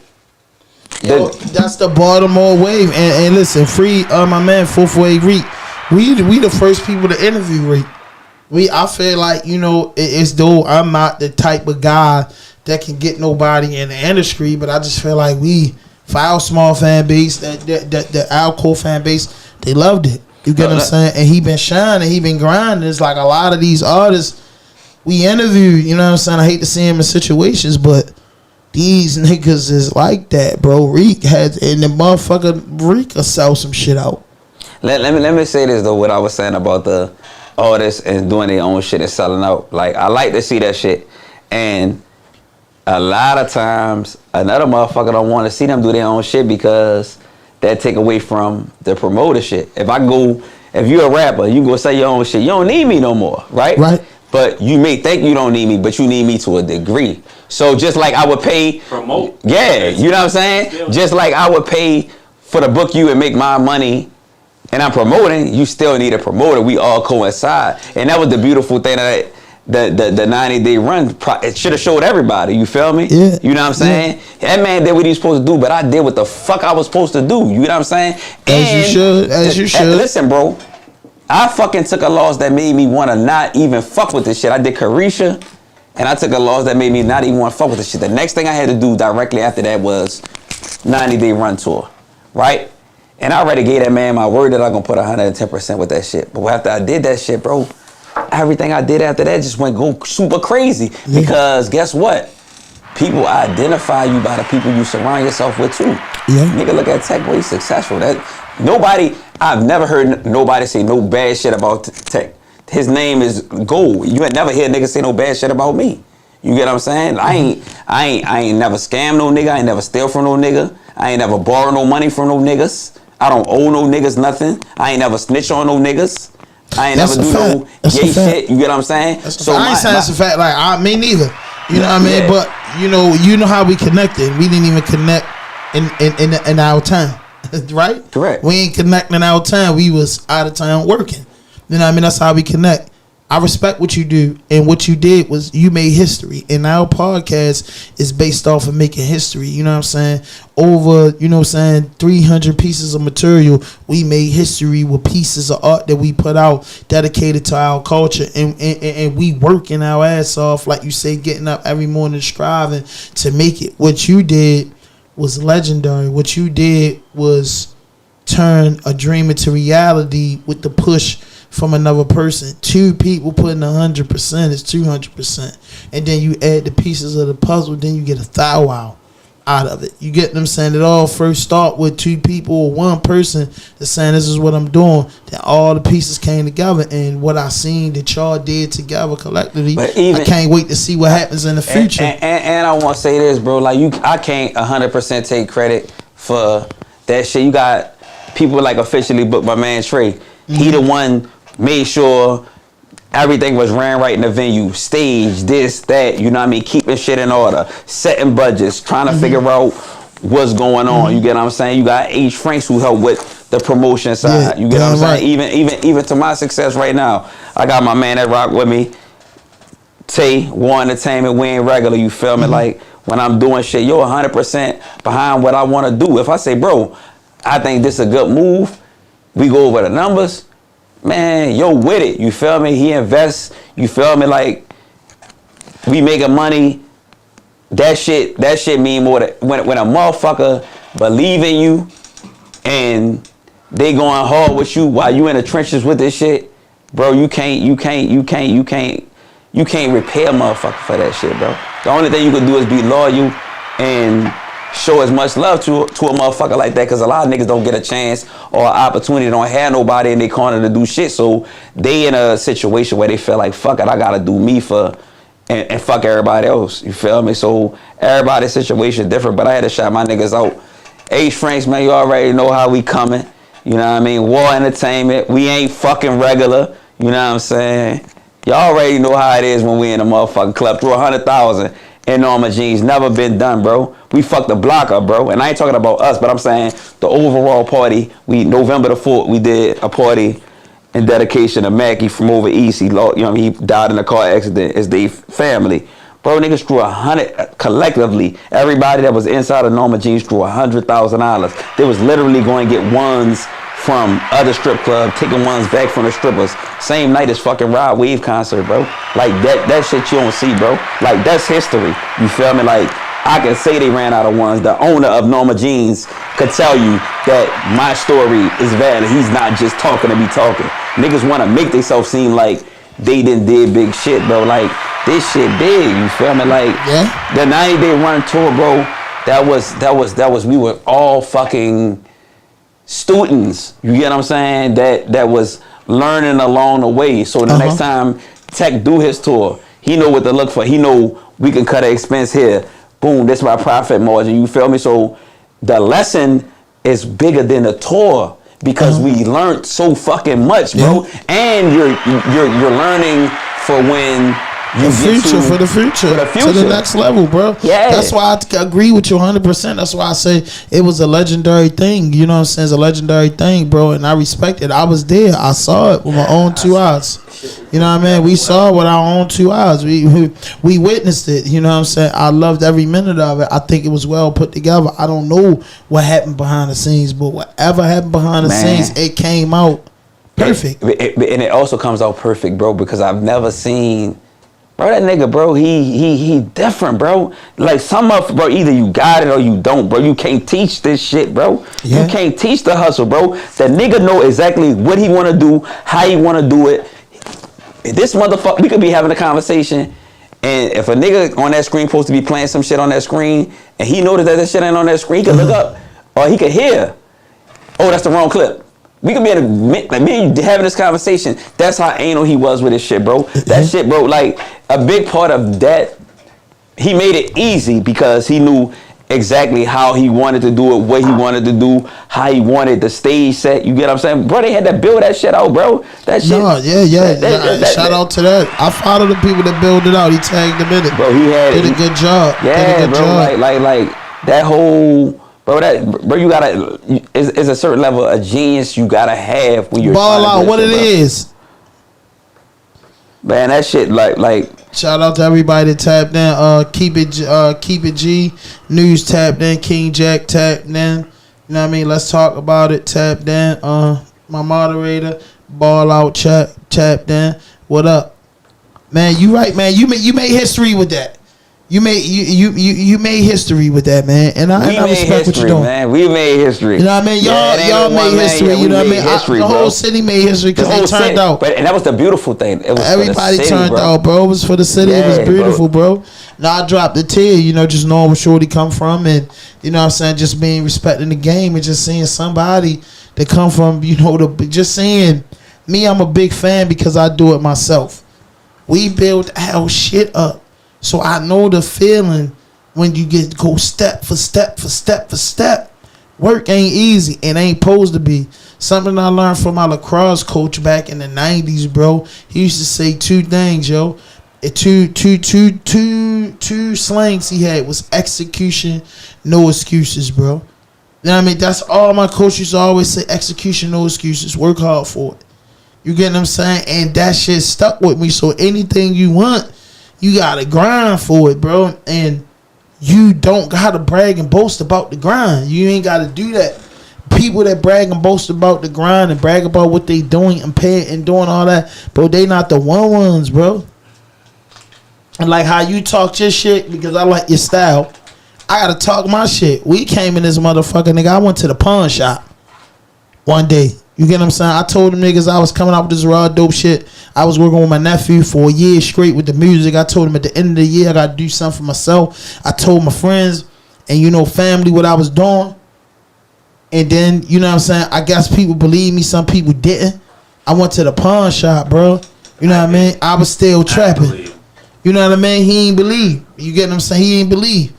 Yo, that's the Baltimore wave. And listen, free my man 448 Reek. We the first people to interview Reek. I feel like, you know, it's though I'm not the type of guy that can get nobody in the industry, but I just feel like for our small fan base, the our core fan base, they loved it. You get what I'm saying? And he been shining, he been grinding. It's like a lot of these artists we interview, you know what I'm saying? I hate to see him in situations, but these niggas is like that, bro. Reek has, and the motherfucker Reek will sell some shit out. Let me say this though, what I was saying about the artists and doing their own shit and selling out. Like, I like to see that shit. And a lot of times, another motherfucker don't want to see them do their own shit because that take away from the promoter shit. If you're a rapper, you go say your own shit, you don't need me no more, right? Right. But you may think you don't need me, but you need me to a degree. So just like I would pay... Promote. Yeah, you know what I'm saying? Just like I would pay for the book you and make my money, and I'm promoting, you still need a promoter. We all coincide. And that was the beautiful thing that the 90-day run, it should have showed everybody. You feel me? Yeah. You know what I'm saying? Yeah. That man did what he was supposed to do, but I did what the fuck I was supposed to do. You know what I'm saying? As you should. Listen, bro. I fucking took a loss that made me want to not even fuck with this shit. I did Carisha, and I took a loss that made me not even want to fuck with this shit. The next thing I had to do directly after that was 90-day run tour, right? And I already gave that man my word that I'm going to put 110% with that shit. But after I did that shit, bro, everything I did after that just went go super crazy. Yeah. Because guess what? People identify you by the people you surround yourself with too. Yeah. Nigga, look at Tech, boy, he's successful. I've never heard nobody say no bad shit about Tech. His name is gold. You ain't never hear a nigga say no bad shit about me. You get what I'm saying? I ain't never scam no nigga. I ain't never steal from no nigga. I ain't never borrow no money from no niggas. I don't owe no niggas nothing. I ain't never snitch on no niggas. I ain't never do no gay shit. You get what I'm saying? So I ain't saying it's a fact. Like me neither. You know what I mean? Yeah. But you know how we connected. We didn't even connect in our time. right? Correct. We ain't connecting out of town. We was out of town working. You know what I mean? That's how we connect. I respect what you do, and what you did was you made history, and our podcast is based off of making history. You know what I'm saying? Over, 300 pieces of material, we made history with pieces of art that we put out dedicated to our culture, and we working our ass off, like you say, getting up every morning striving to make it. What you did was legendary. What you did was turn a dream into reality with the push from another person. Two people putting 100% is 200%, and then you add the pieces of the puzzle, then you get a thou out of it. You get what I'm saying? It all first start with two people or one person that's saying this is what I'm doing. Then all the pieces came together, and what I seen that y'all did together collectively, I can't wait to see what happens in the future. And I want to say this, bro. Like I can't 100% take credit for that shit. You got people like officially booked my man Trey. He the one made sure everything was ran right in the venue, stage, this, that, you know what I mean, keeping shit in order, setting budgets, trying to figure out what's going on. You get what I'm saying? You got H. Franks who helped with the promotion side. You get what I'm saying? Even to my success right now, I got my man that rock with me, Tay, War Entertainment, we ain't regular, you feel me? Like when I'm doing shit, you're 100% behind what I want to do. If I say, bro, I think this is a good move, we go over the numbers, man, yo with it, you feel me? He invests, you feel me? Like, we making money. That shit mean more than when a motherfucker believe in you and they going hard with you while you in the trenches with this shit, bro, you can't repair a motherfucker for that shit, bro. The only thing you can do is be loyal and show as much love to a motherfucker like that, because a lot of niggas don't get a chance or an opportunity, don't have nobody in their corner to do shit, so they in a situation where they feel like, fuck it, I gotta do me for and fuck everybody else, you feel me? So everybody's situation different, but I had to shout my niggas out. H. Franks, man, you already know how we coming, you know what I mean? War Entertainment, we ain't fucking regular, you know what I'm saying? Y'all already know how it is when we in a motherfucking club. Through 100,000 in Norma Jeans, never been done, bro. We fucked the block up, bro. And I ain't talking about us, but I'm saying the overall party. We November the 4th, we did a party in dedication to Mackie from over east. He died in a car accident. It's their family, bro. Niggas drew 100 collectively. Everybody that was inside of Norma Jeans drew $100,000. They was literally going to get ones from other strip clubs, taking ones back from the strippers. Same night as fucking Rod Wave concert, bro. Like that shit you don't see, bro. Like that's history. You feel me? Like I can say they ran out of ones. The owner of Norma Jeans could tell you that my story is valid. He's not just talking to be talking. Niggas want to make themselves seem like they did big shit, bro. Like this shit big. You feel me? Like the 90-day run tour, bro. That was. We were all fucking students, you get what I'm saying, that was learning along the way. So the next time Tech do his tour, he know what to look for. He know we can cut an expense here. Boom, this is my profit margin, you feel me? So the lesson is bigger than the tour because we learned so fucking much, bro. And you're learning for when you for the future, to the next level, bro. Yeah, that's why I agree with you 100%. That's why I say it was a legendary thing. You know what I'm saying? It's a legendary thing, bro, and I respect it. I was there. I saw it with my own two eyes. You know what I mean? We saw it with our own two eyes. We witnessed it. You know what I'm saying? I loved every minute of it. I think it was well put together. I don't know what happened behind the scenes, but whatever happened behind the scenes, it came out perfect. And it also comes out perfect, bro, because I've never seen. Bro, that nigga, bro, he different, bro. Like some of, bro, either you got it or you don't, bro. You can't teach this shit, bro. Yeah. You can't teach the hustle, bro. That nigga know exactly what he want to do, how he want to do it. This motherfucker, we could be having a conversation, and if a nigga on that screen supposed to be playing some shit on that screen, and he noticed that shit ain't on that screen, he could look up, or he could hear, oh, that's the wrong clip. We could be like me and you having this conversation. That's how anal he was with his shit, bro. That shit, bro, like a big part of that, he made it easy because he knew exactly how he wanted to do it, what he wanted to do, how he wanted the stage set. You get what I'm saying? Bro, they had to build that shit out, bro. That shit. No, shout out to that. I follow the people that build it out. He tagged them in it. Bro, did a good job. Yeah, bro. Like that whole Bro, you gotta. It's a certain level of genius you gotta have when you're ball out. What it is, man. That shit, like. Shout out to everybody that tapped in. Keep it G. News tapped in. King Jack tapped in. You know what I mean? Let's talk about it. Tapped in. My moderator, ball out. Tapped in. What up, man? You right, man. You made history with that. You made history with that, man, and I respect what you're doing. Man. We made history. You know what I mean? Y'all made history. You know what I mean? The whole city made history because they turned out. And that was the beautiful thing. It was everybody for the city, turned out, bro. It was for the city. It was beautiful, bro. Now I dropped the tear. You know, just knowing where Shorty come from, and you know what I'm saying, just being respecting the game and just seeing somebody that come from, you know, just saying me. I'm a big fan because I do it myself. We build our shit up. So I know the feeling when you go step for step for step for step. Work ain't easy. It ain't supposed to be. Something I learned from my lacrosse coach back in the 90s, bro. He used to say two things, yo. Two slangs he had was execution, no excuses, bro. You know what I mean? That's all my coach used to always say, execution, no excuses. Work hard for it. You get what I'm saying? And that shit stuck with me. So anything you want, you gotta grind for it, bro. And you don't gotta brag and boast about the grind. You ain't gotta do that. People that brag and boast about the grind and brag about what they doing and paying and doing all that, bro, they not the ones, bro. And like how you talk your shit, because I like your style, I gotta talk my shit. We came in this motherfucker, nigga. I went to the pawn shop one day. You get what I'm saying? I told them niggas I was coming out with this raw dope shit. I was working with my nephew for a year straight with the music. I told him at the end of the year I got to do something for myself. I told my friends and, you know, family what I was doing. And then, you know what I'm saying, I guess people believe me. Some people didn't. I went to the pawn shop, bro. You know what I mean? I was still trapping. You know what I mean? He ain't believe. You get what I'm saying? He ain't believe.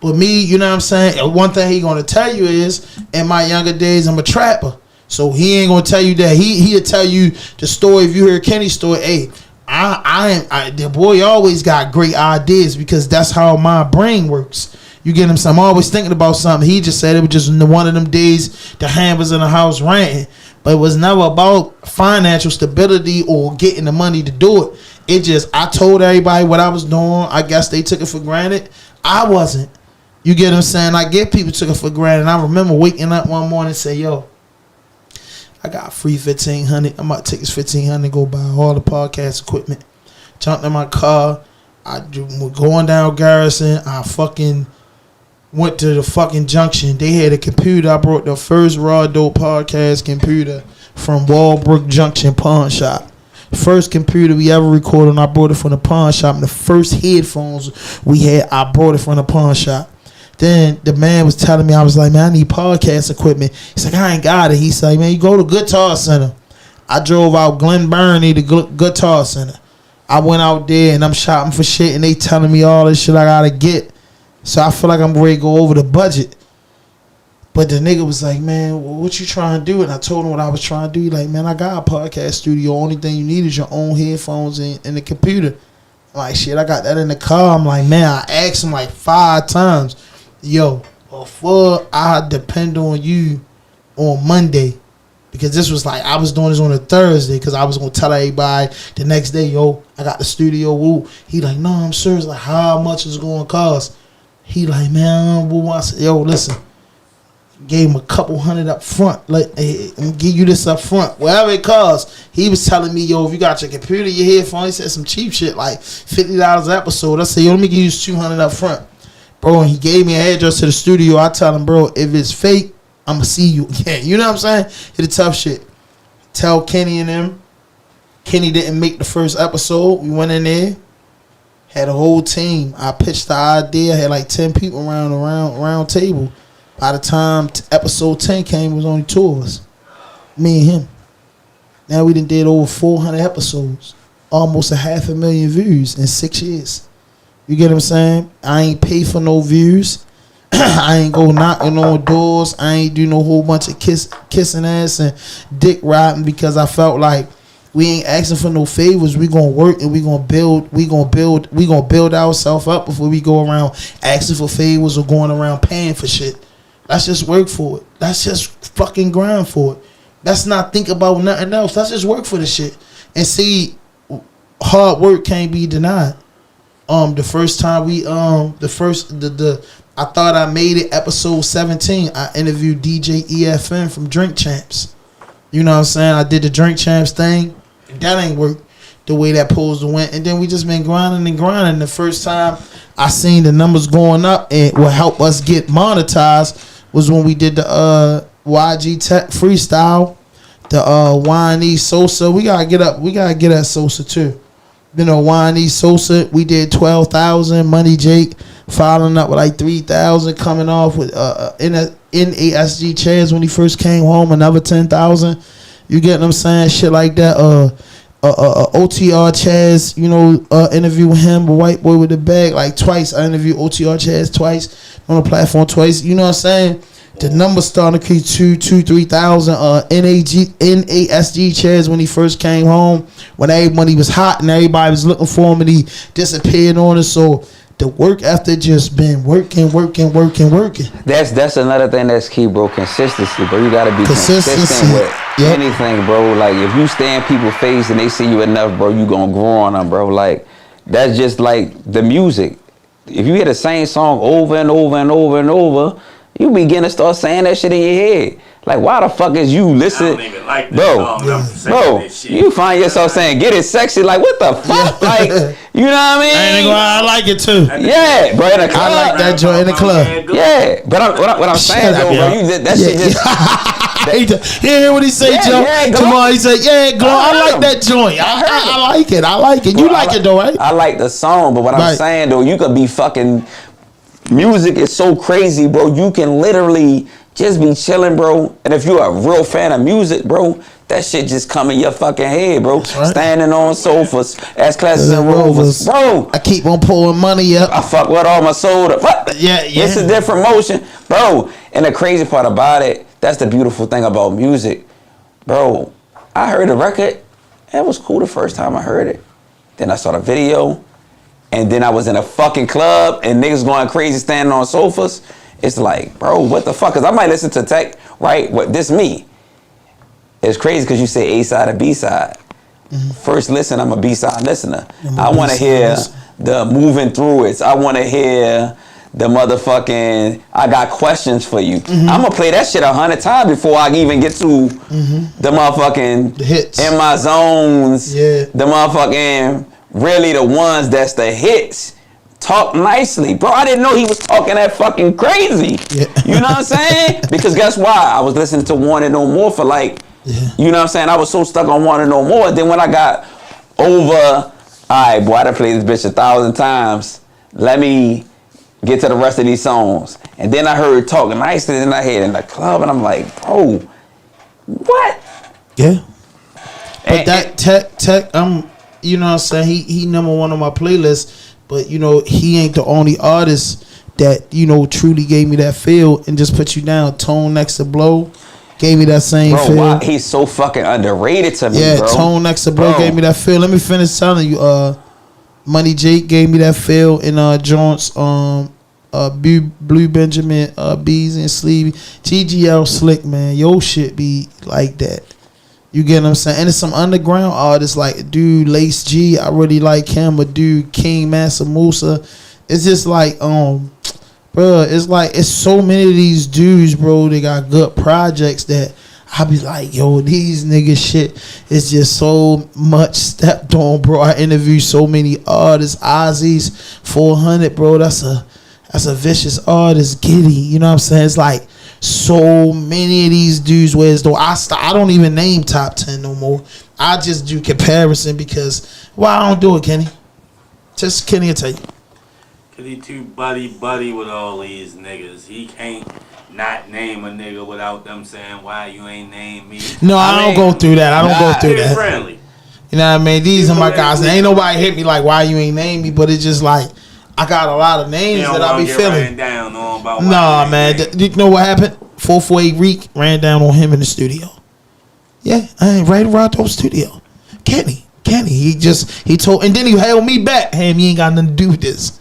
But me, you know what I'm saying? And one thing he going to tell you is, in my younger days, I'm a trapper. So he ain't gonna tell you that. He'll tell you the story. If you hear Kenny's story, hey, the boy always got great ideas because that's how my brain works. You get him some. I'm always thinking about something. He just said it was just one of them days the hand was in the house ranting, but it was never about financial stability or getting the money to do it. It just, I told everybody what I was doing. I guess they took it for granted. I wasn't. You get what I'm saying? I get people took it for granted. I remember waking up one morning and say, yo, I got free $1,500. I'm about to take this $1,500 and go buy all the podcast equipment. Jumped in my car. I was going down Garrison. I fucking went to the fucking junction. They had a computer. I brought the first RAWDOPE podcast computer from Walbrook Junction Pawn Shop. First computer we ever recorded, and I brought it from the pawn shop. And the first headphones we had, I brought it from the pawn shop. Then the man was telling me, I was like, man, I need podcast equipment. He's like, I ain't got it. He's like, man, you go to Guitar Center. I drove out Glen Burnie to Guitar Center. I went out there and I'm shopping for shit and they telling me all this shit I gotta get. So I feel like I'm ready to go over the budget. But the nigga was like, man, what you trying to do? And I told him what I was trying to do. He like, man, I got a podcast studio. Only thing you need is your own headphones and the computer. I'm like, shit, I got that in the car. I'm like, man, I asked him like 5 times. Yo, before I depend on you on Monday, because this was like, I was doing this on a Thursday because I was going to tell everybody the next day, yo, I got the studio. Woo. He like, no, I'm serious. Like, how much is it going to cost? He like, man, I said, yo, listen. Gave him a couple $100 up front. Like, hey, I'm gonna give you this up front. Whatever it costs. He was telling me, yo, if you got your computer, your headphones, he said some cheap shit, like $50 an episode. I said, yo, let me give you $200 up front. Bro, and he gave me an address to the studio. I tell him, bro, if it's fake, I'm going to see you again. You know what I'm saying? Hit the tough shit. Tell Kenny and them. Kenny didn't make the first episode. We went in there. Had a whole team. I pitched the idea. Had like 10 people around the round table. By the time episode 10 came, it was only 2 of us. Me and him. Now we done did over 400 episodes. Almost 500,000 views in 6 years. You get what I'm saying? I ain't pay for no views. I ain't go knocking on doors. I ain't do no whole bunch of kissing ass and dick riding because I felt like we ain't asking for no favors. We gonna work and we gonna build ourselves up before we go around asking for favors or going around paying for shit. Let's just work for it. Let's just fucking grind for it. Let's not think about nothing else. Let's just work for the shit. And see, hard work can't be denied. The first time we I thought I made it, episode 17, I interviewed DJ EFN from Drink Champs. You know what I'm saying? I did the Drink Champs thing. And that ain't work the way that poster went. And then we just been grinding and grinding. The first time I seen the numbers going up and will help us get monetized was when we did the YG Tech freestyle, the Wine Sosa. We gotta get at Sosa too. You know, Wine Sosa, we did 12,000. Money Jake following up with like 3,000, coming off with NASG chairs when he first came home, another 10,000. You get what I'm saying? Shit like that. OTR Chaz, you know, interview with him, a white boy with the bag, like twice. I interviewed OTR Chaz twice on the platform twice. You know what I'm saying? The numbers starting to creep 3,000. NASG Chaz when he first came home, when everybody was hot and everybody was looking for him, and he disappeared on us. So the work after just been working. That's another thing that's key, bro. Consistency, bro. You gotta be consistent with anything, bro. Like if you stay in people's face and they see you enough, bro, you gonna grow on them, bro. Like that's just like the music. If you hear the same song over and over and over and over, you begin to start saying that shit in your head. Like, why the fuck is you listening? I don't even like that bro, you find yourself saying, get it sexy. Like, what the fuck? Like, you know what I mean? I like it too. Yeah, bro, in the club. I like that joint in the club. Yeah, but what I'm saying, though, bro, that shit just... You hear what he say, Joe? Tomorrow he said, yeah, Glow, I like that joint. I like it. You like it, though, right? I like the song, but what I'm saying, though, you could be fucking... Music is so crazy, bro. You can literally just be chilling, bro. And if you're a real fan of music, bro, that shit just come in your fucking head, bro. Right. Standing on sofas, S classes and Rovers, bro. I keep on pulling money up. I fuck with all my soda. Yeah. It's a different motion, bro. And the crazy part about it, that's the beautiful thing about music, bro. I heard the record. It was cool the first time I heard it. Then I saw the video. And then I was in a fucking club and niggas going crazy standing on sofas. It's like, bro, what the fuck? Because I might listen to Tech, right? This me. It's crazy because you say A-side or B-side. Mm-hmm. First listen, I'm a B-side listener. I want to hear the moving through it. I want to hear the motherfucking, I got questions for you. Mm-hmm. I'm going to play that shit 100 times before I even get to the motherfucking the hits. In my zones. Yeah. The motherfucking... Really the ones that's the hits. Talk nicely. Bro, I didn't know he was talking that fucking crazy. Yeah. You know what I'm saying? Because guess why? I was listening to Want It No More for like, you know what I'm saying? I was so stuck on Want It No More. Then when I got over, all right, boy, I done played this bitch 1,000 times. Let me get to the rest of these songs. And then I heard Talking Nicely in my head in the club. And I'm like, bro, what? Yeah. But that Tech, you know what I'm saying? He number one on my playlist, but you know, he ain't the only artist that, you know, truly gave me that feel and just put you down. Tone Next to Blow gave me that same feel. Wow, he's so fucking underrated to me, bro. Yeah, Tone Next to Blow gave me that feel. Let me finish telling you, Money Jake gave me that feel in Jones, Blue Benjamin, Bees and Sleevey. TGL Slick, man. Yo shit be like that. You get what I'm saying? And it's some underground artists like dude Lace G. I really like him. A dude King Massa Musa. It's just like bro. It's like it's so many of these dudes, bro. They got good projects that I be like, yo, these niggas shit is just so much stepped on, bro. I interview so many artists. Ozzy's 400, bro. That's a vicious artist. Giddy. You know what I'm saying? It's like so many of these dudes, whereas though I don't even name top 10 no more. I just do comparison because I don't do it, Kenny. Just Kenny will tell you. Cause he too buddy with all these niggas. He can't not name a nigga without them saying why you ain't named me. No, I don't go through that. I don't go through that. Friendly. You know what I mean? These are my guys. And ain't nobody hit me like why you ain't named me, but it's just like I got a lot of names that I be feeling. Nah, man. You know what happened? 448 Reek ran down on him in the studio. Yeah, I ain't right around those studio. Kenny. He told, and then he held me back. Hey, you ain't got nothing to do with this.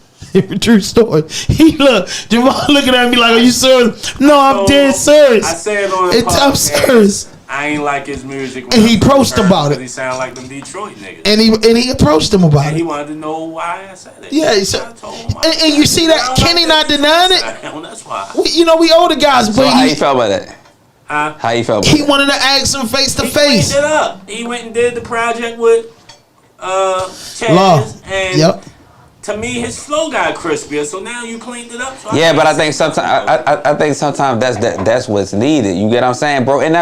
True story. He Javon looking at me like, are you serious? No, I'm dead serious. I said on the I'm serious. I ain't like his music. And he approached about it. He sound like them Detroit niggas. And he approached him about And it. he wanted to know why I said it. Yeah, and you see that Kenny not denying it. That's why. We older guys, but So how you felt about that? Huh? How you felt about he that? wanted to ask him face to He face. cleaned it up. He went and did the project with Chaz, Law. and Yep. to me his flow got crispier. So now you cleaned it up. So Yeah, but I think sometimes I think sometimes that's what's needed. You get what I'm saying, bro? And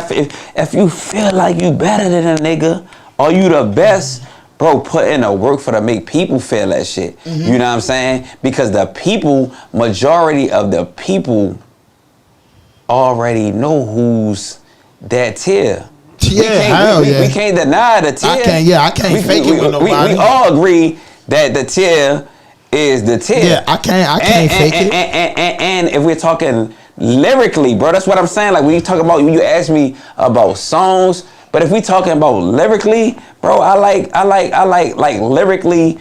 if you feel like you better than a nigga or you the best, bro, put in the work for to make people feel that shit. You know what I'm saying? Because the people, majority of the people already know who's that tier. Yeah, We can't deny the tier. I can't fake it with nobody. We all agree that the tier is the tier. Yeah, I can't fake it. And if we're talking lyrically, bro, that's what I'm saying. Like when you talk about, you ask me about songs, but if we talking about lyrically, bro, I like lyrically,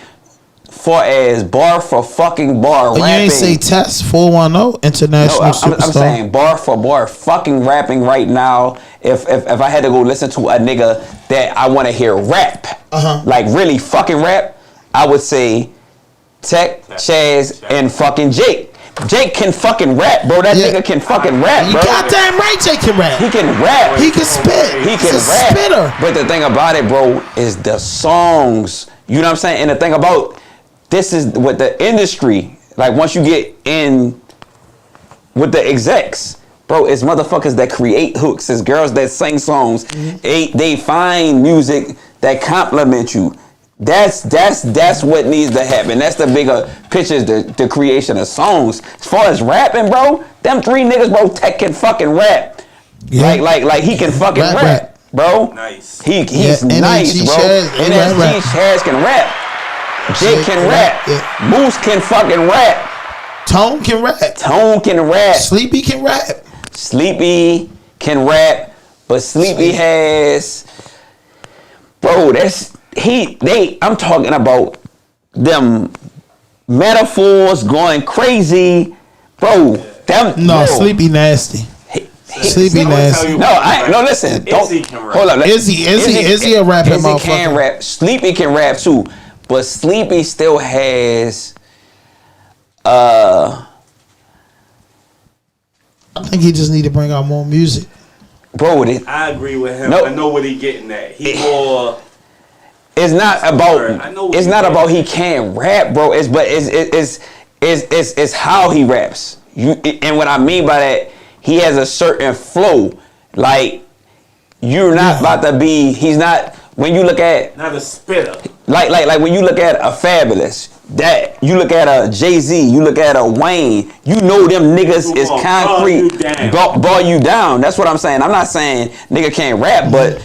far as bar for fucking bar rapping. You ain't say Test 410 international No, superstar. I'm saying bar for bar fucking rapping right now. If I had to go listen to a nigga that I want to hear rap, like really fucking rap, I would say Tech, Chaz, and fucking Jake. Jake can fucking rap, bro. That nigga can fucking rap, You bro. goddamn right, Jake can rap. He can rap. He can spit. He He's can a rap. spitter. But the thing about it, bro, is the songs. You know what I'm saying? And the thing about this is with the industry, like once you get in with the execs, bro, it's motherfuckers that create hooks, it's girls that sing songs. They find music that compliment you. That's what needs to happen. That's the bigger picture, the creation of songs. As far as rapping, bro, them three niggas, bro, Tech can fucking rap. Yeah. Like he can fucking rap, bro. Nice. He's Yeah, nice, NHG bro. Chaz, NHG Chaz can rap. Jake can rap. Yeah. Moose can fucking rap. Tone can rap. Tone can rap. Sleepy can rap. Sleepy can rap, but Sleepy has, bro, I'm talking about them metaphors going crazy, bro. No, Sleepy nasty. Sleepy nasty. No, listen. Izzy can rap. Hold up. Izzy a rapping Izzy motherfucker. can rap. Sleepy can rap too, but Sleepy still has, I think he just need to bring out more music. bro. I agree with him. No. I know what he getting at. He more. It's not about. I know what It's he not getting about he can't rap, bro. It's how he raps. And what I mean by that, he has a certain flow. Like you're not about to be. He's not. When you look at Not a spitter. like when you look at a Fabulous, that you look at a Jay-Z, you look at a Wayne, you know them niggas is concrete, bar you down. That's what I'm saying. I'm not saying nigga can't rap, but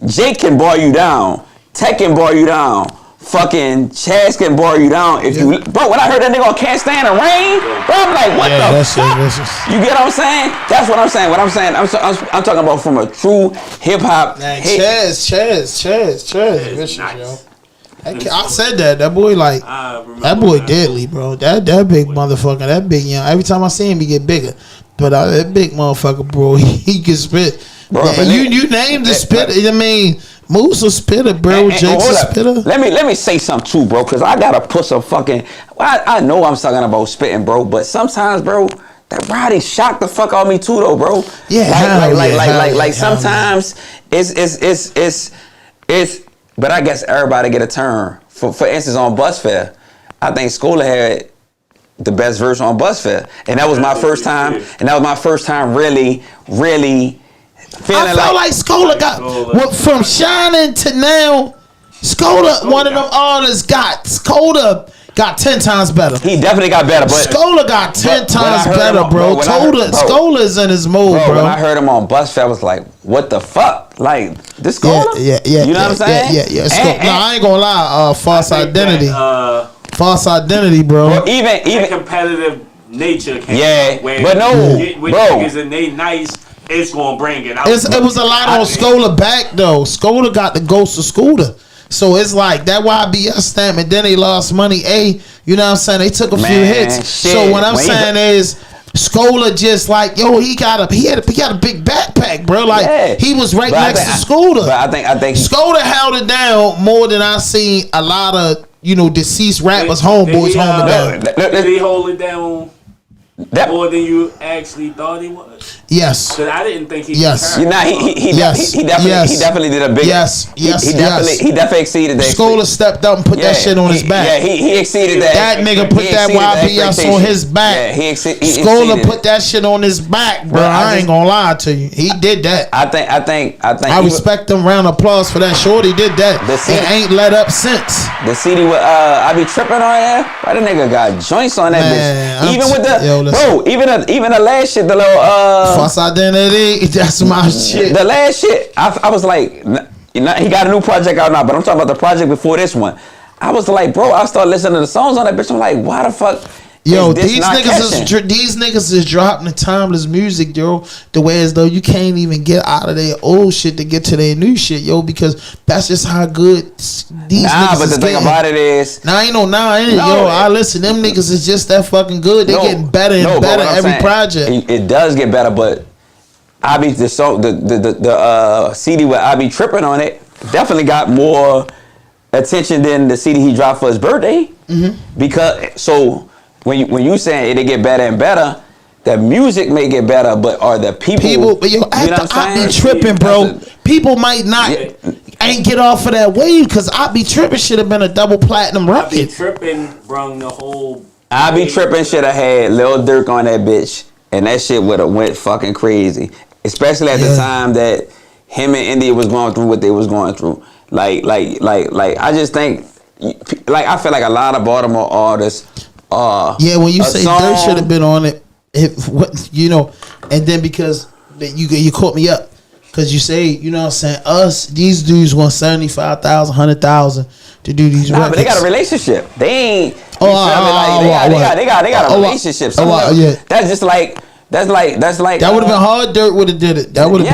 Jake can bar you down, Tech can bar you down, fucking Chaz can bar you down. If you, bro, when I heard that nigga on Can't Stand the Rain, bro, I'm like, what the fuck? You get what I'm saying? That's what I'm saying. What I'm saying, I'm talking about from a true hip hop. Chaz, vicious, nice. yo. I said that boy that boy deadly, bro. That big motherfucker, that big young. Every time I see him, he get bigger. But that big motherfucker, bro, he can spit. Bro, Yeah, you named the spitter. I mean, Moose a spitter, bro. Jake's a spitter. Let me say something too, bro, because I gotta put some fucking. I know I'm talking about spitting, bro, but sometimes, bro, that Roddy shocked the fuck out of me too, though, bro. Yeah, like sometimes it's. But I guess everybody get a turn. For instance, on Bus Fair, I think Scholar had the best verse on Bus Fair, and that was my first time. And that was my first time really feeling I felt like Scholar got from shining to now. Scholar, one of them artists Scholar got 10 times better. He definitely got better, but Scholar got 10 times better, bro. Scholar's in his mode, bro. When I heard him on Bus Fair, I was like, what the fuck? Like, this Scholar? Yeah. You know what I'm saying? Yeah. No, I ain't gonna lie. False identity. False identity, bro. Well, even competitive nature came Yeah, where but no, with bro. niggas and they nice, it's gonna bring it out. It was a lot on Scholar back though. Scholar got the ghost of Scooter. So it's like that YBS stamp, and then they lost money. You know what I'm saying? They took a few hits. Shit. So what I'm saying is, Scholar just like, yo, he had a big backpack, bro. Like he was right next to Scooter. But I think Scooter held it down more than I seen a lot of deceased rappers, homeboys hold it down. Did he hold it down more than you actually thought he was? Yes. Because I didn't think he He definitely did a big. He definitely exceeded that. Scholar stepped up and put that shit on his back. Yeah, he exceeded that. That nigga put that YBS on his back. Yeah, he Scholar put that shit on his back, bro. I ain't gonna lie to you. He did that. I think. I respect him. Round of applause for that. Shorty did that. It ain't let up since. The CD with I be tripping on there. Why the nigga got joints on that bitch? Even with the bro, even the last shit, the little false identity. That's my shit. The last shit, I was like, he got a new project out now, but I'm talking about the project before this one. I was like, bro, I started listening to the songs on that bitch. I'm like, why the fuck? Yo, these niggas is dropping the timeless music, yo. The way as though you can't even get out of their old shit to get to their new shit, yo, because that's just how good these niggas but the thing about it is, I listen, them niggas is just that fucking good. They getting better and better every project. It does get better, but I be the CD with I Be Tripping on it definitely got more attention than the CD he dropped for his birthday. Because when you saying it get better and better, the music may get better, but are the people but yo, after I Be Tripping, bro, people might not ain't get off of that wave, because I Be Tripping should have been a double platinum record. I Be Tripping brung the whole. I Be Tripping should have had Lil Durk on that bitch, and that shit would have went fucking crazy, especially at the time that him and India was going through what they was going through. Like I just think, I feel like a lot of Baltimore artists. When you say Dirt should have been on it, and then because you caught me up, because you say, you know what I'm saying, these dudes want 75,000, 100,000 to do these records. But they got a relationship. They ain't. They got a relationship. That's just like. That's like that would have been hard. Dirt would have did it. That would have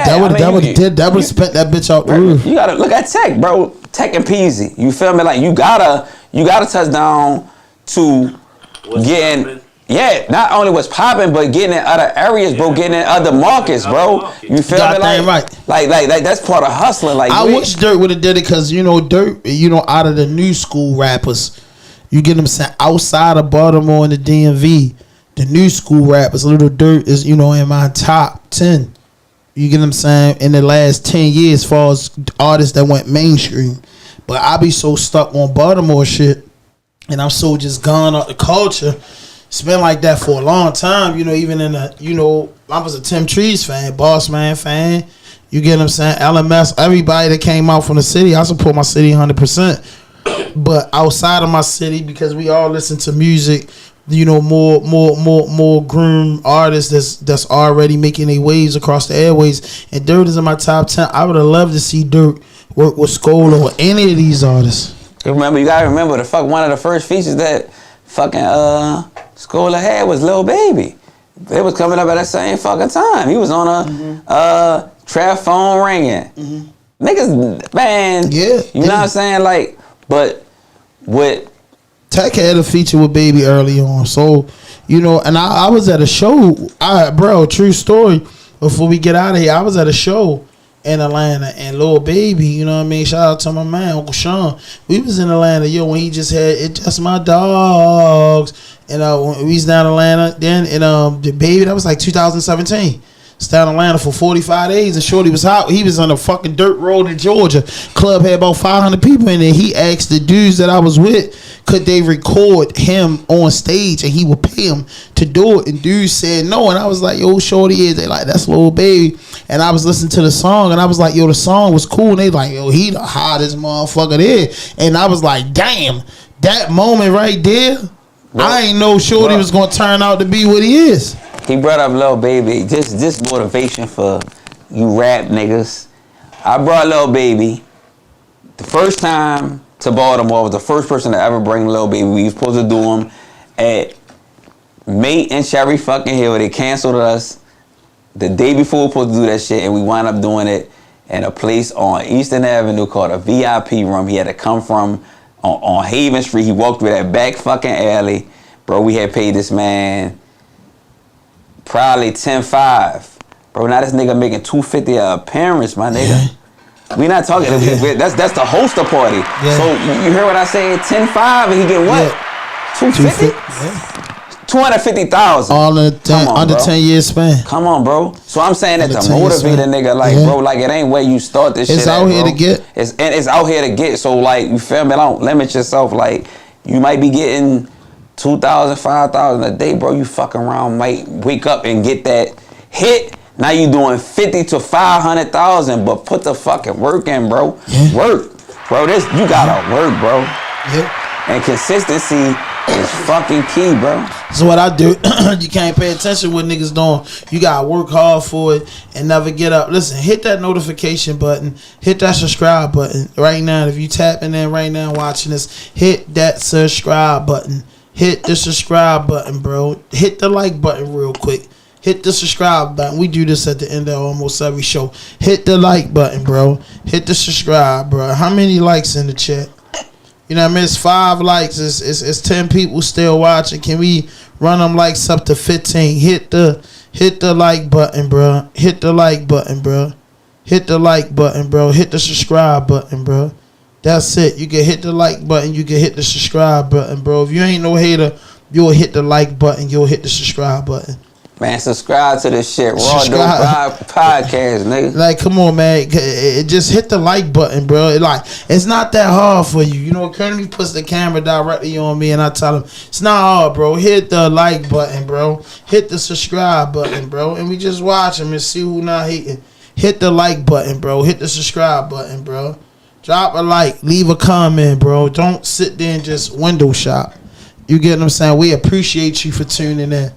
spent that bitch out the roof. You gotta look at Tech, bro. Tech and Peasy. You feel me? Like you gotta touch down to getting. Yeah, not only what's popping, but getting in other areas, bro. Getting in other markets, bro. You feel me? Like that's part of hustling. Like I wish Dirt would have did it, because Dirt, out of the new school rappers, you get them sent outside of Baltimore and the DMV. The new school rappers, Little Dirt is, in my top 10. You get what I'm saying? In the last 10 years, as far as artists that went mainstream. But I be so stuck on Baltimore shit, and I'm so just gone out the culture. It's been like that for a long time. Even in I was a Tim Trees fan, Boss Man fan. You get what I'm saying? LMS, everybody that came out from the city, I support my city 100%. But outside of my city, because we all listen to music, more groomed artists that's already making their waves across the airways, and Dirt is in my top 10. I would have loved to see Dirt work with Skola or any of these artists. You gotta remember one of the first features that fucking Skola had was Lil Baby. They was coming up at that same fucking time. He was on a trap phone ringing. Niggas, man. Yeah. You know what I'm saying? Like, but with Tech had a feature with Baby early on, so and I was at a show. True story. Before we get out of here, I was at a show in Atlanta, and Lil Baby, you know what I mean? Shout out to my man, Uncle Sean. We was in Atlanta, when he just had It Just My Dogs, and when we was down in Atlanta, then the Baby, that was like 2017. It's down in Atlanta for 45 days, and Shorty was out. He was on a fucking dirt road in Georgia. Club had about 500 people in there. He asked the dudes that I was with, could they record him on stage, and he would pay him to do it. And dudes said no, and I was like, yo, Shorty is. They like, that's Lil Baby. And I was listening to the song, and I was like, yo, the song was cool. And they like, yo, he the hottest motherfucker there. And I was like, damn, that moment right there, I ain't know Shorty was gonna turn out to be what he is. He brought up Lil Baby. Just motivation for you rap niggas. I brought Lil Baby the first time to Baltimore. I was the first person to ever bring Lil Baby. We was supposed to do him at Mate and Sherry fucking Hill. They canceled us the day before we were supposed to do that shit, and we wound up doing it in a place on Eastern Avenue called a VIP room. He had to come from on Haven Street. He walked through that back fucking alley. Bro, we had paid this man probably 10.5. Bro, now this nigga making $250 an appearance, my nigga. We not talking. That's the hoster party. Yeah. So you heard what I said? 10.5 and he get what? Yeah. 250? Yeah. 250,000. All in under 10 years span. Come on, bro. So I'm saying that to motivate a nigga, like, bro, like it ain't where you start this shit. It's out here to get. It's out here to get. So like, you feel me? Don't limit yourself. Like, you might be getting 2,000, 5,000 a day, bro. You fucking around might wake up and get that hit. Now you doing 50 to 500,000, but put the fucking work in, bro. Yeah. Work, bro. This you gotta work, bro. Yeah. And consistency is fucking key, bro. That's what I do. You can't pay attention to what niggas doing. You gotta work hard for it and never get up. Listen, hit that notification button. Hit that subscribe button right now. If you tapping in right now watching this, hit that subscribe button. Hit the subscribe button, bro. Hit the like button real quick. Hit the subscribe button. We do this at the end of almost every show. Hit the like button, bro. Hit the subscribe, bro. How many likes in the chat? You know what I mean? It's 5 likes. It's 10 people still watching. Can we run them likes up to 15? Hit the like button, bro. Hit the like button, bro. Hit the like button, bro. Hit the subscribe button, bro. That's it. You can hit the like button. You can hit the subscribe button, bro. If you ain't no hater, you'll hit the like button. You'll hit the subscribe button. Man, subscribe to this shit. RAWDOPE podcast, nigga. Like, come on, man. Just hit the like button, bro. It's not that hard for you. You know, Kennedy puts the camera directly on me and I tell him, it's not hard, bro. Hit the like button, bro. Hit the subscribe button, bro. And we just watch him and see who not hating. Hit the like button, bro. Hit the subscribe button, bro. Drop a like. Leave a comment, bro. Don't sit there and just window shop. You get what I'm saying? We appreciate you for tuning in.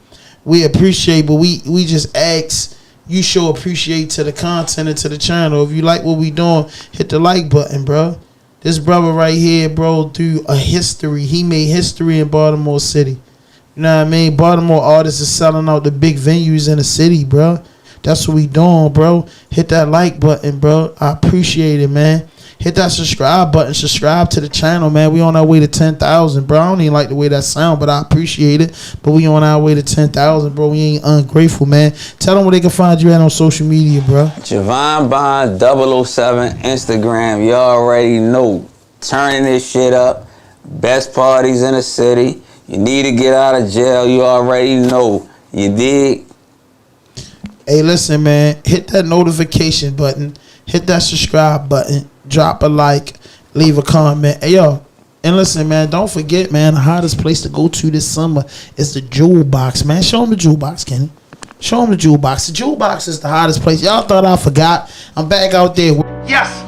We appreciate, but we just ask you show appreciate to the content and to the channel. If you like what we doing, hit the like button, bro. This brother right here, bro, through a history. He made history in Baltimore City. You know what I mean? Baltimore artists is selling out the big venues in the city, bro. That's what we doing, bro. Hit that like button, bro. I appreciate it, man. Hit that subscribe button. Subscribe to the channel, man. We on our way to 10,000, bro. I don't even like the way that sound, but I appreciate it. But we on our way to 10,000, bro. We ain't ungrateful, man. Tell them where they can find you at on social media, bro. Javon Bond 007 Instagram. You already know. Turning this shit up. Best parties in the city. You need to get out of jail. You already know. You dig? Hey, listen, man. Hit that notification button. Hit that subscribe button. Drop a like. Leave a comment. Hey, yo. And listen, man. Don't forget, man. The hottest place to go to this summer is the Jewel Box, man. Show them the Jewel Box, Kenny. Show them the Jewel Box. The Jewel Box is the hottest place. Y'all thought I forgot. I'm back out there. Yes.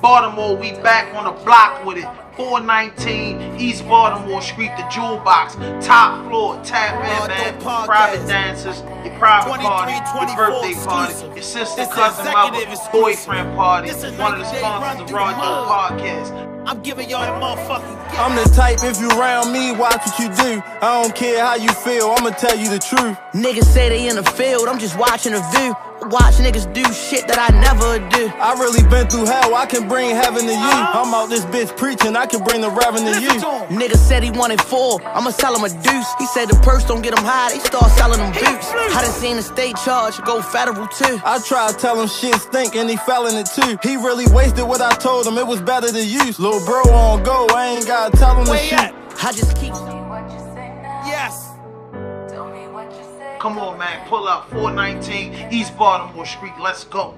Baltimore, we back on the block with it. 419 East Baltimore Street, the Jewel Box, top floor, tap in, man. Private dancers, your private party, your birthday party, your sister, cousin, mother, boyfriend party. One of the sponsors of RAWDOPE podcast. I'm giving y'all a motherfucking gift. I'm the type, if you around me, watch what you do. I don't care how you feel, I'ma tell you the truth. Niggas say they in the field, I'm just watching the view. Watch niggas do shit that I never do. I really been through hell, I can bring heaven to you. I'm out this bitch preaching, I can bring the reverend to you. Niggas said he wanted 4, I'ma sell him a deuce. He said the purse don't get him high, they start selling them boots. I done seen the state charge go federal too. I tried to tell him shit stink and he fell in it too. He really wasted what I told him, it was better to use. Lil' bro on go, I ain't gotta tell him to shoot. I just keep. Yes. Come on, man. Pull up 419 East Baltimore Street. Let's go.